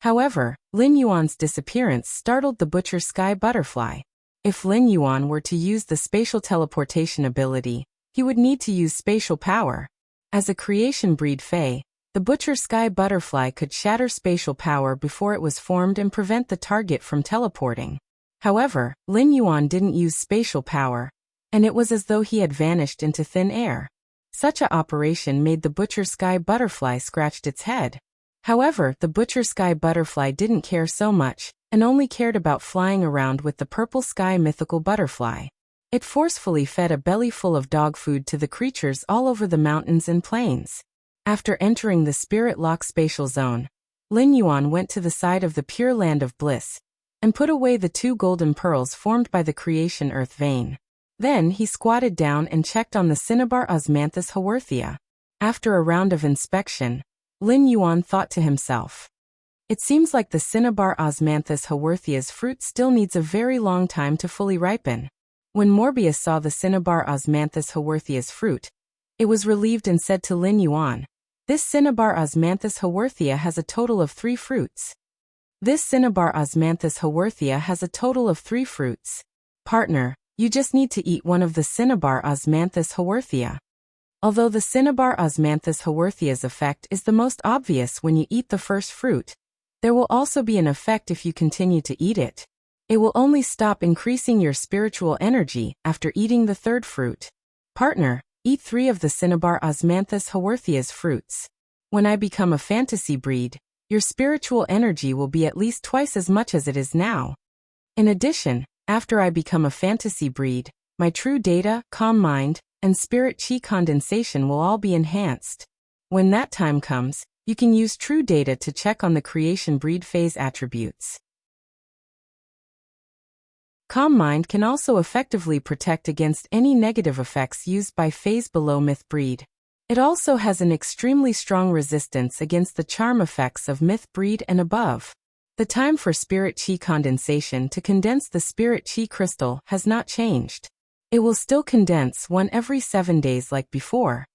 However, Lin Yuan's disappearance startled the butcher sky butterfly. If Lin Yuan were to use the spatial teleportation ability, he would need to use spatial power. As a creation breed Fae, the butcher sky butterfly could shatter spatial power before it was formed and prevent the target from teleporting. However, Lin Yuan didn't use spatial power, and it was as though he had vanished into thin air. Such a operation made the butcher sky butterfly scratched its head. However, the butcher sky butterfly didn't care so much, and only cared about flying around with the purple sky mythical butterfly. It forcefully fed a belly full of dog food to the creatures all over the mountains and plains. After entering the spirit lock spatial zone, Lin Yuan went to the side of the pure land of bliss, and put away the 2 golden pearls formed by the creation earth vein. Then he squatted down and checked on the Cinnabar Osmanthus haworthia. After a round of inspection, Lin Yuan thought to himself, "It seems like the Cinnabar Osmanthus haworthia's fruit still needs a very long time to fully ripen." When Morbius saw the Cinnabar Osmanthus haworthia's fruit, it was relieved and said to Lin Yuan, "This Cinnabar Osmanthus haworthia has a total of 3 fruits. This Cinnabar Osmanthus haworthia has a total of 3 fruits. Partner, you just need to eat one of the Cinnabar Osmanthus haworthia." Although the Cinnabar Osmanthus haworthia's effect is the most obvious when you eat the first fruit, there will also be an effect if you continue to eat it. It will only stop increasing your spiritual energy after eating the 3rd fruit. Partner, eat 3 of the Cinnabar Osmanthus haworthia's fruits. When I become a fantasy breed, your spiritual energy will be at least twice as much as it is now. In addition, after I become a fantasy breed, my true data, calm mind, and spirit chi condensation will all be enhanced. When that time comes, you can use true data to check on the creation breed phase attributes. Calm mind can also effectively protect against any negative effects used by phase below myth breed. It also has an extremely strong resistance against the charm effects of myth breed and above. The time for spirit chi condensation to condense the spirit chi crystal has not changed. It will still condense 1 every 7 days like before.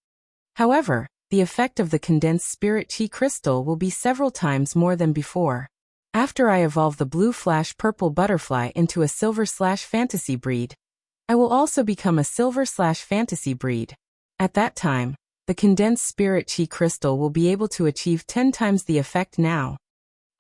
However, the effect of the condensed spirit chi crystal will be several times more than before. After I evolve the blue/purple butterfly into a silver/fantasy breed, I will also become a silver/fantasy breed. At that time, the condensed spirit chi crystal will be able to achieve 10 times the effect now.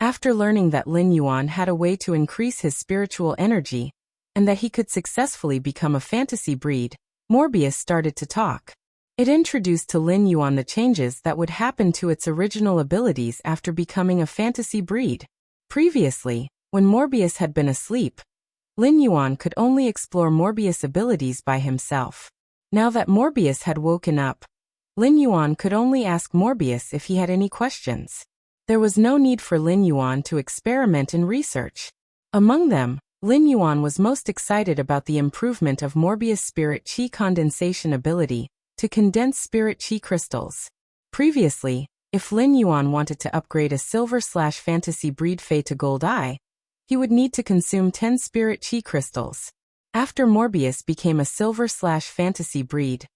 After learning that Lin Yuan had a way to increase his spiritual energy, and that he could successfully become a fantasy breed, Morbius started to talk. It introduced to Lin Yuan the changes that would happen to its original abilities after becoming a fantasy breed. Previously, when Morbius had been asleep, Lin Yuan could only explore Morbius' abilities by himself. Now that Morbius had woken up, Lin Yuan could only ask Morbius if he had any questions. There was no need for Lin Yuan to experiment and research. Among them, Lin Yuan was most excited about the improvement of Morbius' spirit chi condensation ability to condense spirit chi crystals. Previously, if Lin Yuan wanted to upgrade a silver/fantasy breed Fey to Gold Eye, he would need to consume 10 spirit chi crystals. After Morbius became a silver/fantasy breed,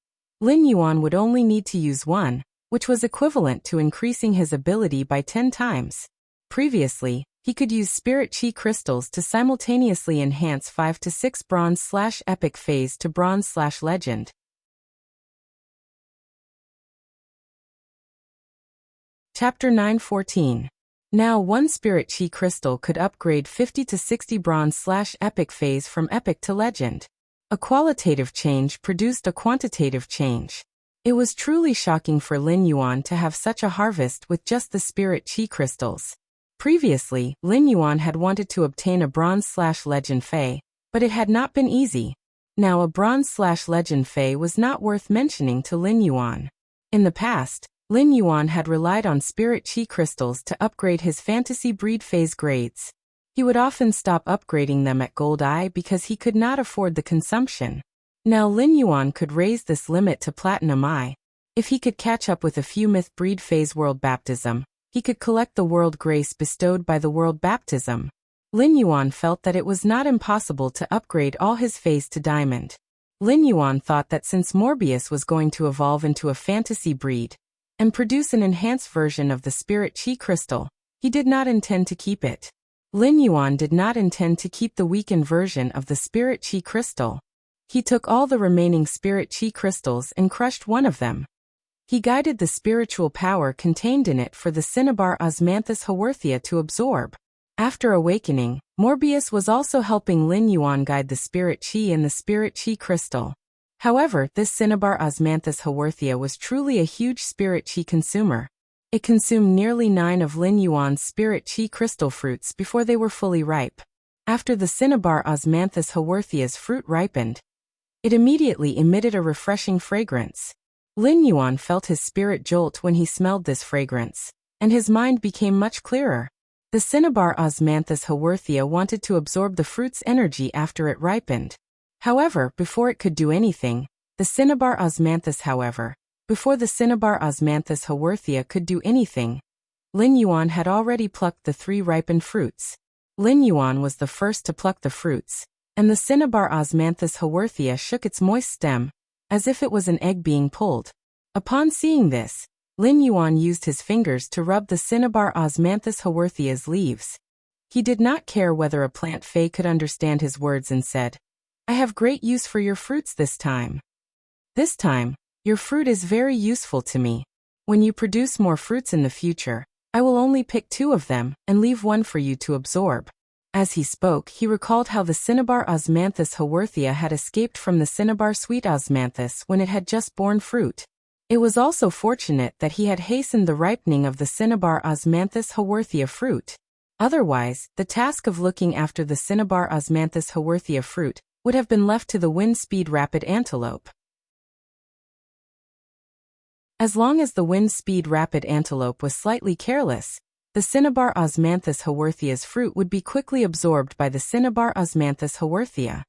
Lin Yuan would only need to use 1, which was equivalent to increasing his ability by 10 times. Previously, he could use spirit chi crystals to simultaneously enhance 5 to 6 bronze/epic phase to bronze/legend. Chapter 9:14. Now 1 spirit chi crystal could upgrade 50 to 60 bronze/epic phase from epic to legend. A qualitative change produced a quantitative change. It was truly shocking for Lin Yuan to have such a harvest with just the spirit chi crystals. Previously, Lin Yuan had wanted to obtain a bronze/legend Fey, but it had not been easy. Now a bronze/legend Fey was not worth mentioning to Lin Yuan. In the past, Lin Yuan had relied on spirit chi crystals to upgrade his fantasy breed phase grades. He would often stop upgrading them at Gold Eye because he could not afford the consumption. Now Lin Yuan could raise this limit to Platinum Eye. If he could catch up with a few myth breed phase world baptism, he could collect the world grace bestowed by the world baptism. Lin Yuan felt that it was not impossible to upgrade all his phase to diamond. Lin Yuan thought that since Morbius was going to evolve into a fantasy breed and produce an enhanced version of the spirit chi crystal, he did not intend to keep it. Lin Yuan did not intend to keep the weakened version of the spirit chi crystal. He took all the remaining spirit chi crystals and crushed one of them. He guided the spiritual power contained in it for the cinnabar Osmanthus Haworthia to absorb. After awakening, Morbius was also helping Lin Yuan guide the spirit chi in the spirit chi crystal. However, this cinnabar Osmanthus Haworthia was truly a huge spirit chi consumer. It consumed nearly 9 of Lin Yuan's spirit chi crystal fruits before they were fully ripe. After the cinnabar Osmanthus Haworthia's fruit ripened, it immediately emitted a refreshing fragrance. Lin Yuan felt his spirit jolt when he smelled this fragrance, and his mind became much clearer. The cinnabar Osmanthus Haworthia wanted to absorb the fruit's energy after it ripened. However, before it could do anything, the cinnabar Osmanthus Haworthia could do anything, Lin Yuan had already plucked the 3 ripened fruits. Lin Yuan was the first to pluck the fruits, and the cinnabar Osmanthus Haworthia shook its moist stem, as if it was an egg being pulled. Upon seeing this, Lin Yuan used his fingers to rub the cinnabar Osmanthus Haworthia's leaves. He did not care whether a plant fey could understand his words and said, "I have great use for your fruits this time. This time, your fruit is very useful to me. When you produce more fruits in the future, I will only pick 2 of them and leave 1 for you to absorb." As he spoke, he recalled how the cinnabar Osmanthus Haworthia had escaped from the cinnabar sweet Osmanthus when it had just borne fruit. It was also fortunate that he had hastened the ripening of the cinnabar Osmanthus Haworthia fruit. Otherwise, the task of looking after the cinnabar Osmanthus Haworthia fruit would have been left to the wind-speed rapid antelope. As long as the wind-speed rapid antelope was slightly careless, the cinnabar Osmanthus Haworthia's fruit would be quickly absorbed by the cinnabar Osmanthus Haworthia.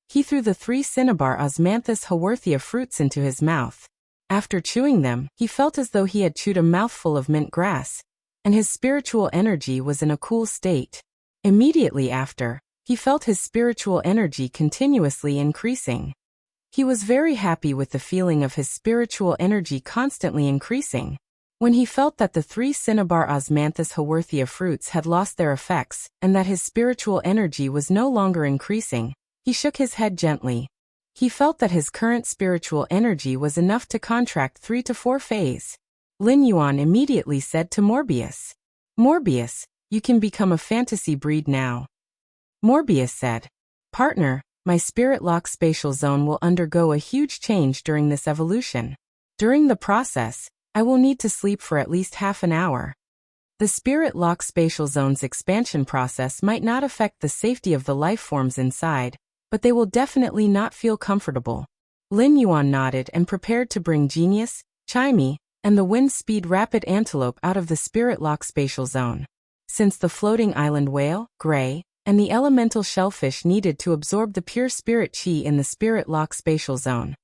He threw the 3 cinnabar Osmanthus Haworthia fruits into his mouth. After chewing them, he felt as though he had chewed a mouthful of mint grass, and his spiritual energy was in a cool state. Immediately after, he felt his spiritual energy continuously increasing. He was very happy with the feeling of his spiritual energy constantly increasing. When he felt that the 3 cinnabar osmanthus haworthia fruits had lost their effects, and that his spiritual energy was no longer increasing, he shook his head gently. He felt that his current spiritual energy was enough to contract 3 to 4 phase. Lin Yuan immediately said to Morbius, "Morbius, you can become a fantasy breed now." Morbius said, "Partner, my spirit lock spatial zone will undergo a huge change during this evolution. During the process, I will need to sleep for at least half an hour." The spirit lock spatial zone's expansion process might not affect the safety of the life forms inside, but they will definitely not feel comfortable. Lin Yuan nodded and prepared to bring Genius, Chimey, and the wind speed rapid antelope out of the spirit lock spatial zone. Since the floating island whale, Gray, and the elemental shellfish needed to absorb the pure spirit chi in the spirit lock spatial zone,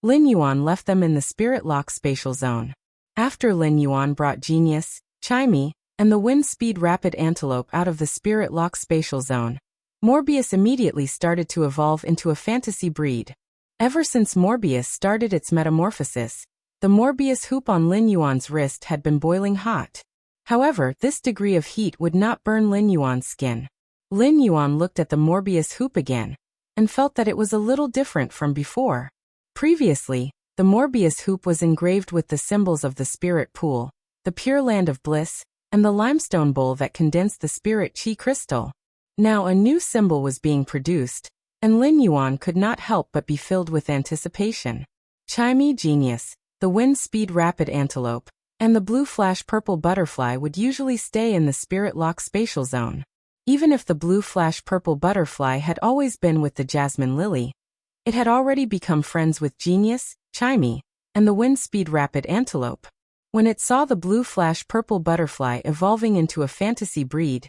Lin Yuan left them in the spirit lock spatial zone. After Lin Yuan brought Genius, Chimey, and the wind speed rapid antelope out of the spirit lock spatial zone, Morbius immediately started to evolve into a fantasy breed. Ever since Morbius started its metamorphosis, the Morbius hoop on Lin Yuan's wrist had been boiling hot. However, this degree of heat would not burn Lin Yuan's skin. Lin Yuan looked at the Morbius hoop again, and felt that it was a little different from before. Previously, the Morbius hoop was engraved with the symbols of the spirit pool, the pure land of bliss, and the limestone bowl that condensed the spirit chi crystal. Now a new symbol was being produced, and Lin Yuan could not help but be filled with anticipation. Chimey Genius, the wind speed rapid antelope, and the blue flash purple butterfly would usually stay in the spirit lock spatial zone. Even if the blue flash purple butterfly had always been with the jasmine lily, it had already become friends with Genius, Chimey, and the wind speed rapid antelope. When it saw the blue flash purple butterfly evolving into a fantasy breed,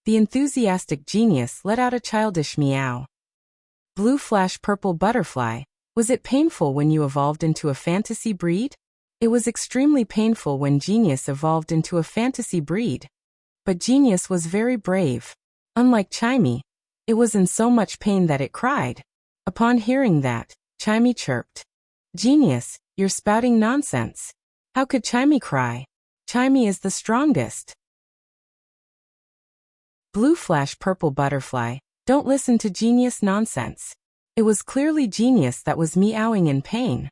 the enthusiastic Genius let out a childish meow. "Blue flash purple butterfly, was it painful when you evolved into a fantasy breed?" It was extremely painful when Genius evolved into a fantasy breed. But Genius was very brave. Unlike Chimey, it was in so much pain that it cried. Upon hearing that, Chimey chirped, "Genius, you're spouting nonsense. How could Chimey cry? Chimey is the strongest." "Blue flash purple butterfly, don't listen to Genius nonsense. It was clearly Genius that was meowing in pain."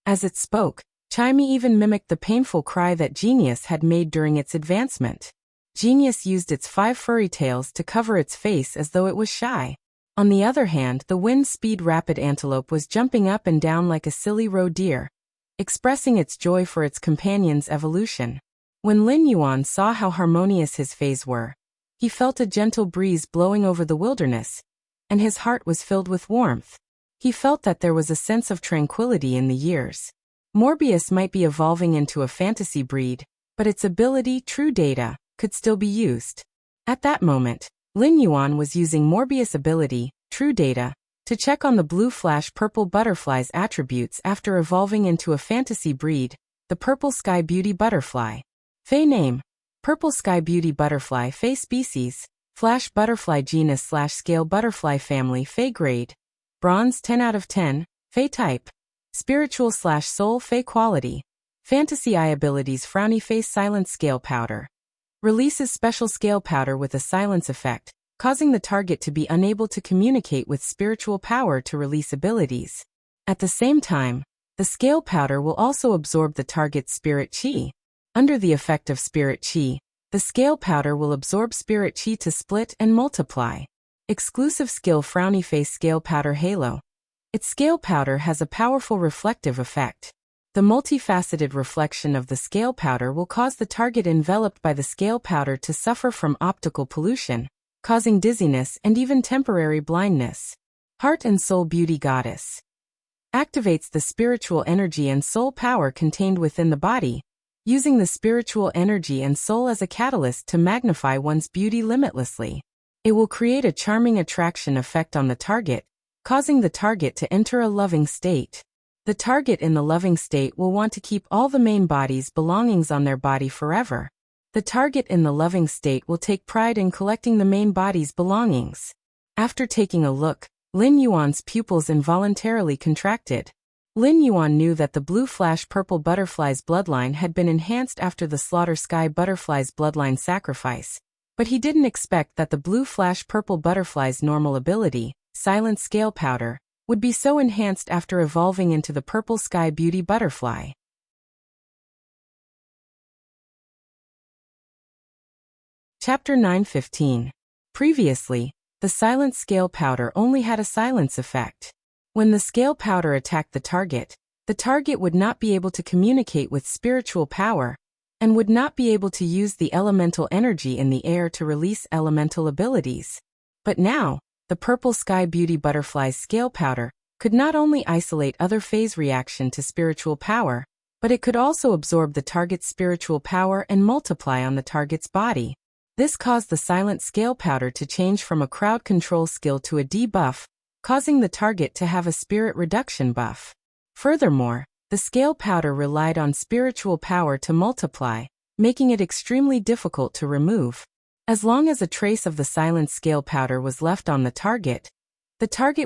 As it spoke, Chimey even mimicked the painful cry that Genius had made during its advancement. Genius used its 5 furry tails to cover its face as though it was shy. On the other hand, the wind speed rapid antelope was jumping up and down like a silly roe deer, expressing its joy for its companion's evolution. When Lin Yuan saw how harmonious his phase were, he felt a gentle breeze blowing over the wilderness, and his heart was filled with warmth. He felt that there was a sense of tranquility in the years. Morbius might be evolving into a fantasy breed, but its ability, true data, could still be used. At that moment, Lin Yuan was using Morbius' ability, true data, to check on the blue flash purple butterfly's attributes after evolving into a fantasy breed, the purple sky beauty butterfly. Fey name: Purple Sky Beauty Butterfly. Fey species: Flash Butterfly. Genus / Scale Butterfly Family. Fey grade: Bronze 10 out of 10. Fey type: Spiritual / Soul. Fey quality: Fantasy. Eye abilities: Frowny Face. Silence Scale Powder. Releases special scale powder with a silence effect, causing the target to be unable to communicate with spiritual power to release abilities. At the same time, the scale powder will also absorb the target's spirit chi. Under the effect of spirit chi, the scale powder will absorb spirit chi to split and multiply. Exclusive skill: Frowny Face Scale Powder Halo. Its scale powder has a powerful reflective effect. The multifaceted reflection of the scale powder will cause the target enveloped by the scale powder to suffer from optical pollution, causing dizziness and even temporary blindness. Heart and Soul Beauty Goddess. Activates the spiritual energy and soul power contained within the body, using the spiritual energy and soul as a catalyst to magnify one's beauty limitlessly. It will create a charming attraction effect on the target, causing the target to enter a loving state. The target in the loving state will want to keep all the main body's belongings on their body forever. The target in the loving state will take pride in collecting the main body's belongings. After taking a look, Lin Yuan's pupils involuntarily contracted. Lin Yuan knew that the blue flash purple butterfly's bloodline had been enhanced after the slaughter sky butterfly's bloodline sacrifice, but he didn't expect that the blue flash purple butterfly's normal ability, silent scale powder, would be so enhanced after evolving into the purple sky beauty butterfly. Chapter 9:15. Previously, the silent scale powder only had a silence effect. When the scale powder attacked the target would not be able to communicate with spiritual power, and would not be able to use the elemental energy in the air to release elemental abilities. But now, the purple sky beauty butterfly's scale powder could not only isolate other phase reaction to spiritual power, but it could also absorb the target's spiritual power and multiply on the target's body. This caused the silent scale powder to change from a crowd control skill to a debuff, causing the target to have a spirit reduction buff. Furthermore, the scale powder relied on spiritual power to multiply, making it extremely difficult to remove. As long as a trace of the silent scale powder was left on the target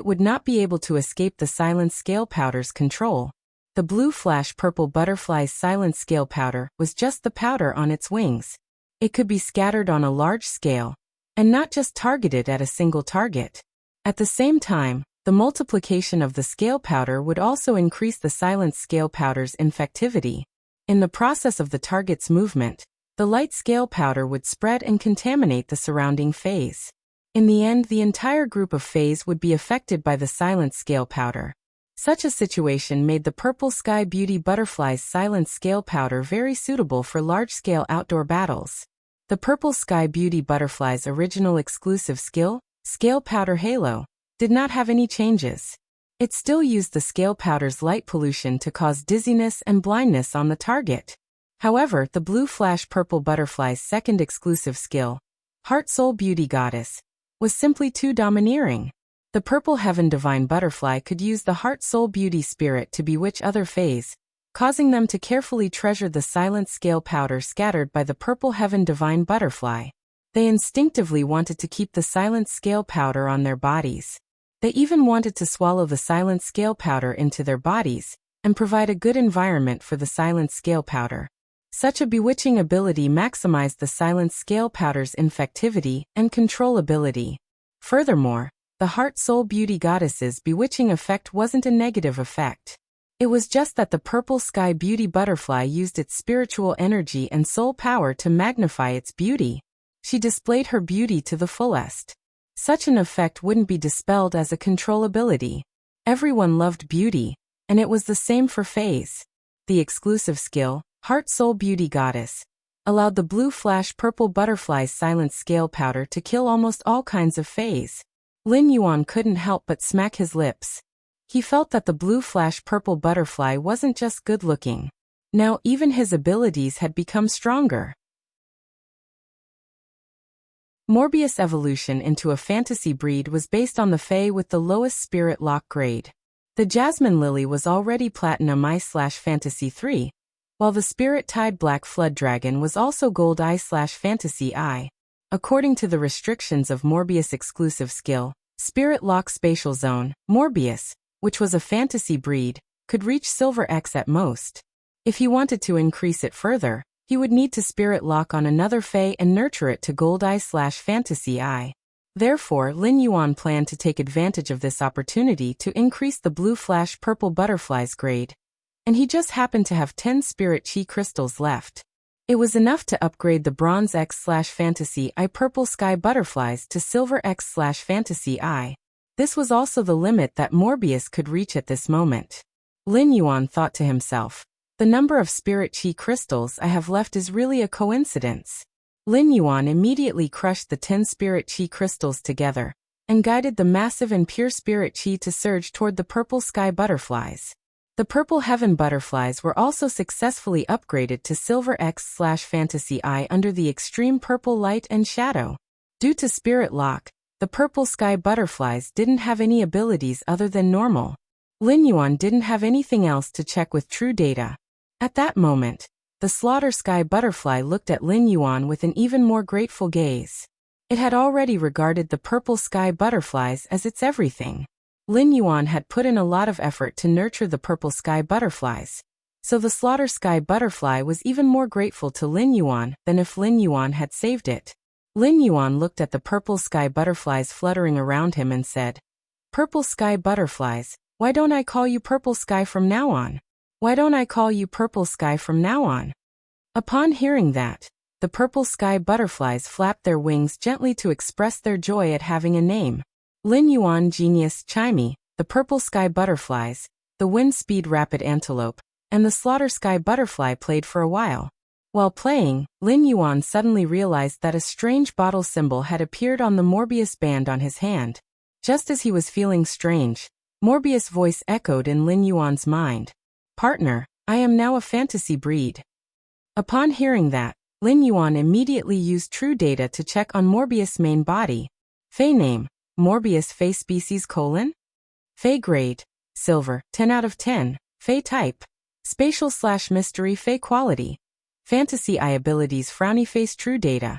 would not be able to escape the silent scale powder's control. The blue flash purple butterfly's silent scale powder was just the powder on its wings. It could be scattered on a large scale, and not just targeted at a single target. At the same time, the multiplication of the scale powder would also increase the silent scale powder's infectivity. In the process of the target's movement, the light scale powder would spread and contaminate the surrounding phase. In the end, the entire group of phase would be affected by the silent scale powder. Such a situation made the purple sky beauty butterfly's silent scale powder very suitable for large-scale outdoor battles. The purple sky beauty butterfly's original exclusive skill, Scale Powder Halo, did not have any changes. It still used the scale powder's light pollution to cause dizziness and blindness on the target. However, the blue flash purple butterfly's second exclusive skill, Heart Soul Beauty Goddess, was simply too domineering. The purple heaven divine butterfly could use the Heart Soul Beauty spirit to bewitch other phase, causing them to carefully treasure the silent scale powder scattered by the purple heaven divine butterfly. They instinctively wanted to keep the silent scale powder on their bodies. They even wanted to swallow the silent scale powder into their bodies, and provide a good environment for the silent scale powder. Such a bewitching ability maximized the silent scale powder's infectivity and control ability. Furthermore, the Heart Soul Beauty Goddess's bewitching effect wasn't a negative effect. It was just that the purple sky beauty butterfly used its spiritual energy and soul power to magnify its beauty. She displayed her beauty to the fullest. Such an effect wouldn't be dispelled as a control ability. Everyone loved beauty, and it was the same for phase. The exclusive skill, Heart Soul Beauty Goddess, allowed the blue flash purple butterfly's silent scale powder to kill almost all kinds of phase. Lin Yuan couldn't help but smack his lips. He felt that the blue flash purple butterfly wasn't just good looking. Now even his abilities had become stronger. Morbius evolution into a fantasy breed was based on the Fae with the lowest spirit lock grade. The Jasmine Lily was already Platinum I/Fantasy 3, while the Spirit Tide Black Flood Dragon was also Gold I/Fantasy I. According to the restrictions of Morbius' exclusive skill, Spirit Lock Spatial Zone, Morbius, which was a fantasy breed, could reach Silver X at most. If he wanted to increase it further, he would need to spirit lock on another Fae and nurture it to Gold I/Fantasy I. Therefore, Lin Yuan planned to take advantage of this opportunity to increase the blue flash purple butterfly's grade. And he just happened to have 10 spirit chi crystals left. It was enough to upgrade the Bronze X/Fantasy I purple sky butterflies to Silver X/Fantasy I. This was also the limit that Morbius could reach at this moment. Lin Yuan thought to himself, the number of spirit chi crystals I have left is really a coincidence. Lin Yuan immediately crushed the 10 spirit chi crystals together, and guided the massive and pure spirit chi to surge toward the purple sky butterflies. The purple heaven butterflies were also successfully upgraded to Silver X/Fantasy I under the extreme purple light and shadow. Due to spirit lock, the purple sky butterflies didn't have any abilities other than normal. Lin Yuan didn't have anything else to check with true data. At that moment, the slaughter sky butterfly looked at Lin Yuan with an even more grateful gaze. It had already regarded the purple sky butterflies as its everything. Lin Yuan had put in a lot of effort to nurture the purple sky butterflies. So the slaughter sky butterfly was even more grateful to Lin Yuan than if Lin Yuan had saved it. Lin Yuan looked at the purple sky butterflies fluttering around him and said, "Purple sky butterflies, why don't I call you purple sky from now on? Why don't I call you purple sky from now on?" Upon hearing that, the purple sky butterflies flapped their wings gently to express their joy at having a name. Lin Yuan Genius Chimey, the purple sky butterflies, the wind speed rapid antelope, and the slaughter sky butterfly played for a while. While playing, Lin Yuan suddenly realized that a strange bottle symbol had appeared on the Morbius band on his hand. Just as he was feeling strange, Morbius' voice echoed in Lin Yuan's mind. "Partner, I am now a fantasy breed." Upon hearing that, Lin Yuan immediately used true data to check on Morbius' main body. Fey name, Morbius Fey species : Fey grade, Silver, 10 out of 10, Fey type, Spatial/mystery Fey quality, Fantasy eye abilities Frowny face true data.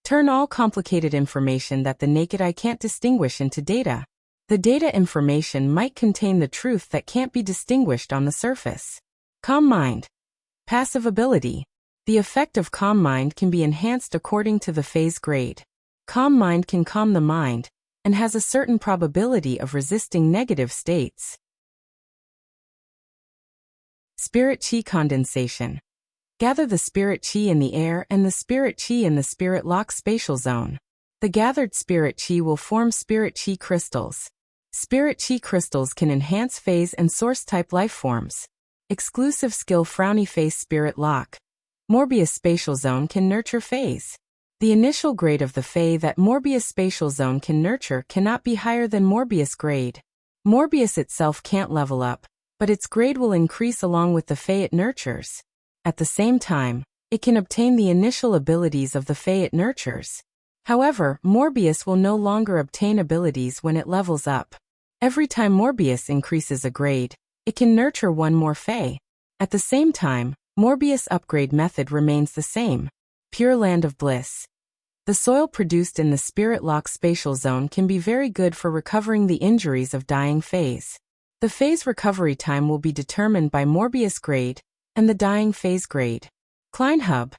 Turn all complicated information that the naked eye can't distinguish into data. The data information might contain the truth that can't be distinguished on the surface. Calm mind. Passive ability. The effect of calm mind can be enhanced according to the phase grade. Calm mind can calm the mind, and has a certain probability of resisting negative states. Spirit Qi condensation. Gather the spirit Qi in the air and the spirit Qi in the spirit lock spatial zone. The gathered spirit Qi will form spirit Qi crystals. Spirit Qi crystals can enhance phase and source type life forms. Exclusive skill Frowny face spirit lock. Morbius spatial zone can nurture phase. The initial grade of the Fey that Morbius spatial zone can nurture cannot be higher than Morbius grade. Morbius itself can't level up, but its grade will increase along with the Fey it nurtures. At the same time, it can obtain the initial abilities of the Fey it nurtures. However, Morbius will no longer obtain abilities when it levels up. Every time Morbius increases a grade, it can nurture one more Fey. At the same time, Morbius upgrade method remains the same. Pure land of bliss. The soil produced in the spirit lock spatial zone can be very good for recovering the injuries of dying phase. The phase recovery time will be determined by Morbius grade and the dying phase grade. Klein hub.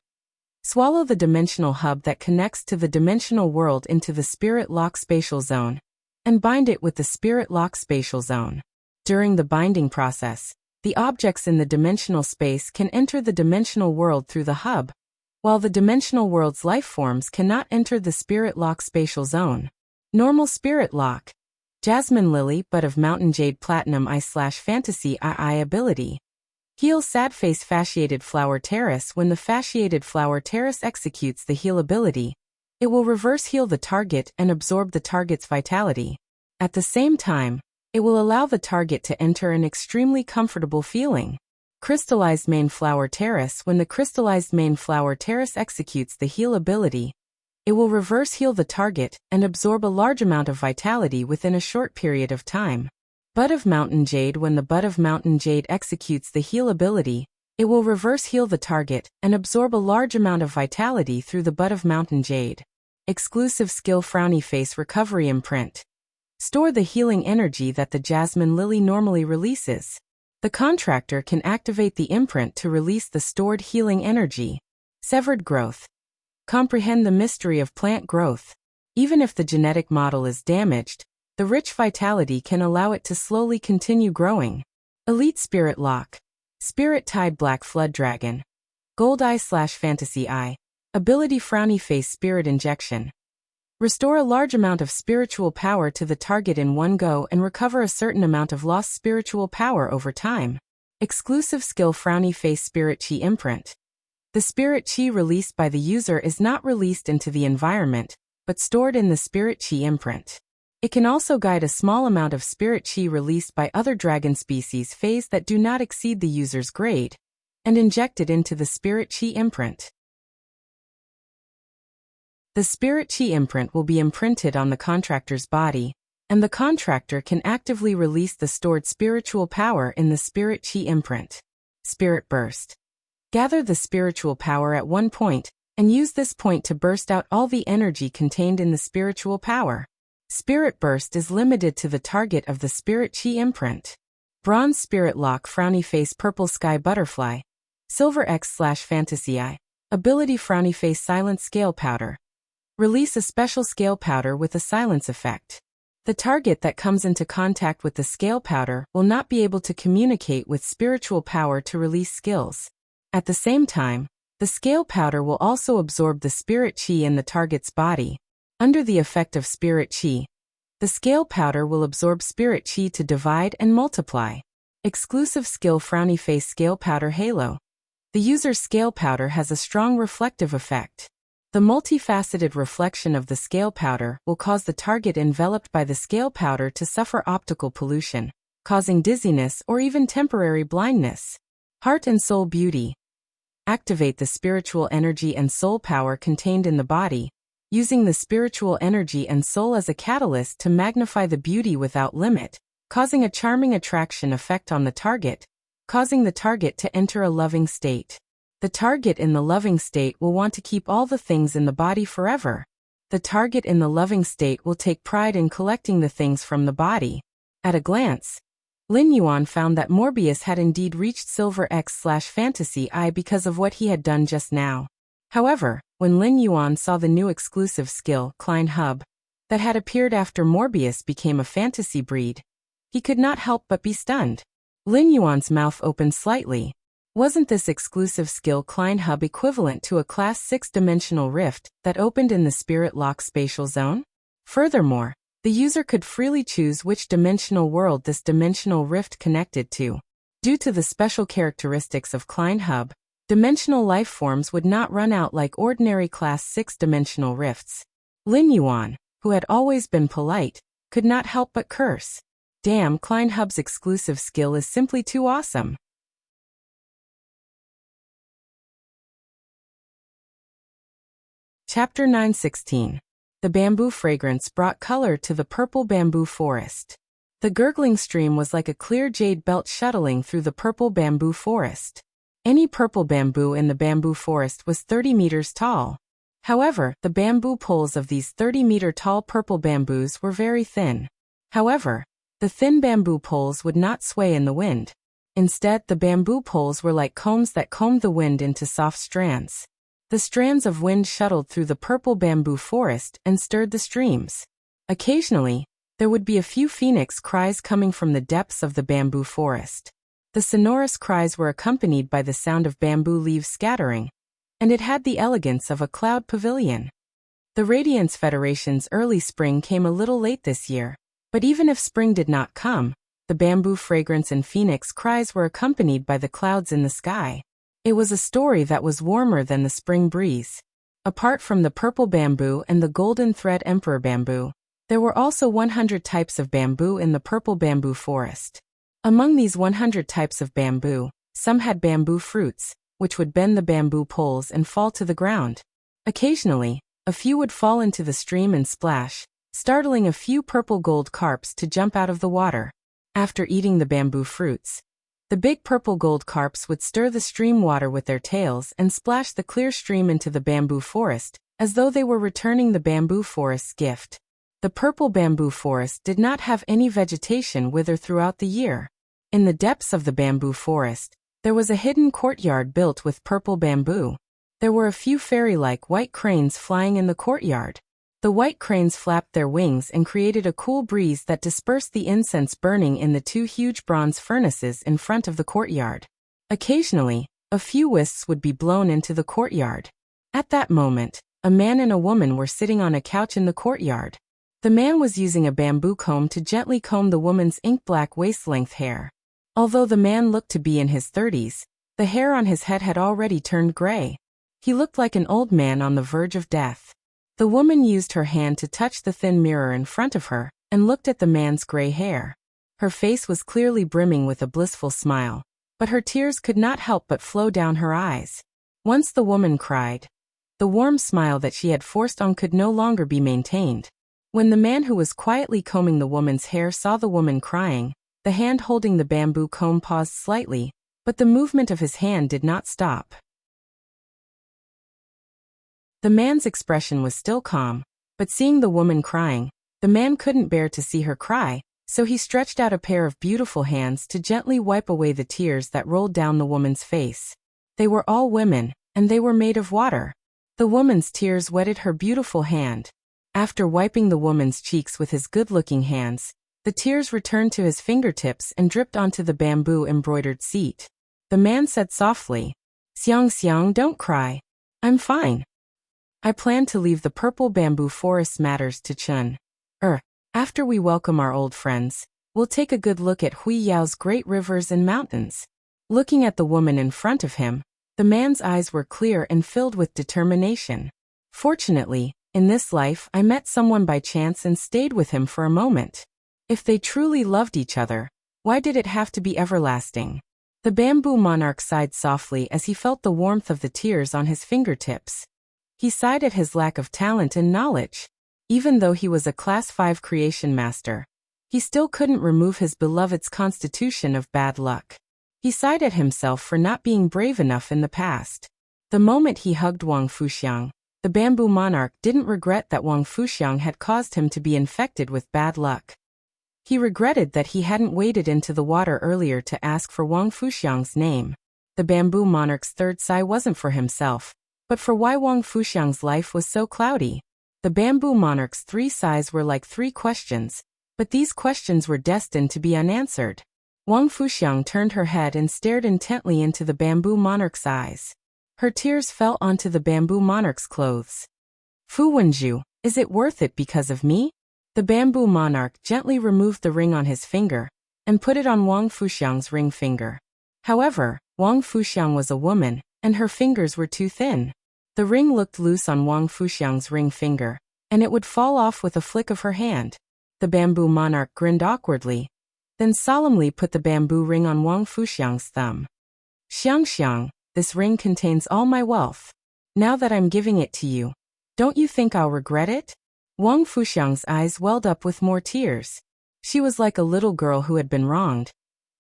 Swallow the dimensional hub that connects to the dimensional world into the spirit lock spatial zone and bind it with the spirit lock spatial zone. During the binding process, the objects in the dimensional space can enter the dimensional world through the hub, while the dimensional world's life forms cannot enter the spirit lock spatial zone. Normal spirit lock. Jasmine Lily but of Mountain Jade Platinum Eye/Fantasy Eye ability. Heal sad face fasciated flower terrace. When the fasciated flower terrace executes the heal ability, it will reverse heal the target and absorb the target's vitality. At the same time, it will allow the target to enter an extremely comfortable feeling. Crystallized main flower terrace. When the crystallized main flower terrace executes the heal ability, it will reverse heal the target and absorb a large amount of vitality within a short period of time. Bud of Mountain Jade. When the Bud of Mountain Jade executes the heal ability, it will reverse heal the target and absorb a large amount of vitality through the Bud of Mountain Jade. Exclusive skill Frowny face recovery imprint. Store the healing energy that the Jasmine Lily normally releases. The contractor can activate the imprint to release the stored healing energy. Severed growth. Comprehend the mystery of plant growth. Even if the genetic model is damaged, the rich vitality can allow it to slowly continue growing. Elite Spirit Lock. Spirit Tide Black Flood Dragon. Gold Eye/Fantasy Eye. Ability Frowny Face Spirit Injection. Restore a large amount of spiritual power to the target in one go and recover a certain amount of lost spiritual power over time. Exclusive skill Frowny Face Spirit Qi Imprint. The Spirit Qi released by the user is not released into the environment, but stored in the Spirit Qi imprint. It can also guide a small amount of Spirit Qi released by other dragon species phase that do not exceed the user's grade, and inject it into the Spirit Qi imprint. The Spirit Qi imprint will be imprinted on the contractor's body, and the contractor can actively release the stored spiritual power in the Spirit Qi imprint. Spirit Burst. Gather the spiritual power at one point, and use this point to burst out all the energy contained in the spiritual power. Spirit burst is limited to the target of the spirit chi imprint. Bronze spirit lock frowny face purple sky butterfly. Silver X/fantasy eye. Ability frowny face silent scale powder. Release a special scale powder with a silence effect. The target that comes into contact with the scale powder will not be able to communicate with spiritual power to release skills. At the same time, the scale powder will also absorb the spirit chi in the target's body. Under the effect of spirit chi, the scale powder will absorb spirit chi to divide and multiply. Exclusive skill frowny face scale powder halo. The user's scale powder has a strong reflective effect. The multifaceted reflection of the scale powder will cause the target enveloped by the scale powder to suffer optical pollution, causing dizziness or even temporary blindness. Heart and soul beauty. Activate the spiritual energy and soul power contained in the body, using the spiritual energy and soul as a catalyst to magnify the beauty without limit, causing a charming attraction effect on the target, causing the target to enter a loving state. The target in the loving state will want to keep all the things in the body forever. The target in the loving state will take pride in collecting the things from the body. At a glance, Lin Yuan found that Morbius had indeed reached Silver X/fantasy eye because of what he had done just now. However, when Lin Yuan saw the new exclusive skill, Klein Hub, that had appeared after Morbius became a fantasy breed, he could not help but be stunned. Lin Yuan's mouth opened slightly. Wasn't this exclusive skill Klein Hub equivalent to a Class 6-dimensional rift that opened in the Spirit Lock spatial zone? Furthermore, the user could freely choose which dimensional world this dimensional rift connected to. Due to the special characteristics of Klein Hub, dimensional life forms would not run out like ordinary Class 6-dimensional rifts. Lin Yuan, who had always been polite, could not help but curse. Damn, Klein Hub's exclusive skill is simply too awesome. Chapter 9:16. The bamboo fragrance brought color to the purple bamboo forest. The gurgling stream was like a clear jade belt shuttling through the purple bamboo forest. Any purple bamboo in the bamboo forest was 30 meters tall. However, the bamboo poles of these 30-meter-tall purple bamboos were very thin. However, the thin bamboo poles would not sway in the wind. Instead, the bamboo poles were like combs that combed the wind into soft strands. The strands of wind shuttled through the purple bamboo forest and stirred the streams. Occasionally, there would be a few phoenix cries coming from the depths of the bamboo forest. The sonorous cries were accompanied by the sound of bamboo leaves scattering, and it had the elegance of a cloud pavilion. The Radiance Federation's early spring came a little late this year, but even if spring did not come, the bamboo fragrance and phoenix cries were accompanied by the clouds in the sky. It was a story that was warmer than the spring breeze. Apart from the purple bamboo and the golden thread emperor bamboo, there were also 100 types of bamboo in the purple bamboo forest. Among these 100 types of bamboo, some had bamboo fruits, which would bend the bamboo poles and fall to the ground. Occasionally, a few would fall into the stream and splash, startling a few purple gold carps to jump out of the water. After eating the bamboo fruits, the big purple gold carps would stir the stream water with their tails and splash the clear stream into the bamboo forest, as though they were returning the bamboo forest's gift. The purple bamboo forest did not have any vegetation wither throughout the year. In the depths of the bamboo forest, there was a hidden courtyard built with purple bamboo. There were a few fairy-like white cranes flying in the courtyard. The white cranes flapped their wings and created a cool breeze that dispersed the incense burning in the two huge bronze furnaces in front of the courtyard. Occasionally, a few wisps would be blown into the courtyard. At that moment, a man and a woman were sitting on a couch in the courtyard. The man was using a bamboo comb to gently comb the woman's ink-black waist-length hair. Although the man looked to be in his 30s, the hair on his head had already turned gray. He looked like an old man on the verge of death. The woman used her hand to touch the thin mirror in front of her, and looked at the man's gray hair. Her face was clearly brimming with a blissful smile, but her tears could not help but flow down her eyes. Once the woman cried. The warm smile that she had forced on could no longer be maintained. When the man who was quietly combing the woman's hair saw the woman crying, the hand holding the bamboo comb paused slightly, but the movement of his hand did not stop. The man's expression was still calm, but seeing the woman crying, The man couldn't bear to see her cry, so he stretched out a pair of beautiful hands to gently wipe away the tears that rolled down the woman's face. They were all women, and they were made of water. The woman's tears wetted her beautiful hand. After wiping the woman's cheeks with his good-looking hands, the tears returned to his fingertips and dripped onto the bamboo-embroidered seat. The man said softly, "Xiang Xiang, don't cry. I'm fine. I plan to leave the purple bamboo forest matters to Chun. After we welcome our old friends, we'll take a good look at Hui Yao's great rivers and mountains." Looking at the woman in front of him, the man's eyes were clear and filled with determination. "Fortunately, in this life I met someone by chance and stayed with him for a moment. If they truly loved each other, why did it have to be everlasting?" The bamboo monarch sighed softly as he felt the warmth of the tears on his fingertips. He sighed at his lack of talent and knowledge. Even though he was a Class 5 creation master, he still couldn't remove his beloved's constitution of bad luck. He sighed at himself for not being brave enough in the past. The moment he hugged Wang Fuxiang, the bamboo monarch didn't regret that Wang Fuxiang had caused him to be infected with bad luck. He regretted that he hadn't waded into the water earlier to ask for Wang Fuxiang's name. The bamboo monarch's third sigh wasn't for himself, but for why Wang Fuxiang's life was so cloudy. The bamboo monarch's three sighs were like three questions, but these questions were destined to be unanswered. Wang Fuxiang turned her head and stared intently into the bamboo monarch's eyes. Her tears fell onto the bamboo monarch's clothes. "Fu Wenju, is it worth it because of me?" The bamboo monarch gently removed the ring on his finger and put it on Wang Fuxiang's ring finger. However, Wang Fuxiang was a woman, and her fingers were too thin. The ring looked loose on Wang Fuxiang's ring finger, and it would fall off with a flick of her hand. The bamboo monarch grinned awkwardly, then solemnly put the bamboo ring on Wang Fuxiang's thumb. "Xiang Xiang, this ring contains all my wealth. Now that I'm giving it to you, don't you think I'll regret it?" Wang Fuxiang's eyes welled up with more tears. She was like a little girl who had been wronged,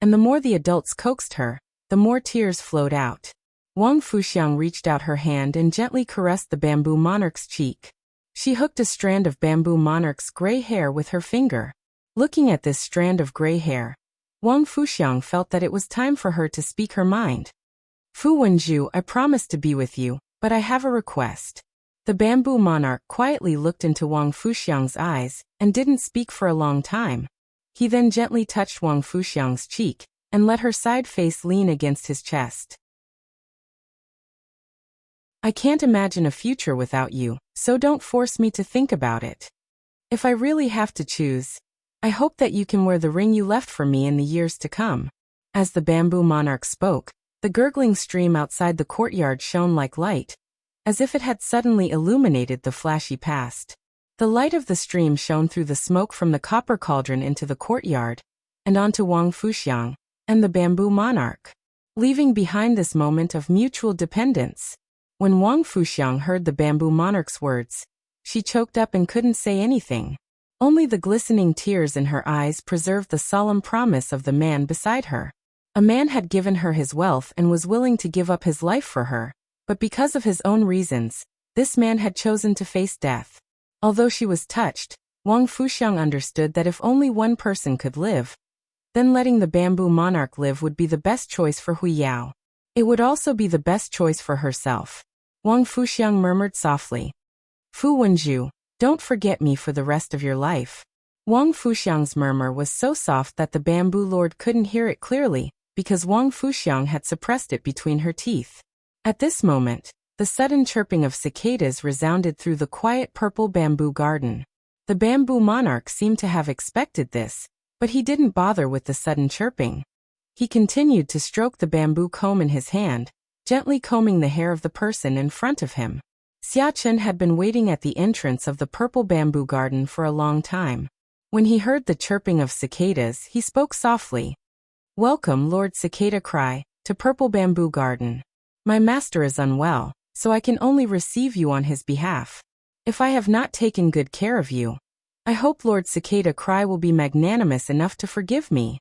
and the more the adults coaxed her, the more tears flowed out. Wang Fuxiang reached out her hand and gently caressed the bamboo monarch's cheek. She hooked a strand of bamboo monarch's gray hair with her finger. Looking at this strand of gray hair, Wang Fuxiang felt that it was time for her to speak her mind. "Fu Wenju, I promise to be with you, but I have a request." The bamboo monarch quietly looked into Wang Fuxiang's eyes and didn't speak for a long time. He then gently touched Wang Fuxiang's cheek and let her side face lean against his chest. "I can't imagine a future without you, so don't force me to think about it. If I really have to choose, I hope that you can wear the ring you left for me in the years to come." As the bamboo monarch spoke, the gurgling stream outside the courtyard shone like light, as if it had suddenly illuminated the flashy past. The light of the stream shone through the smoke from the copper cauldron into the courtyard, and onto Wang Fuxiang and the bamboo monarch, leaving behind this moment of mutual dependence. When Wang Fuxiang heard the bamboo monarch's words, she choked up and couldn't say anything. Only the glistening tears in her eyes preserved the solemn promise of the man beside her. A man had given her his wealth and was willing to give up his life for her, but because of his own reasons, this man had chosen to face death. Although she was touched, Wang Fuxiang understood that if only one person could live, then letting the bamboo monarch live would be the best choice for Hui Yao. It would also be the best choice for herself. Wang Fuxiang murmured softly, "Fu Wenju, don't forget me for the rest of your life." Wang Fuxiang's murmur was so soft that the bamboo lord couldn't hear it clearly, because Wang Fuxiang had suppressed it between her teeth. At this moment, the sudden chirping of cicadas resounded through the quiet purple bamboo garden. The bamboo monarch seemed to have expected this, but he didn't bother with the sudden chirping. He continued to stroke the bamboo comb in his hand, gently combing the hair of the person in front of him. Xia Chen had been waiting at the entrance of the purple bamboo garden for a long time. When he heard the chirping of cicadas, he spoke softly. "Welcome, Lord Cicada Cry, to Purple Bamboo Garden. My master is unwell, so I can only receive you on his behalf. If I have not taken good care of you, I hope Lord Cicada Cry will be magnanimous enough to forgive me."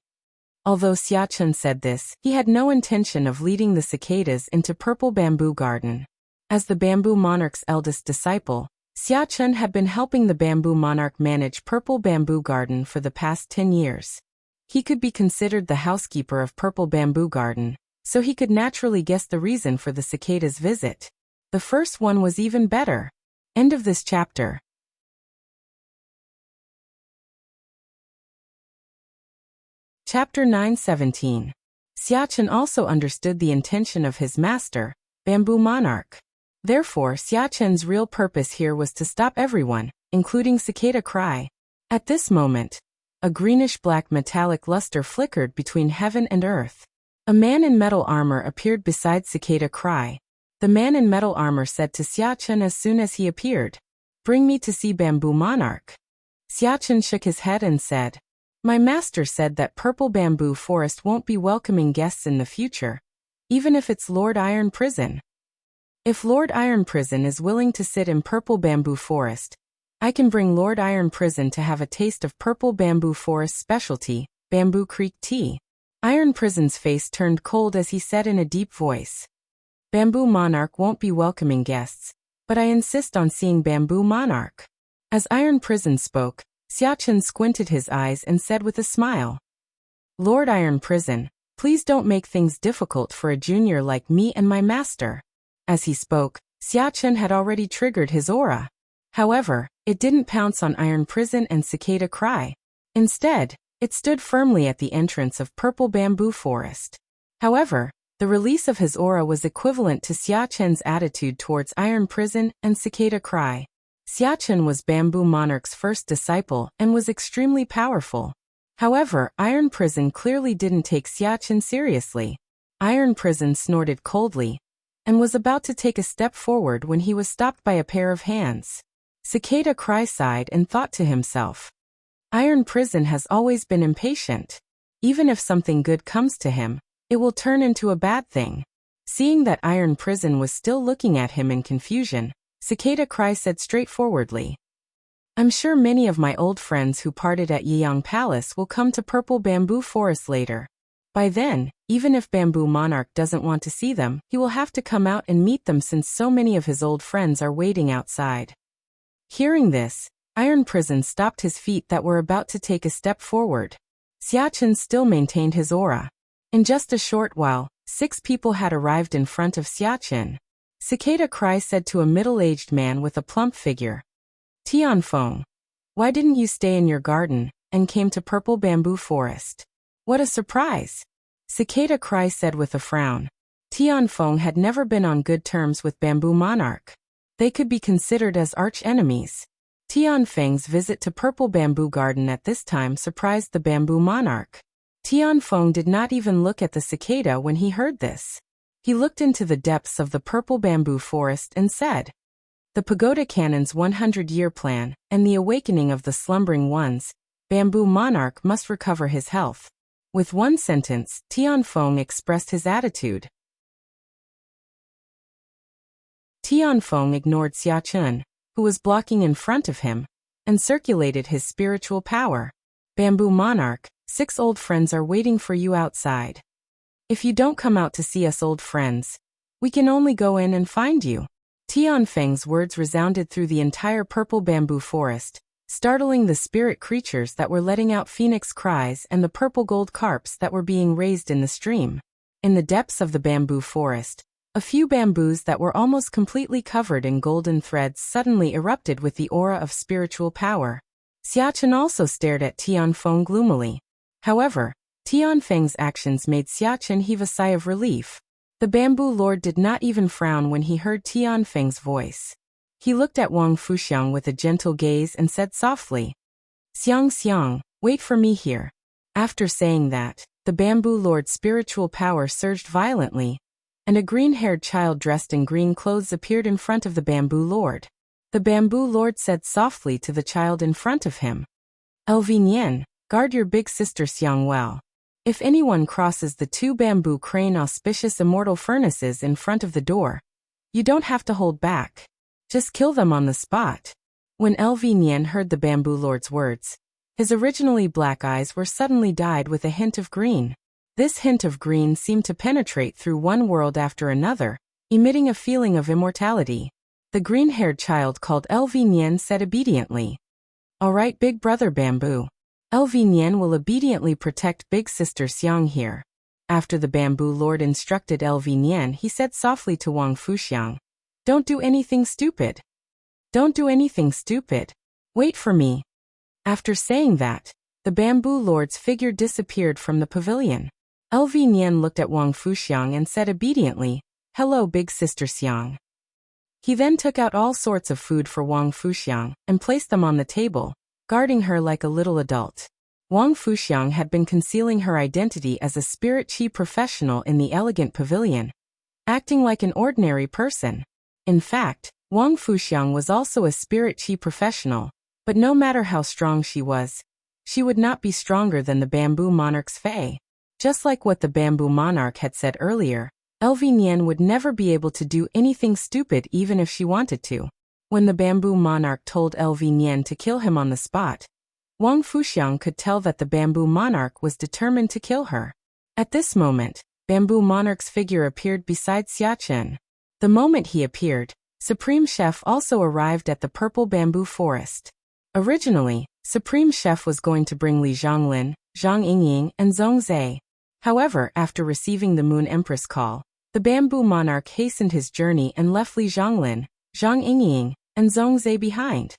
Although Xia Chen said this, he had no intention of leading the cicadas into Purple Bamboo Garden. As the bamboo monarch's eldest disciple, Xia Chun had been helping the bamboo monarch manage Purple Bamboo Garden for the past 10 years. He could be considered the housekeeper of Purple Bamboo Garden, so he could naturally guess the reason for the cicada's visit. The first one was even better. End of this chapter. Chapter 9:17. Xia Chun also understood the intention of his master, Bamboo Monarch. Therefore, Xia Chun's real purpose here was to stop everyone, including Cicada Cry. At this moment, a greenish-black metallic luster flickered between heaven and earth. A man in metal armor appeared beside Cicada Cry. The man in metal armor said to Xia Chun as soon as he appeared, "Bring me to see Bamboo Monarch." Xia Chun shook his head and said, "My master said that Purple Bamboo Forest won't be welcoming guests in the future, even if it's Lord Iron Prison. If Lord Iron Prison is willing to sit in Purple Bamboo Forest, I can bring Lord Iron Prison to have a taste of Purple Bamboo Forest specialty, Bamboo Creek tea." Iron Prison's face turned cold as he said in a deep voice, "Bamboo Monarch won't be welcoming guests, but I insist on seeing Bamboo Monarch." As Iron Prison spoke, Xia Chun squinted his eyes and said with a smile, "Lord Iron Prison, please don't make things difficult for a junior like me and my master." As he spoke, Xia Chun had already triggered his aura. However, it didn't pounce on Iron Prison and Cicada Cry. Instead, it stood firmly at the entrance of Purple Bamboo Forest. However, the release of his aura was equivalent to Xia Chun's attitude towards Iron Prison and Cicada Cry. Xia Chun was Bamboo Monarch's first disciple and was extremely powerful. However, Iron Prison clearly didn't take Xia Chun seriously. Iron Prison snorted coldly and was about to take a step forward when he was stopped by a pair of hands. Cicada Cry sighed and thought to himself, "Iron Prison has always been impatient. Even if something good comes to him, it will turn into a bad thing." Seeing that Iron Prison was still looking at him in confusion, Cicada Cry said straightforwardly, "I'm sure many of my old friends who parted at Yiyang Palace will come to Purple Bamboo Forest later. By then, even if Bamboo Monarch doesn't want to see them, he will have to come out and meet them since so many of his old friends are waiting outside." Hearing this, Iron Prison stopped his feet that were about to take a step forward. Xia Chun still maintained his aura. In just a short while, 6 people had arrived in front of Xia Chun. Cicada Cry said to a middle-aged man with a plump figure, "Tianfeng, why didn't you stay in your garden and came to Purple Bamboo Forest? What a surprise!" Cicada Cry said with a frown. Tianfeng had never been on good terms with Bamboo Monarch. They could be considered as arch-enemies. Tianfeng's visit to Purple Bamboo Garden at this time surprised the Bamboo Monarch. Tianfeng did not even look at the cicada when he heard this. He looked into the depths of the Purple Bamboo Forest and said, "The Pagoda Cannon's 100-year plan and the awakening of the slumbering ones, Bamboo Monarch must recover his health." With one sentence, Tianfeng expressed his attitude. Tianfeng ignored Xia Chun, who was blocking in front of him, and circulated his spiritual power. "Bamboo Monarch, 6 old friends are waiting for you outside. If you don't come out to see us old friends, we can only go in and find you." Tianfeng's words resounded through the entire Purple Bamboo Forest, startling the spirit creatures that were letting out phoenix cries and the purple gold carps that were being raised in the stream. In the depths of the bamboo forest, a few bamboos that were almost completely covered in golden threads suddenly erupted with the aura of spiritual power. Xia Chun also stared at Tianfeng gloomily. However, Tianfeng's actions made Xia Chun heave a sigh of relief. The Bamboo Lord did not even frown when he heard Tianfeng's voice. He looked at Wang Fuxiang with a gentle gaze and said softly, Xiang, wait for me here." After saying that, the Bamboo Lord's spiritual power surged violently, and a green-haired child dressed in green clothes appeared in front of the Bamboo Lord. The Bamboo Lord said softly to the child in front of him, "Elvinian, guard your big sister Xiang well. If anyone crosses the 2 bamboo crane auspicious immortal furnaces in front of the door, you don't have to hold back. Just kill them on the spot." When Elvinian heard the Bamboo Lord's words, his originally black eyes were suddenly dyed with a hint of green. This hint of green seemed to penetrate through one world after another, emitting a feeling of immortality. The green-haired child called LV Nian said obediently. All right, big brother Bamboo. LV Nian will obediently protect big sister Xiang here. After the Bamboo Lord instructed LV Nian, he said softly to Wang Fuxiang, don't do anything stupid. Don't do anything stupid. Wait for me. After saying that, the Bamboo Lord's figure disappeared from the pavilion. LV Nian looked at Wang Fuxiang and said obediently, hello big sister Xiang. He then took out all sorts of food for Wang Fuxiang and placed them on the table, guarding her like a little adult. Wang Fuxiang had been concealing her identity as a spirit chi professional in the elegant pavilion, acting like an ordinary person. In fact, Wang Fuxiang was also a spirit chi professional, but no matter how strong she was, she would not be stronger than the Bamboo Monarch's Fae. Just like what the Bamboo Monarch had said earlier, LV Nian would never be able to do anything stupid even if she wanted to. When the Bamboo Monarch told LV Nian to kill him on the spot, Wang Fuxiang could tell that the Bamboo Monarch was determined to kill her. At this moment, Bamboo Monarch's figure appeared beside Xia Chen. The moment he appeared, Supreme Chef also arrived at the purple bamboo forest. Originally, Supreme Chef was going to bring Li Zhonglin, Zhang Yingying, and Zhong Zhe. However, after receiving the Moon Empress call, the Bamboo Monarch hastened his journey and left Li Zhonglin, Zhang Yingying, and Zhong Zhe behind.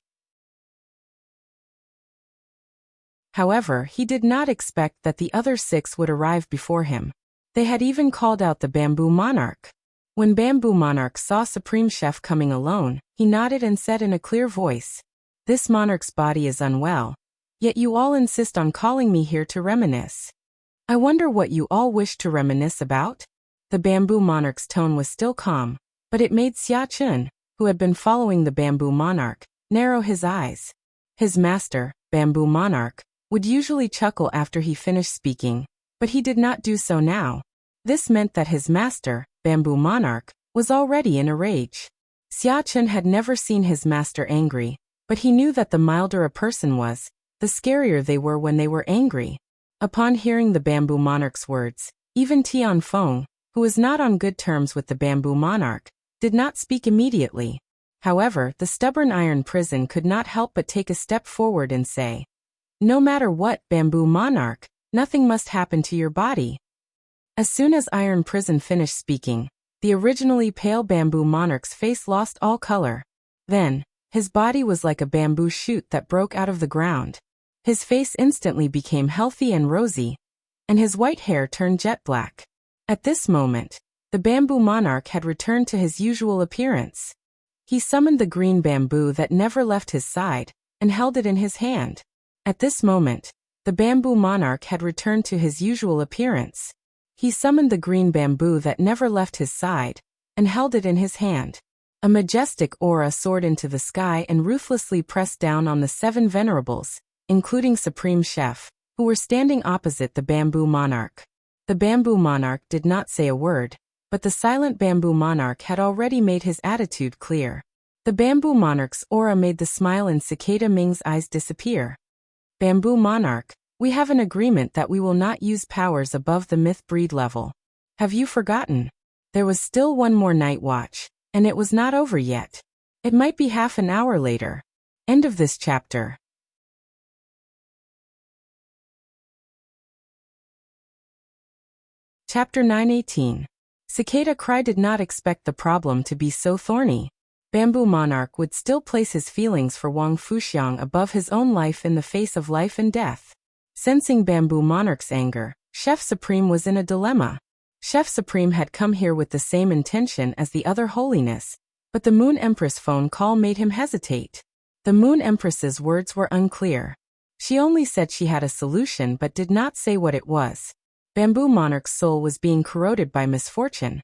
However, he did not expect that the other 6 would arrive before him. They had even called out the Bamboo Monarch. When Bamboo Monarch saw Supreme Chef coming alone, he nodded and said in a clear voice, this monarch's body is unwell, yet you all insist on calling me here to reminisce. I wonder what you all wish to reminisce about? The Bamboo Monarch's tone was still calm, but it made Xia Chen, who had been following the Bamboo Monarch, narrow his eyes. His master, Bamboo Monarch, would usually chuckle after he finished speaking, but he did not do so now. This meant that his master, Bamboo Monarch, was already in a rage. Xia Chen had never seen his master angry, but he knew that the milder a person was, the scarier they were when they were angry. Upon hearing the Bamboo Monarch's words, even Tian Feng, who was not on good terms with the Bamboo Monarch, did not speak immediately. However, the stubborn Iron Prison could not help but take a step forward and say, no matter what, Bamboo Monarch, nothing must happen to your body. As soon as Iron Prison finished speaking, the originally pale Bamboo Monarch's face lost all color. Then, his body was like a bamboo shoot that broke out of the ground. His face instantly became healthy and rosy, and his white hair turned jet black. At this moment, the Bamboo Monarch had returned to his usual appearance. He summoned the green bamboo that never left his side, and held it in his hand. At this moment, the Bamboo Monarch had returned to his usual appearance. He summoned the green bamboo that never left his side, and held it in his hand. A majestic aura soared into the sky and ruthlessly pressed down on the 7 venerables, including Supreme Chef, who were standing opposite the Bamboo Monarch. The Bamboo Monarch did not say a word, but the silent Bamboo Monarch had already made his attitude clear. The Bamboo Monarch's aura made the smile in Cicada Ming's eyes disappear. Bamboo Monarch, we have an agreement that we will not use powers above the myth breed level. Have you forgotten? There was still one more night watch, and it was not over yet. It might be half an hour later. End of this chapter. Chapter 918. Cicada Cry did not expect the problem to be so thorny. Bamboo Monarch would still place his feelings for Wang Fuxiang above his own life in the face of life and death. Sensing Bamboo Monarch's anger, Chef Supreme was in a dilemma. Chef Supreme had come here with the same intention as the other holiness, but the Moon Empress phone call made him hesitate. The Moon Empress's words were unclear. She only said she had a solution but did not say what it was. Bamboo Monarch's soul was being corroded by misfortune.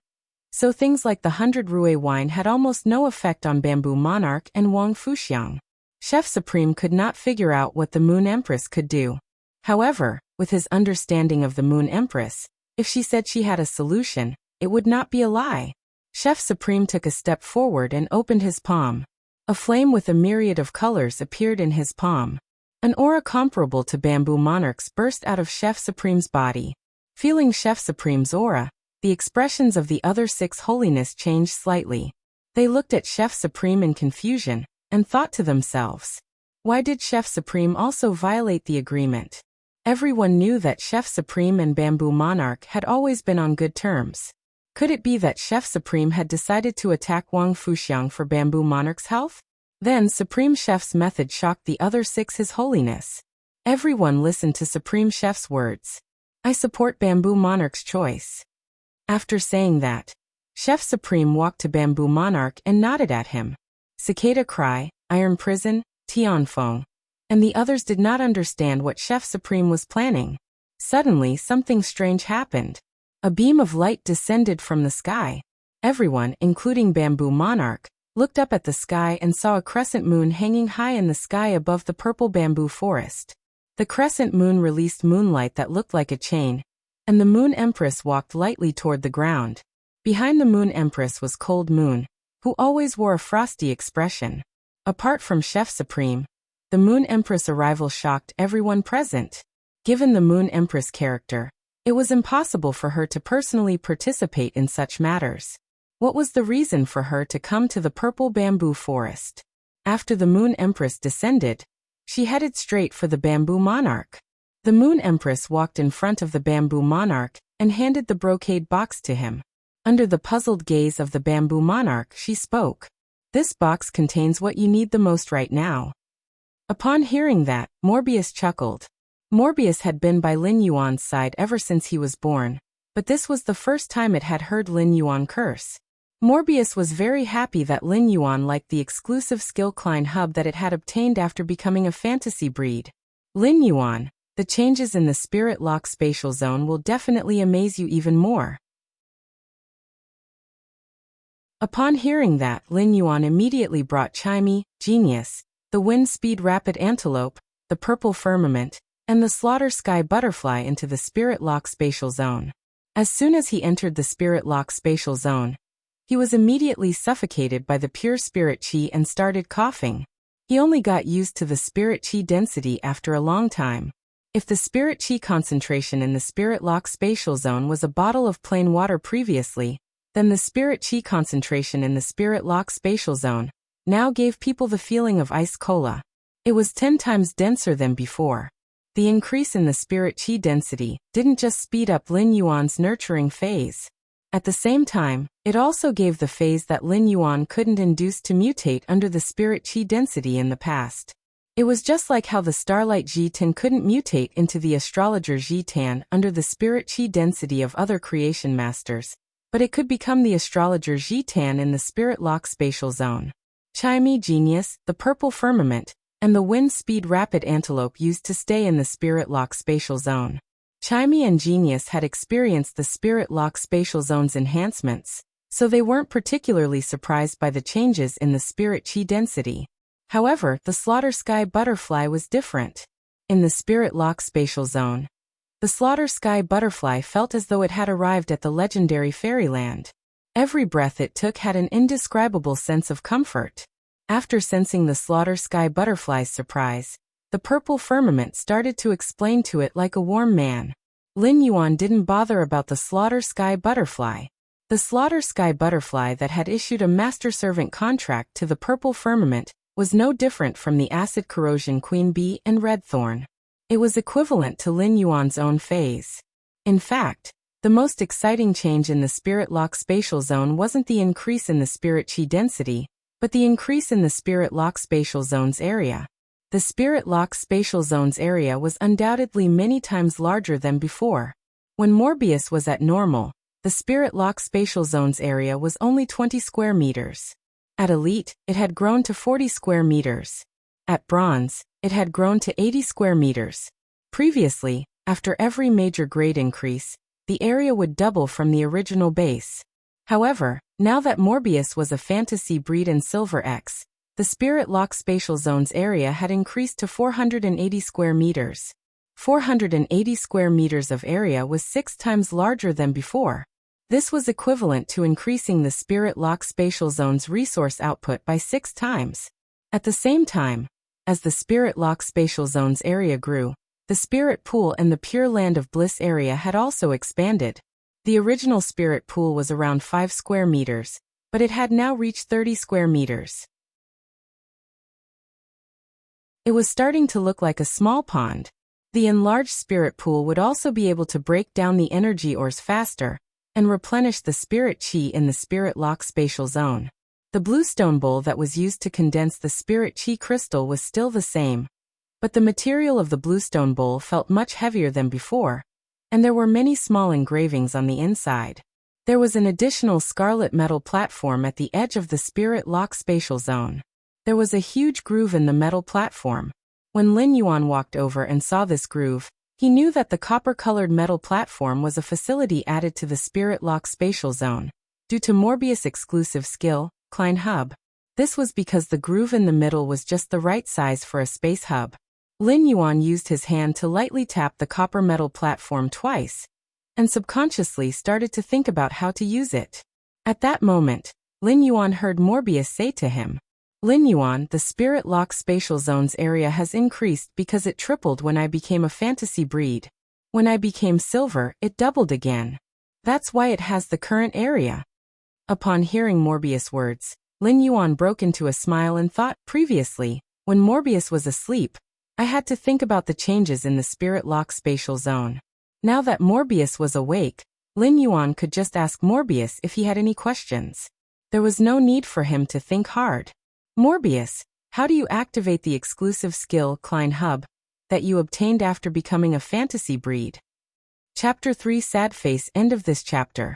So things like the 100 Rue wine had almost no effect on Bamboo Monarch and Wang Fuxiang. Chef Supreme could not figure out what the Moon Empress could do. However, with his understanding of the Moon Empress, if she said she had a solution, it would not be a lie. Chef Supreme took a step forward and opened his palm. A flame with a myriad of colors appeared in his palm. An aura comparable to Bamboo Monarch's burst out of Chef Supreme's body. Feeling Chef Supreme's aura, the expressions of the other 6 holiness changed slightly. They looked at Chef Supreme in confusion, and thought to themselves, why did Chef Supreme also violate the agreement? Everyone knew that Chef Supreme and Bamboo Monarch had always been on good terms. Could it be that Chef Supreme had decided to attack Wang Fuxiang for Bamboo Monarch's health? Then Supreme Chef's method shocked the other six His Holiness. Everyone listened to Supreme Chef's words. I support Bamboo Monarch's choice. After saying that, Chef Supreme walked to Bamboo Monarch and nodded at him. Cicada Cry, Iron Prison, Tianfeng, and the others did not understand what Chef Supreme was planning. Suddenly something strange happened. A beam of light descended from the sky. Everyone, including Bamboo Monarch, looked up at the sky and saw a crescent moon hanging high in the sky above the purple bamboo forest. The crescent moon released moonlight that looked like a chain, and the Moon Empress walked lightly toward the ground. Behind the Moon Empress was Cold Moon, who always wore a frosty expression. Apart from Chef Supreme, the Moon Empress' arrival shocked everyone present. Given the Moon Empress character, it was impossible for her to personally participate in such matters. What was the reason for her to come to the purple bamboo forest? After the Moon Empress descended, she headed straight for the Bamboo Monarch. The Moon Empress walked in front of the Bamboo Monarch and handed the brocade box to him. Under the puzzled gaze of the Bamboo Monarch, she spoke. This box contains what you need the most right now. Upon hearing that, Morbius chuckled. Morbius had been by Lin Yuan's side ever since he was born, but this was the first time it had heard Lin Yuan curse. Morbius was very happy that Lin Yuan liked the exclusive skill Klein hub that it had obtained after becoming a fantasy breed. Lin Yuan, the changes in the Spirit Lock spatial zone will definitely amaze you even more. Upon hearing that, Lin Yuan immediately brought Chimey, Genius, the Wind Speed Rapid Antelope, the Purple Firmament, and the Slaughter Sky Butterfly into the Spirit Lock spatial zone. As soon as he entered the Spirit Lock spatial zone, he was immediately suffocated by the pure spirit chi and started coughing. He only got used to the spirit chi density after a long time. If the spirit chi concentration in the Spirit Lock spatial zone was a bottle of plain water previously, then the spirit chi concentration in the Spirit Lock spatial zone now gave people the feeling of ice cola. It was 10 times denser than before. The increase in the spirit chi density didn't just speed up Lin Yuan's nurturing phase. At the same time, it also gave the phase that Lin Yuan couldn't induce to mutate under the spirit chi density in the past. It was just like how the Starlight Ji-Tan couldn't mutate into the Astrologer Ji-Tan under the spirit chi density of other creation masters, but it could become the Astrologer Ji-Tan in the Spirit Lock spatial zone. Chimey, Genius, the Purple Firmament, and the Wind Speed Rapid Antelope used to stay in the Spirit Lock spatial zone. Chimey and Genius had experienced the Spirit Lock spatial zone's enhancements, so they weren't particularly surprised by the changes in the spirit chi density. However, the Slaughter Sky Butterfly was different. In the Spirit Lock spatial zone, the Slaughter Sky Butterfly felt as though it had arrived at the legendary fairyland. Every breath it took had an indescribable sense of comfort. After sensing the Slaughter Sky Butterfly's surprise, the Purple Firmament started to explain to it like a warm man. Lin Yuan didn't bother about the Slaughter Sky Butterfly. The Slaughter Sky Butterfly that had issued a master-servant contract to the Purple Firmament was no different from the Acid Corrosion Queen Bee and Red Thorn. It was equivalent to Lin Yuan's own phase. In fact, the most exciting change in the Spirit Lock spatial zone wasn't the increase in the spirit chi density, but the increase in the Spirit Lock spatial zone's area. The Spirit Lock spatial zone's area was undoubtedly many times larger than before. When Morbius was at normal, the Spirit Lock spatial zone's area was only 20 square meters. At Elite, it had grown to 40 square meters. At Bronze, it had grown to 80 square meters. Previously, after every major grade increase, the area would double from the original base. However, now that Morbius was a fantasy breed in Silver X, the Spirit Lock spatial zone's area had increased to 480 square meters. 480 square meters of area was 6 times larger than before. This was equivalent to increasing the Spirit Lock spatial zone's resource output by 6 times. At the same time, as the Spirit Lock spatial zone's area grew, the Spirit Pool and the Pure Land of Bliss area had also expanded. The original Spirit Pool was around 5 square meters, but it had now reached 30 square meters. It was starting to look like a small pond. The enlarged spirit pool would also be able to break down the energy ores faster and replenish the spirit chi in the spirit lock spatial zone. The bluestone bowl that was used to condense the spirit chi crystal was still the same, but the material of the bluestone bowl felt much heavier than before, and there were many small engravings on the inside. There was an additional scarlet metal platform at the edge of the spirit lock spatial zone. There was a huge groove in the metal platform. When Lin Yuan walked over and saw this groove, he knew that the copper-colored metal platform was a facility added to the spirit lock spatial zone, due to Morbius' exclusive skill, Klein Hub. This was because the groove in the middle was just the right size for a space hub. Lin Yuan used his hand to lightly tap the copper metal platform twice, and subconsciously started to think about how to use it. At that moment, Lin Yuan heard Morbius say to him, "Lin Yuan, the spirit lock spatial zone's area has increased because it tripled when I became a fantasy breed. When I became silver, it doubled again. That's why it has the current area." Upon hearing Morbius' words, Lin Yuan broke into a smile and thought, previously, when Morbius was asleep, I had to think about the changes in the spirit lock spatial zone. Now that Morbius was awake, Lin Yuan could just ask Morbius if he had any questions. There was no need for him to think hard. "Morbius, how do you activate the exclusive skill Klein Hub that you obtained after becoming a fantasy breed?" Chapter 3 Sad Face. End of this chapter.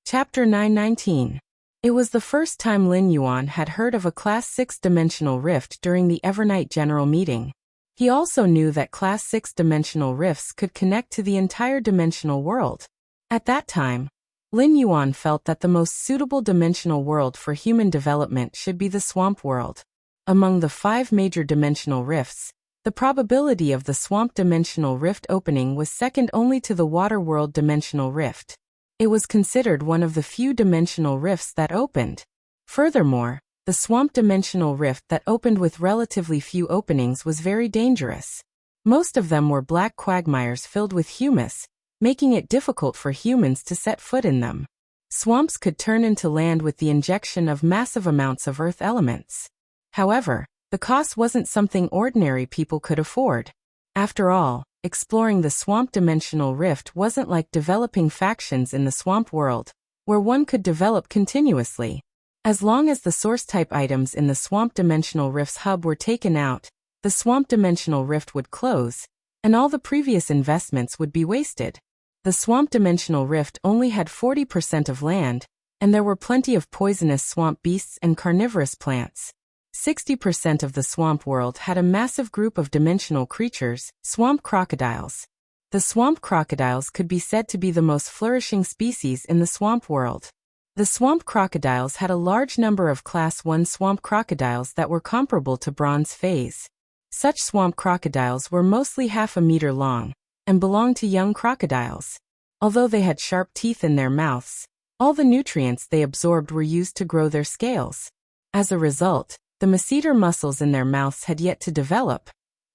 Chapter 919. It was the first time Lin Yuan had heard of a Class 6 dimensional rift during the Evernight General Meeting. He also knew that Class 6 dimensional rifts could connect to the entire dimensional world. At that time, Lin Yuan felt that the most suitable dimensional world for human development should be the swamp world. Among the 5 major dimensional rifts, the probability of the swamp dimensional rift opening was second only to the water world dimensional rift. It was considered one of the few dimensional rifts that opened. Furthermore, the swamp dimensional rift that opened with relatively few openings was very dangerous. Most of them were black quagmires filled with humus, making it difficult for humans to set foot in them. Swamps could turn into land with the injection of massive amounts of earth elements. However, the cost wasn't something ordinary people could afford. After all, exploring the swamp dimensional rift wasn't like developing factions in the swamp world, where one could develop continuously. As long as the source-type items in the swamp dimensional rift's hub were taken out, the swamp dimensional rift would close, and all the previous investments would be wasted. The swamp dimensional rift only had 40% of land, and there were plenty of poisonous swamp beasts and carnivorous plants. 60% of the swamp world had a massive group of dimensional creatures, swamp crocodiles. The swamp crocodiles could be said to be the most flourishing species in the swamp world. The swamp crocodiles had a large number of Class 1 swamp crocodiles that were comparable to bronze phase. Such swamp crocodiles were mostly half a meter long, and belonged to young crocodiles. Although they had sharp teeth in their mouths, all the nutrients they absorbed were used to grow their scales. As a result, the masseter muscles in their mouths had yet to develop,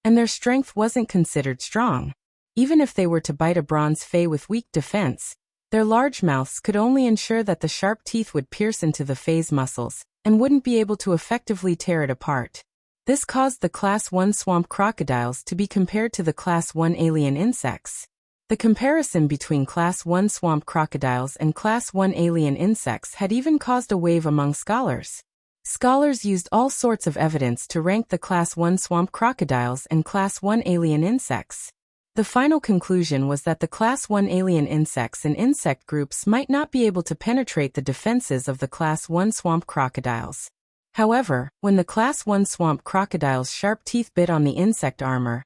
and their strength wasn't considered strong. Even if they were to bite a bronze fey with weak defense, their large mouths could only ensure that the sharp teeth would pierce into the fey's muscles, and wouldn't be able to effectively tear it apart. This caused the Class 1 swamp crocodiles to be compared to the Class 1 alien insects. The comparison between Class 1 swamp crocodiles and Class 1 alien insects had even caused a wave among scholars. Scholars used all sorts of evidence to rank the Class 1 swamp crocodiles and Class 1 alien insects. The final conclusion was that the Class 1 alien insects and insect groups might not be able to penetrate the defenses of the Class 1 swamp crocodiles. However, when the Class 1 swamp crocodile's sharp teeth bit on the insect armor,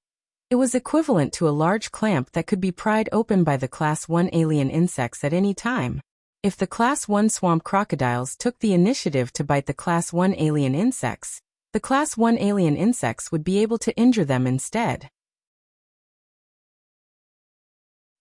it was equivalent to a large clamp that could be pried open by the Class 1 alien insects at any time. If the Class 1 swamp crocodiles took the initiative to bite the Class 1 alien insects, the Class 1 alien insects would be able to injure them instead.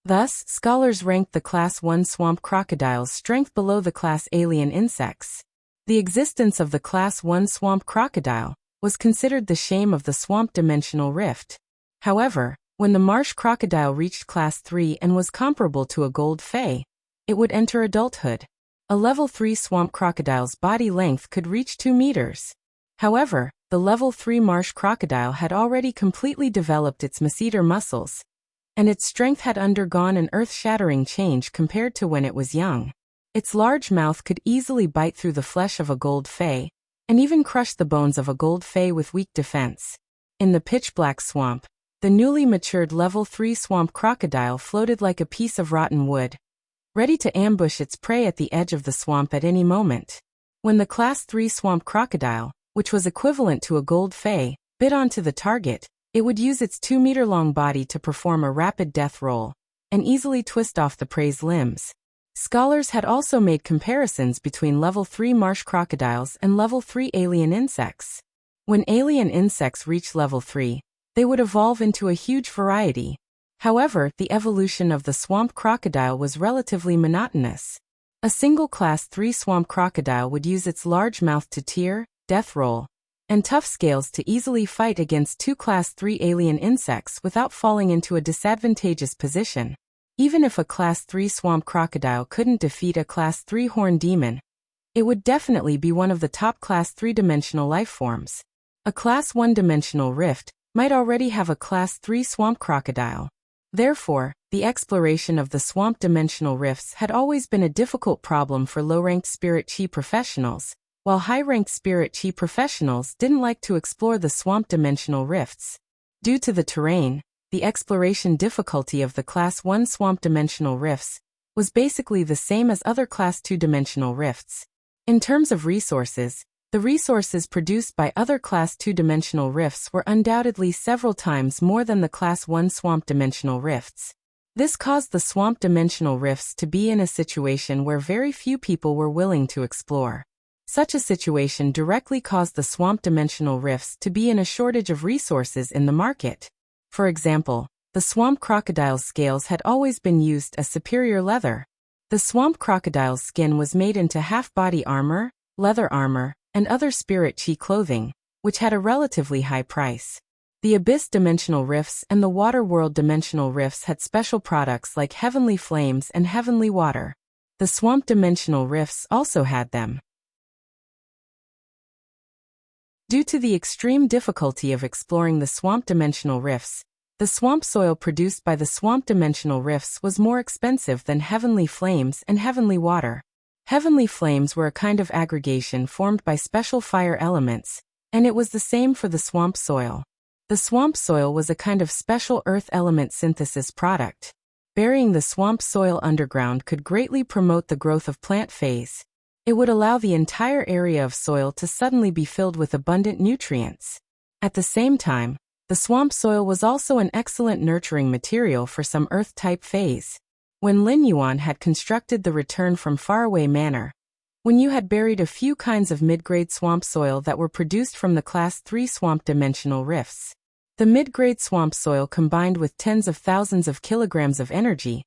Thus, scholars ranked the Class 1 swamp crocodile's strength below the Class alien insects. The existence of the Class 1 swamp crocodile was considered the shame of the swamp dimensional rift. However, When the marsh crocodile reached Class 3 and was comparable to a gold fay, it would enter adulthood. A Level 3 swamp crocodile's body length could reach 2 meters. However, the Level 3 marsh crocodile had already completely developed its masseter muscles, and its strength had undergone an earth-shattering change compared to when it was young. Its large mouth could easily bite through the flesh of a gold fay, and even crush the bones of a gold fay with weak defense. In the pitch-black swamp, the newly matured Level 3 swamp crocodile floated like a piece of rotten wood, ready to ambush its prey at the edge of the swamp at any moment. When the Class 3 swamp crocodile, which was equivalent to a gold fay, bit onto the target, it would use its 2-meter-long body to perform a rapid death roll, and easily twist off the prey's limbs. Scholars had also made comparisons between Level 3 marsh crocodiles and Level 3 alien insects. When alien insects reach Level 3, they would evolve into a huge variety. However, the evolution of the swamp crocodile was relatively monotonous. A single Class 3 swamp crocodile would use its large mouth to tear, death roll, and tough scales to easily fight against 2 Class 3 alien insects without falling into a disadvantageous position. Even if a Class 3 swamp crocodile couldn't defeat a Class 3 horned demon, it would definitely be one of the top Class 3-dimensional life forms. A Class 1-dimensional rift might already have a Class 3 swamp crocodile. Therefore, the exploration of the swamp dimensional rifts had always been a difficult problem for low-ranked spirit chi professionals, while high-ranked spirit chi professionals didn't like to explore the swamp dimensional rifts. Due to the terrain, the exploration difficulty of the Class 1 swamp dimensional rifts was basically the same as other Class 2 dimensional rifts. In terms of resources, the resources produced by other Class 2 dimensional rifts were undoubtedly several times more than the Class 1 swamp dimensional rifts. This caused the swamp dimensional rifts to be in a situation where very few people were willing to explore. Such a situation directly caused the swamp dimensional rifts to be in a shortage of resources in the market. For example, the swamp crocodile's scales had always been used as superior leather. The swamp crocodile's skin was made into half-body armor, leather armor, and other spirit chi clothing, which had a relatively high price. The Abyss Dimensional Rifts and the Water World Dimensional Rifts had special products like Heavenly Flames and Heavenly Water. The Swamp Dimensional Rifts also had them. Due to the extreme difficulty of exploring the swamp dimensional rifts, the swamp soil produced by the swamp dimensional rifts was more expensive than Heavenly Flames and Heavenly Water. Heavenly Flames were a kind of aggregation formed by special fire elements, and it was the same for the swamp soil. The swamp soil was a kind of special earth element synthesis product. Burying the swamp soil underground could greatly promote the growth of plant phase. It would allow the entire area of soil to suddenly be filled with abundant nutrients. At the same time, the swamp soil was also an excellent nurturing material for some earth-type phase. When Lin Yuan had constructed the Return from Faraway Manor, when you had buried a few kinds of mid-grade swamp soil that were produced from the Class 3 swamp dimensional rifts, the mid-grade swamp soil combined with tens of thousands of kilograms of energy,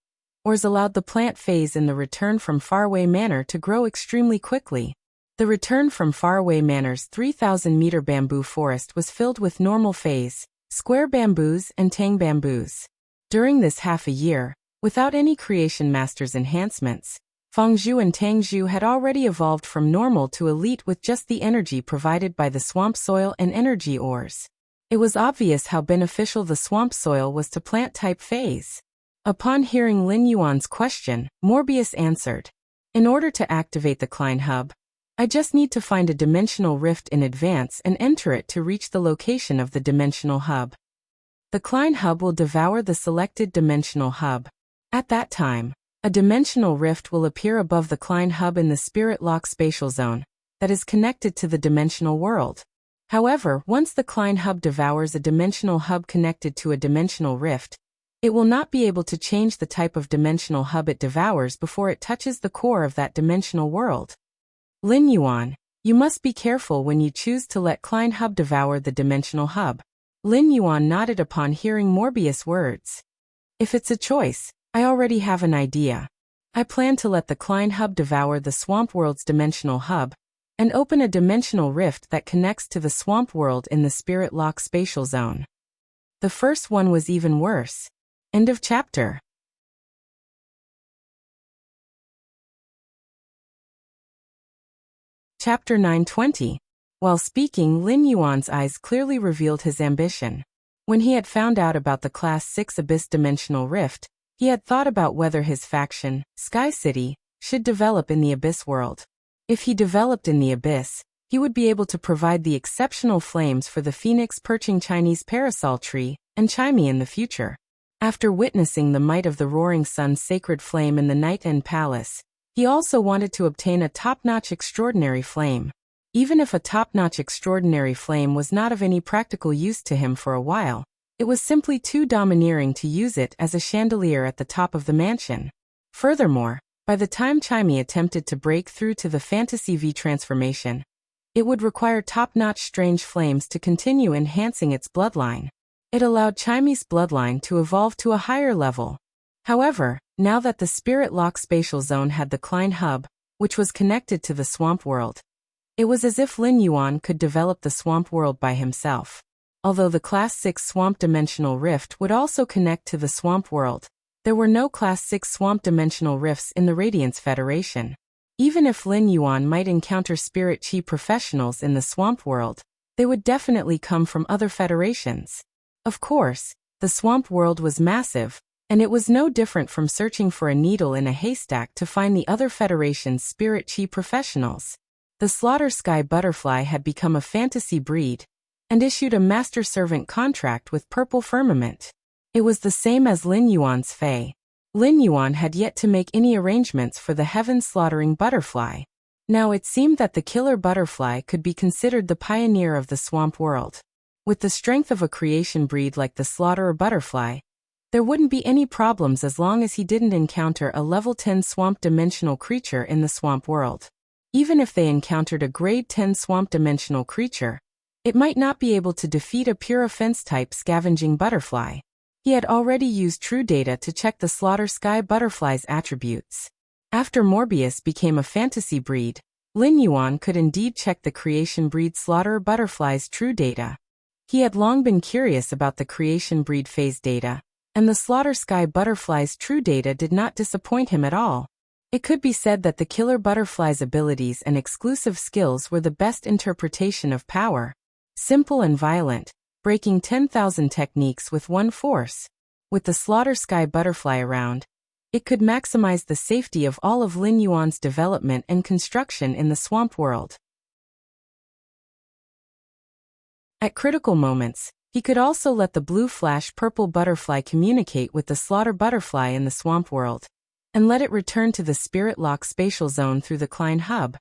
ores allowed the plant phase in the Return from Faraway Manor to grow extremely quickly. The Return from Faraway Manor's 3,000-meter bamboo forest was filled with normal phase, square bamboos and tang bamboos. During this half a year, without any Creation Master's enhancements, Fengzhu and Tangzhu had already evolved from normal to elite with just the energy provided by the swamp soil and energy ores. It was obvious how beneficial the swamp soil was to plant-type phase. Upon hearing Lin Yuan's question, Morbius answered, "In order to activate the Klein Hub, I just need to find a dimensional rift in advance and enter it to reach the location of the dimensional hub. The Klein Hub will devour the selected dimensional hub. At that time, a dimensional rift will appear above the Klein Hub in the Spirit Lock spatial zone that is connected to the dimensional world. However, once the Klein Hub devours a dimensional hub connected to a dimensional rift, it will not be able to change the type of dimensional hub it devours before it touches the core of that dimensional world. Lin Yuan, you must be careful when you choose to let Klein Hub devour the dimensional hub." Lin Yuan nodded upon hearing Morbius' words. "If it's a choice, I already have an idea. I plan to let the Klein Hub devour the Swamp World's dimensional hub, and open a dimensional rift that connects to the Swamp World in the Spirit Lock spatial zone." The first one was even worse. End of chapter. Chapter 920. While speaking, Lin Yuan's eyes clearly revealed his ambition. When he had found out about the Class 6 Abyss Dimensional Rift, he had thought about whether his faction, Sky City, should develop in the Abyss world. If he developed in the Abyss, he would be able to provide the exceptional flames for the phoenix perching Chinese parasol tree and Chimey in the future. After witnessing the might of the roaring sun's sacred flame in the Night End Palace, he also wanted to obtain a top-notch extraordinary flame. Even if a top-notch extraordinary flame was not of any practical use to him for a while, it was simply too domineering to use it as a chandelier at the top of the mansion. Furthermore, by the time Chimey attempted to break through to the Fantasy V transformation, it would require top-notch strange flames to continue enhancing its bloodline. It allowed Chimey's bloodline to evolve to a higher level. However, now that the Spirit Lock Spatial Zone had the Klein Hub, which was connected to the Swamp World, it was as if Lin Yuan could develop the Swamp World by himself. Although the Class 6 Swamp Dimensional Rift would also connect to the Swamp World, there were no Class 6 Swamp Dimensional Rifts in the Radiance Federation. Even if Lin Yuan might encounter Spirit Chi professionals in the Swamp World, they would definitely come from other federations. Of course, the Swamp World was massive, and it was no different from searching for a needle in a haystack to find the other federation's Spirit Chi professionals. The Slaughter Sky Butterfly had become a fantasy breed, and issued a master-servant contract with Purple Firmament. It was the same as Lin Yuan's Fae. Lin Yuan had yet to make any arrangements for the heaven-slaughtering butterfly. Now it seemed that the killer butterfly could be considered the pioneer of the Swamp World. With the strength of a creation breed like the Slaughterer Butterfly, there wouldn't be any problems as long as he didn't encounter a level 10 swamp dimensional creature in the Swamp World. Even if they encountered a grade 10 swamp dimensional creature, it might not be able to defeat a pure offense-type scavenging butterfly. He had already used true data to check the Slaughter Sky Butterfly's attributes. After Morbius became a fantasy breed, Lin Yuan could indeed check the creation breed Slaughterer Butterfly's true data. He had long been curious about the creation breed phase data, and the Slaughter Sky Butterfly's true data did not disappoint him at all. It could be said that the killer butterfly's abilities and exclusive skills were the best interpretation of power. Simple and violent, breaking 10,000 techniques with one force. With the Slaughter Sky Butterfly around, it could maximize the safety of all of Lin Yuan's development and construction in the Swamp World. At critical moments, he could also let the blue flash purple butterfly communicate with the Slaughter Butterfly in the Swamp World, and let it return to the Spirit Lock Spatial Zone through the Klein Hub.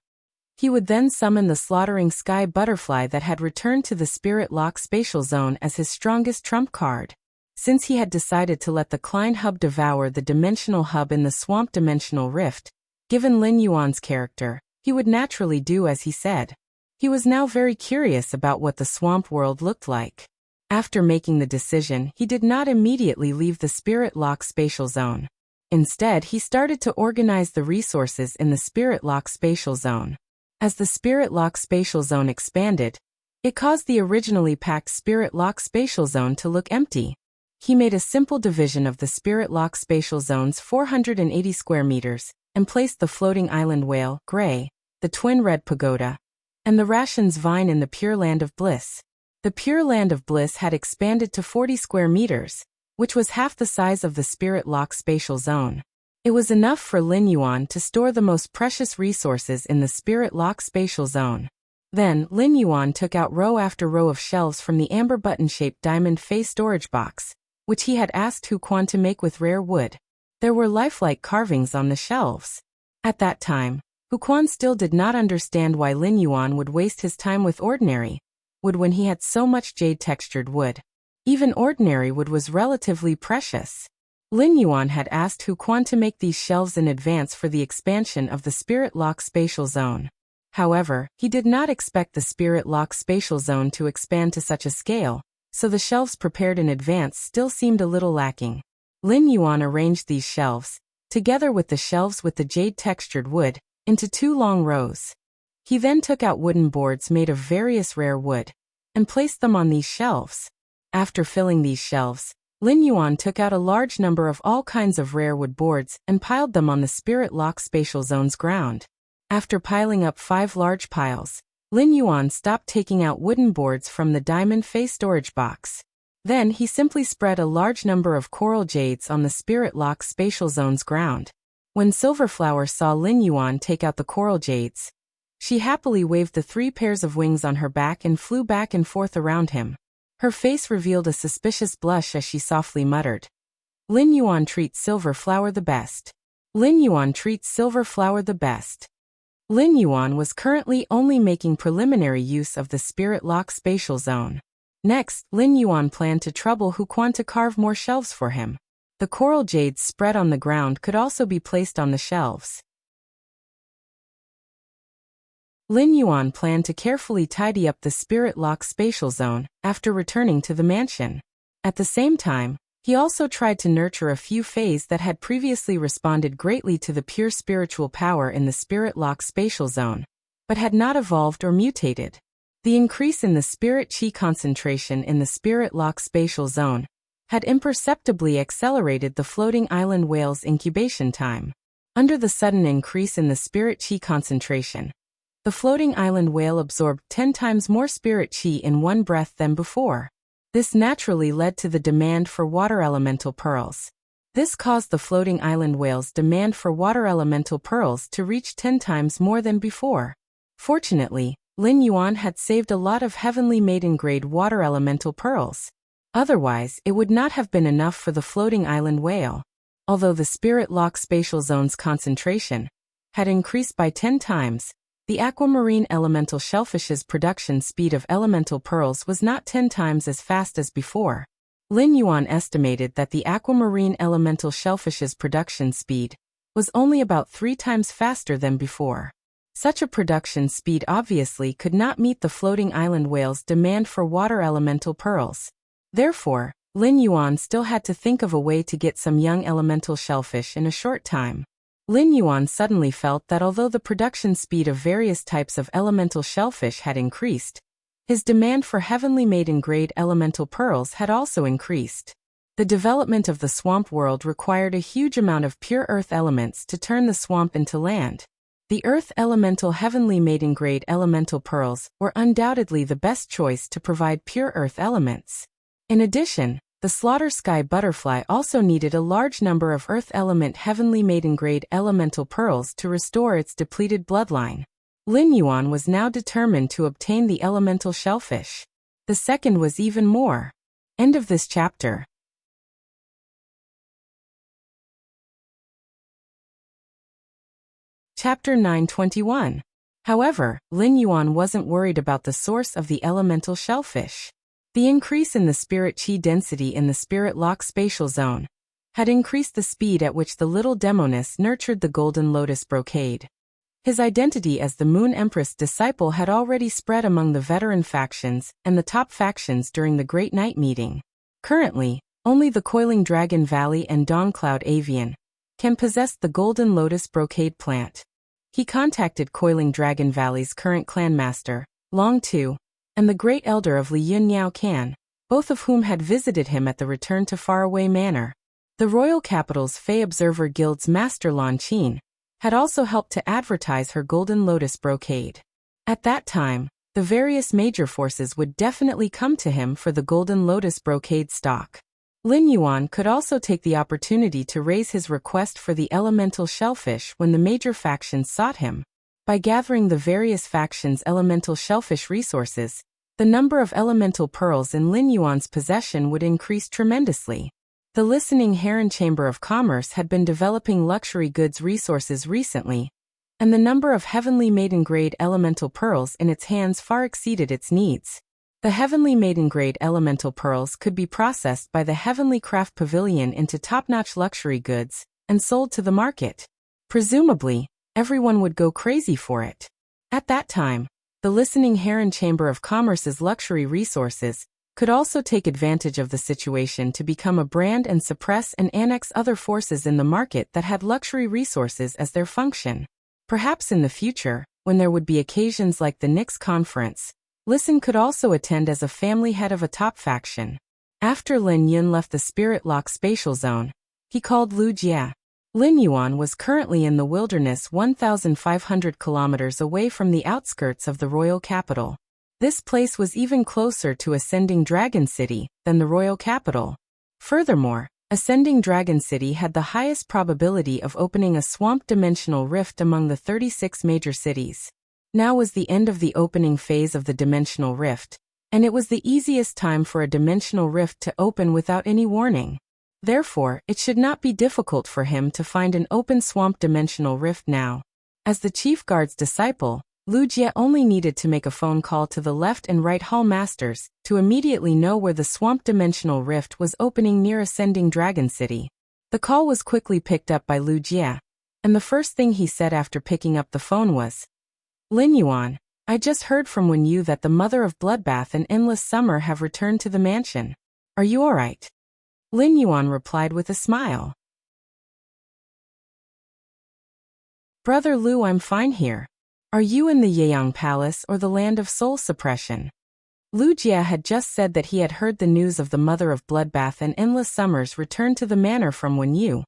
He would then summon the Slaughtering Sky Butterfly that had returned to the Spirit Lock Spatial Zone as his strongest trump card. Since he had decided to let the Klein Hub devour the Dimensional Hub in the Swamp Dimensional Rift, given Lin Yuan's character, he would naturally do as he said. He was now very curious about what the Swamp World looked like. After making the decision, he did not immediately leave the Spirit Lock Spatial Zone. Instead, he started to organize the resources in the Spirit Lock Spatial Zone. As the Spirit Lock Spatial Zone expanded, it caused the originally packed Spirit Lock Spatial Zone to look empty. He made a simple division of the Spirit Lock Spatial Zone's 480 square meters, and placed the Floating Island Whale, Gray, the Twin Red Pagoda, and the Rations Vine in the Pure Land of Bliss. The Pure Land of Bliss had expanded to 40 square meters, which was half the size of the Spirit Lock Spatial Zone. It was enough for Lin Yuan to store the most precious resources in the Spirit Lock Spatial Zone. Then, Lin Yuan took out row after row of shelves from the amber button-shaped diamond face storage box, which he had asked Hu Quan to make with rare wood. There were lifelike carvings on the shelves. At that time, Hu Quan still did not understand why Lin Yuan would waste his time with ordinary wood when he had so much jade-textured wood. Even ordinary wood was relatively precious. Lin Yuan had asked Hu Quan to make these shelves in advance for the expansion of the Spirit Lock Spatial Zone. However, he did not expect the Spirit Lock Spatial Zone to expand to such a scale, so the shelves prepared in advance still seemed a little lacking. Lin Yuan arranged these shelves, together with the shelves with the jade-textured wood, into 2 long rows. He then took out wooden boards made of various rare wood, and placed them on these shelves. After filling these shelves, Lin Yuan took out a large number of all kinds of rare wood boards and piled them on the Spirit Lock Spatial Zone's ground. After piling up 5 large piles, Lin Yuan stopped taking out wooden boards from the diamond face storage box. Then he simply spread a large number of coral jades on the Spirit Lock Spatial Zone's ground. When Silverflower saw Lin Yuan take out the coral jades, she happily waved the 3 pairs of wings on her back and flew back and forth around him. Her face revealed a suspicious blush as she softly muttered, "Lin Yuan treats Silverflower the best. Lin Yuan treats Silverflower the best." Lin Yuan was currently only making preliminary use of the Spirit Lock Spatial Zone. Next, Lin Yuan planned to trouble Huquan to carve more shelves for him. The coral jades spread on the ground could also be placed on the shelves. Lin Yuan planned to carefully tidy up the Spirit Lock Spatial Zone after returning to the mansion. At the same time, he also tried to nurture a few fays that had previously responded greatly to the pure spiritual power in the Spirit Lock Spatial Zone, but had not evolved or mutated. The increase in the spirit chi concentration in the Spirit Lock Spatial Zone had imperceptibly accelerated the floating island whale's incubation time. Under the sudden increase in the spirit chi concentration, the floating island whale absorbed 10 times more spirit chi in one breath than before. This naturally led to the demand for water elemental pearls. This caused the floating island whale's demand for water elemental pearls to reach 10 times more than before. Fortunately, Lin Yuan had saved a lot of heavenly maiden-grade water elemental pearls. Otherwise, it would not have been enough for the floating island whale. Although the Spirit Lock Spatial Zone's concentration had increased by 10 times, the aquamarine elemental shellfish's production speed of elemental pearls was not 10 times as fast as before. Lin Yuan estimated that the aquamarine elemental shellfish's production speed was only about 3 times faster than before. Such a production speed obviously could not meet the floating island whale's demand for water elemental pearls. Therefore, Lin Yuan still had to think of a way to get some young elemental shellfish in a short time. Lin Yuan suddenly felt that although the production speed of various types of elemental shellfish had increased, his demand for heavenly maiden-grade elemental pearls had also increased. The development of the swamp world required a huge amount of pure earth elements to turn the swamp into land. The earth elemental heavenly maiden-grade elemental pearls were undoubtedly the best choice to provide pure earth elements. In addition, the slaughter sky butterfly also needed a large number of earth element heavenly maiden-grade elemental pearls to restore its depleted bloodline. Lin Yuan was now determined to obtain the elemental shellfish. The second was even more. End of this chapter. Chapter 921. However, Lin Yuan wasn't worried about the source of the elemental shellfish. The increase in the spirit chi density in the Spirit Lock Spatial Zone had increased the speed at which the little demoness nurtured the golden lotus brocade. His identity as the Moon Empress disciple had already spread among the veteran factions and the top factions during the Great Night meeting. Currently, only the Coiling Dragon Valley and Dawncloud Avian can possess the golden lotus brocade plant. He contacted Coiling Dragon Valley's current clan master, Long Tu, and the great elder of Li Yun Can, both of whom had visited him at the return to Faraway Manor. The royal capital's Fey Observer Guild's master Lan Qin had also helped to advertise her golden lotus brocade. At that time, the various major forces would definitely come to him for the golden lotus brocade stock. Lin Yuan could also take the opportunity to raise his request for the elemental shellfish when the major factions sought him. By gathering the various factions' elemental shellfish resources, the number of elemental pearls in Lin Yuan's possession would increase tremendously. The Listening Heron Chamber of Commerce had been developing luxury goods resources recently, and the number of heavenly maiden-grade elemental pearls in its hands far exceeded its needs. The heavenly maiden-grade elemental pearls could be processed by the Heavenly Craft Pavilion into top-notch luxury goods and sold to the market. Presumably, everyone would go crazy for it. At that time, the Listening Heron Chamber of Commerce's luxury resources could also take advantage of the situation to become a brand and suppress and annex other forces in the market that had luxury resources as their function. Perhaps in the future, when there would be occasions like the Nix conference, Listen could also attend as a family head of a top faction. After Lin Yun left the Spirit Lock spatial zone, he called Lu Jia. Lin Yuan was currently in the wilderness 1,500 kilometers away from the outskirts of the royal capital. This place was even closer to Ascending Dragon City than the royal capital. Furthermore, Ascending Dragon City had the highest probability of opening a swamp dimensional rift among the 36 major cities. Now was the end of the opening phase of the dimensional rift, and it was the easiest time for a dimensional rift to open without any warning. Therefore, it should not be difficult for him to find an open swamp dimensional rift now. As the chief guard's disciple, Lu Jia only needed to make a phone call to the left and right hall masters to immediately know where the swamp dimensional rift was opening near Ascending Dragon City. The call was quickly picked up by Lu Jia, and the first thing he said after picking up the phone was, "Lin Yuan, I just heard from Wen Yu that the mother of Bloodbath and Endless Summer have returned to the mansion. Are you alright?" Lin Yuan replied with a smile. "Brother Lu, I'm fine here. Are you in the Yeyang Palace or the land of soul suppression?" Lu Jia had just said that he had heard the news of the mother of Bloodbath and Endless Summer's return to the manor from Wen Yu,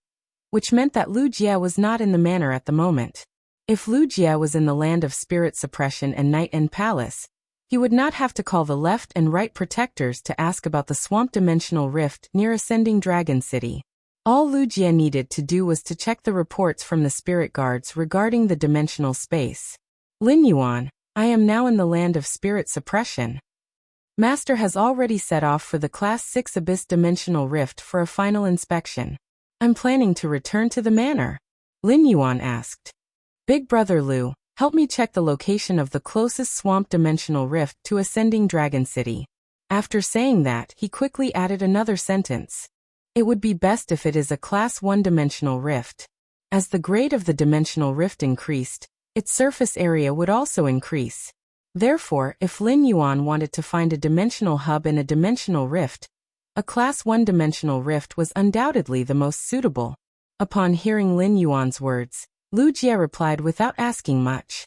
which meant that Lu Jia was not in the manor at the moment. If Lu Jia was in the land of spirit suppression and Night End Palace, he would not have to call the left and right protectors to ask about the swamp dimensional rift near Ascending Dragon City. All Lu Jia needed to do was to check the reports from the spirit guards regarding the dimensional space. "Lin Yuan, I am now in the land of spirit suppression. Master has already set off for the Class 6 Abyss Dimensional Rift for a final inspection. I'm planning to return to the manor." Lin Yuan asked. "Big Brother Lu, help me check the location of the closest swamp dimensional rift to Ascending Dragon City." After saying that, he quickly added another sentence. "It would be best if it is a Class 1 dimensional rift. As the grade of the dimensional rift increased, its surface area would also increase. Therefore, if Lin Yuan wanted to find a dimensional hub in a dimensional rift, a Class 1 dimensional rift was undoubtedly the most suitable." Upon hearing Lin Yuan's words, Lu Jia replied without asking much.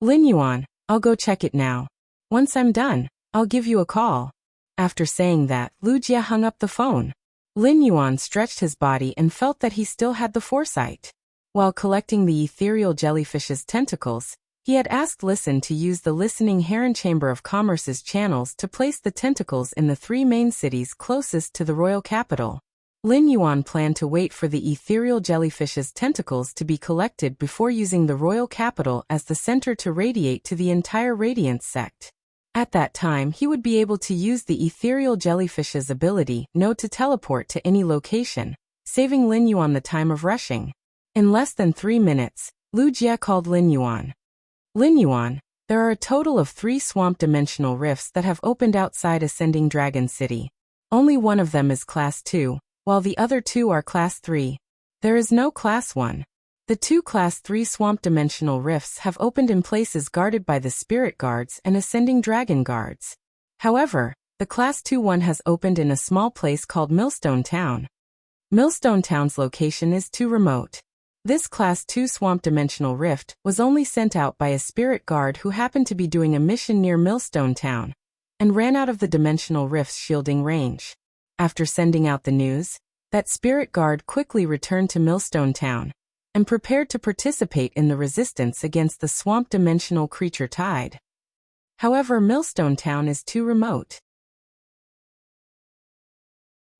"Lin Yuan, I'll go check it now. Once I'm done, I'll give you a call." After saying that, Lu Jia hung up the phone. Lin Yuan stretched his body and felt that he still had the foresight. While collecting the ethereal jellyfish's tentacles, he had asked Listen to use the Listening Heron Chamber of Commerce's channels to place the tentacles in the 3 main cities closest to the royal capital. Lin Yuan planned to wait for the ethereal jellyfish's tentacles to be collected before using the royal capital as the center to radiate to the entire Radiance sect. At that time, he would be able to use the ethereal jellyfish's ability to teleport to any location, saving Lin Yuan the time of rushing. In less than 3 minutes, Lu Jia called Lin Yuan. "Lin Yuan, there are a total of 3 swamp dimensional rifts that have opened outside Ascending Dragon City. Only one of them is Class 2. While the other 2 are Class 3. There is no Class 1. The 2 Class 3 swamp dimensional rifts have opened in places guarded by the Spirit Guards and Ascending Dragon Guards. However, the Class 2 one has opened in a small place called Millstone Town. Millstone Town's location is too remote. This Class 2 swamp dimensional rift was only sent out by a Spirit Guard who happened to be doing a mission near Millstone Town, and ran out of the dimensional rift's shielding range. After sending out the news, that Spirit Guard quickly returned to Millstone Town and prepared to participate in the resistance against the swamp dimensional creature tide. However, Millstone Town is too remote.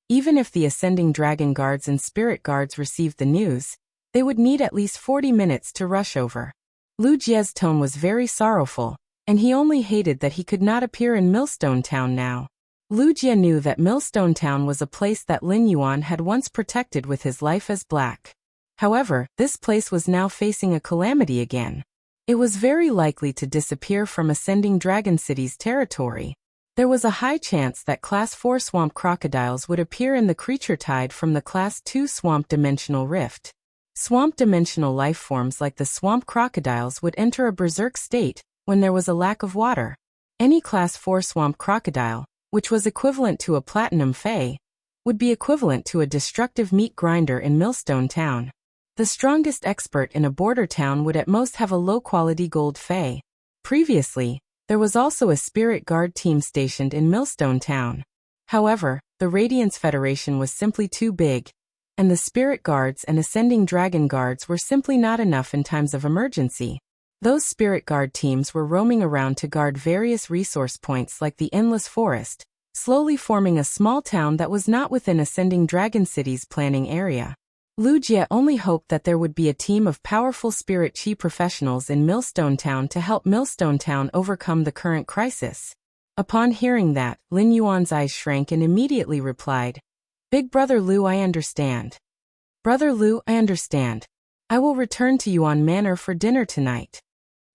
Even if the Ascending Dragon Guards and Spirit Guards received the news, they would need at least 40 minutes to rush over. Lu Jia's tone was very sorrowful, and he only hated that he could not appear in Millstone Town now. Lu Jia knew that Millstone Town was a place that Lin Yuan had once protected with his life as black. However, this place was now facing a calamity again. It was very likely to disappear from Ascending Dragon City's territory. There was a high chance that Class 4 swamp crocodiles would appear in the creature tide from the Class 2 swamp dimensional rift. Swamp dimensional life forms like the swamp crocodiles would enter a berserk state when there was a lack of water. Any Class 4 swamp crocodile, which was equivalent to a platinum fey, would be equivalent to a destructive meat grinder in Millstone Town. The strongest expert in a border town would at most have a low-quality gold fey. Previously, there was also a Spirit Guard team stationed in Millstone Town. However, the Radiance Federation was simply too big, and the Spirit Guards and Ascending Dragon Guards were simply not enough in times of emergency. Those Spirit Guard teams were roaming around to guard various resource points like the Endless Forest, slowly forming a small town that was not within Ascending Dragon City's planning area. Wuxia only hoped that there would be a team of powerful Spirit Chi professionals in Millstone Town to help Millstone Town overcome the current crisis. Upon hearing that, Lin Yuan's eyes shrank and immediately replied, "Big Brother Liu, I understand. Brother Liu, I understand. I will return to Yuan Manor for dinner tonight."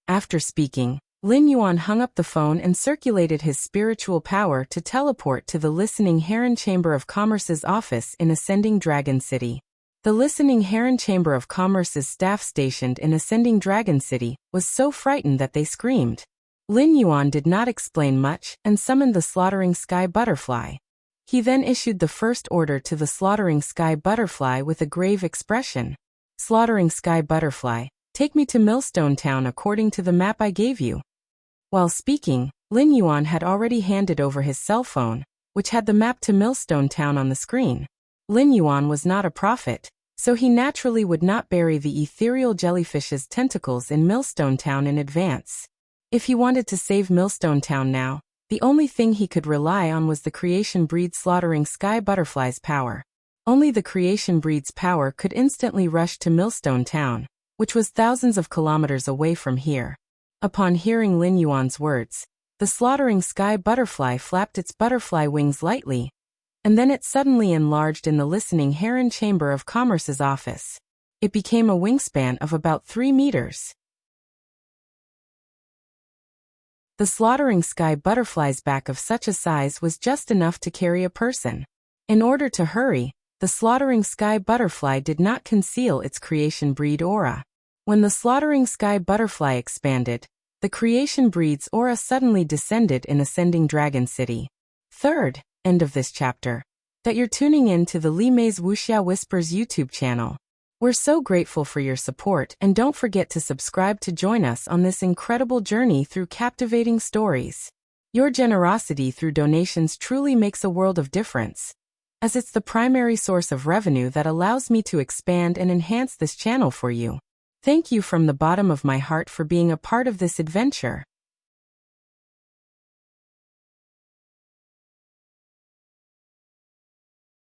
After speaking, Lin Yuan hung up the phone and circulated his spiritual power to teleport to the Listening Heron Chamber of Commerce's office in Ascending Dragon City. The Listening Heron Chamber of Commerce's staff stationed in Ascending Dragon City was so frightened that they screamed. Lin Yuan did not explain much and summoned the Slaughtering Sky Butterfly. He then issued the first order to the Slaughtering Sky Butterfly with a grave expression. "Slaughtering Sky Butterfly, take me to Millstone Town according to the map I gave you." While speaking, Lin Yuan had already handed over his cell phone, which had the map to Millstone Town on the screen. Lin Yuan was not a prophet, so he naturally would not bury the ethereal jellyfish's tentacles in Millstone Town in advance. If he wanted to save Millstone Town now, the only thing he could rely on was the Creation Breed Slaughtering Sky Butterfly's power. Only the Creation Breed's power could instantly rush to Millstone Town, which was thousands of kilometers away from here. Upon hearing Lin Yuan's words, the Slaughtering Sky Butterfly flapped its butterfly wings lightly, and then it suddenly enlarged in the Listening Heron Chamber of Commerce's office. It became a wingspan of about 3 meters. The Slaughtering Sky Butterfly's back of such a size was just enough to carry a person. In order to hurry, the Slaughtering Sky Butterfly did not conceal its Creation Breed aura. When the Slaughtering Sky Butterfly expanded, the Creation Breed's aura suddenly descended in Ascending Dragon City. Third, end of this chapter. That you're tuning in to the Li Mei's Wuxia Whispers YouTube channel. We're so grateful for your support, and don't forget to subscribe to join us on this incredible journey through captivating stories. Your generosity through donations truly makes a world of difference, as it's the primary source of revenue that allows me to expand and enhance this channel for you. Thank you from the bottom of my heart for being a part of this adventure.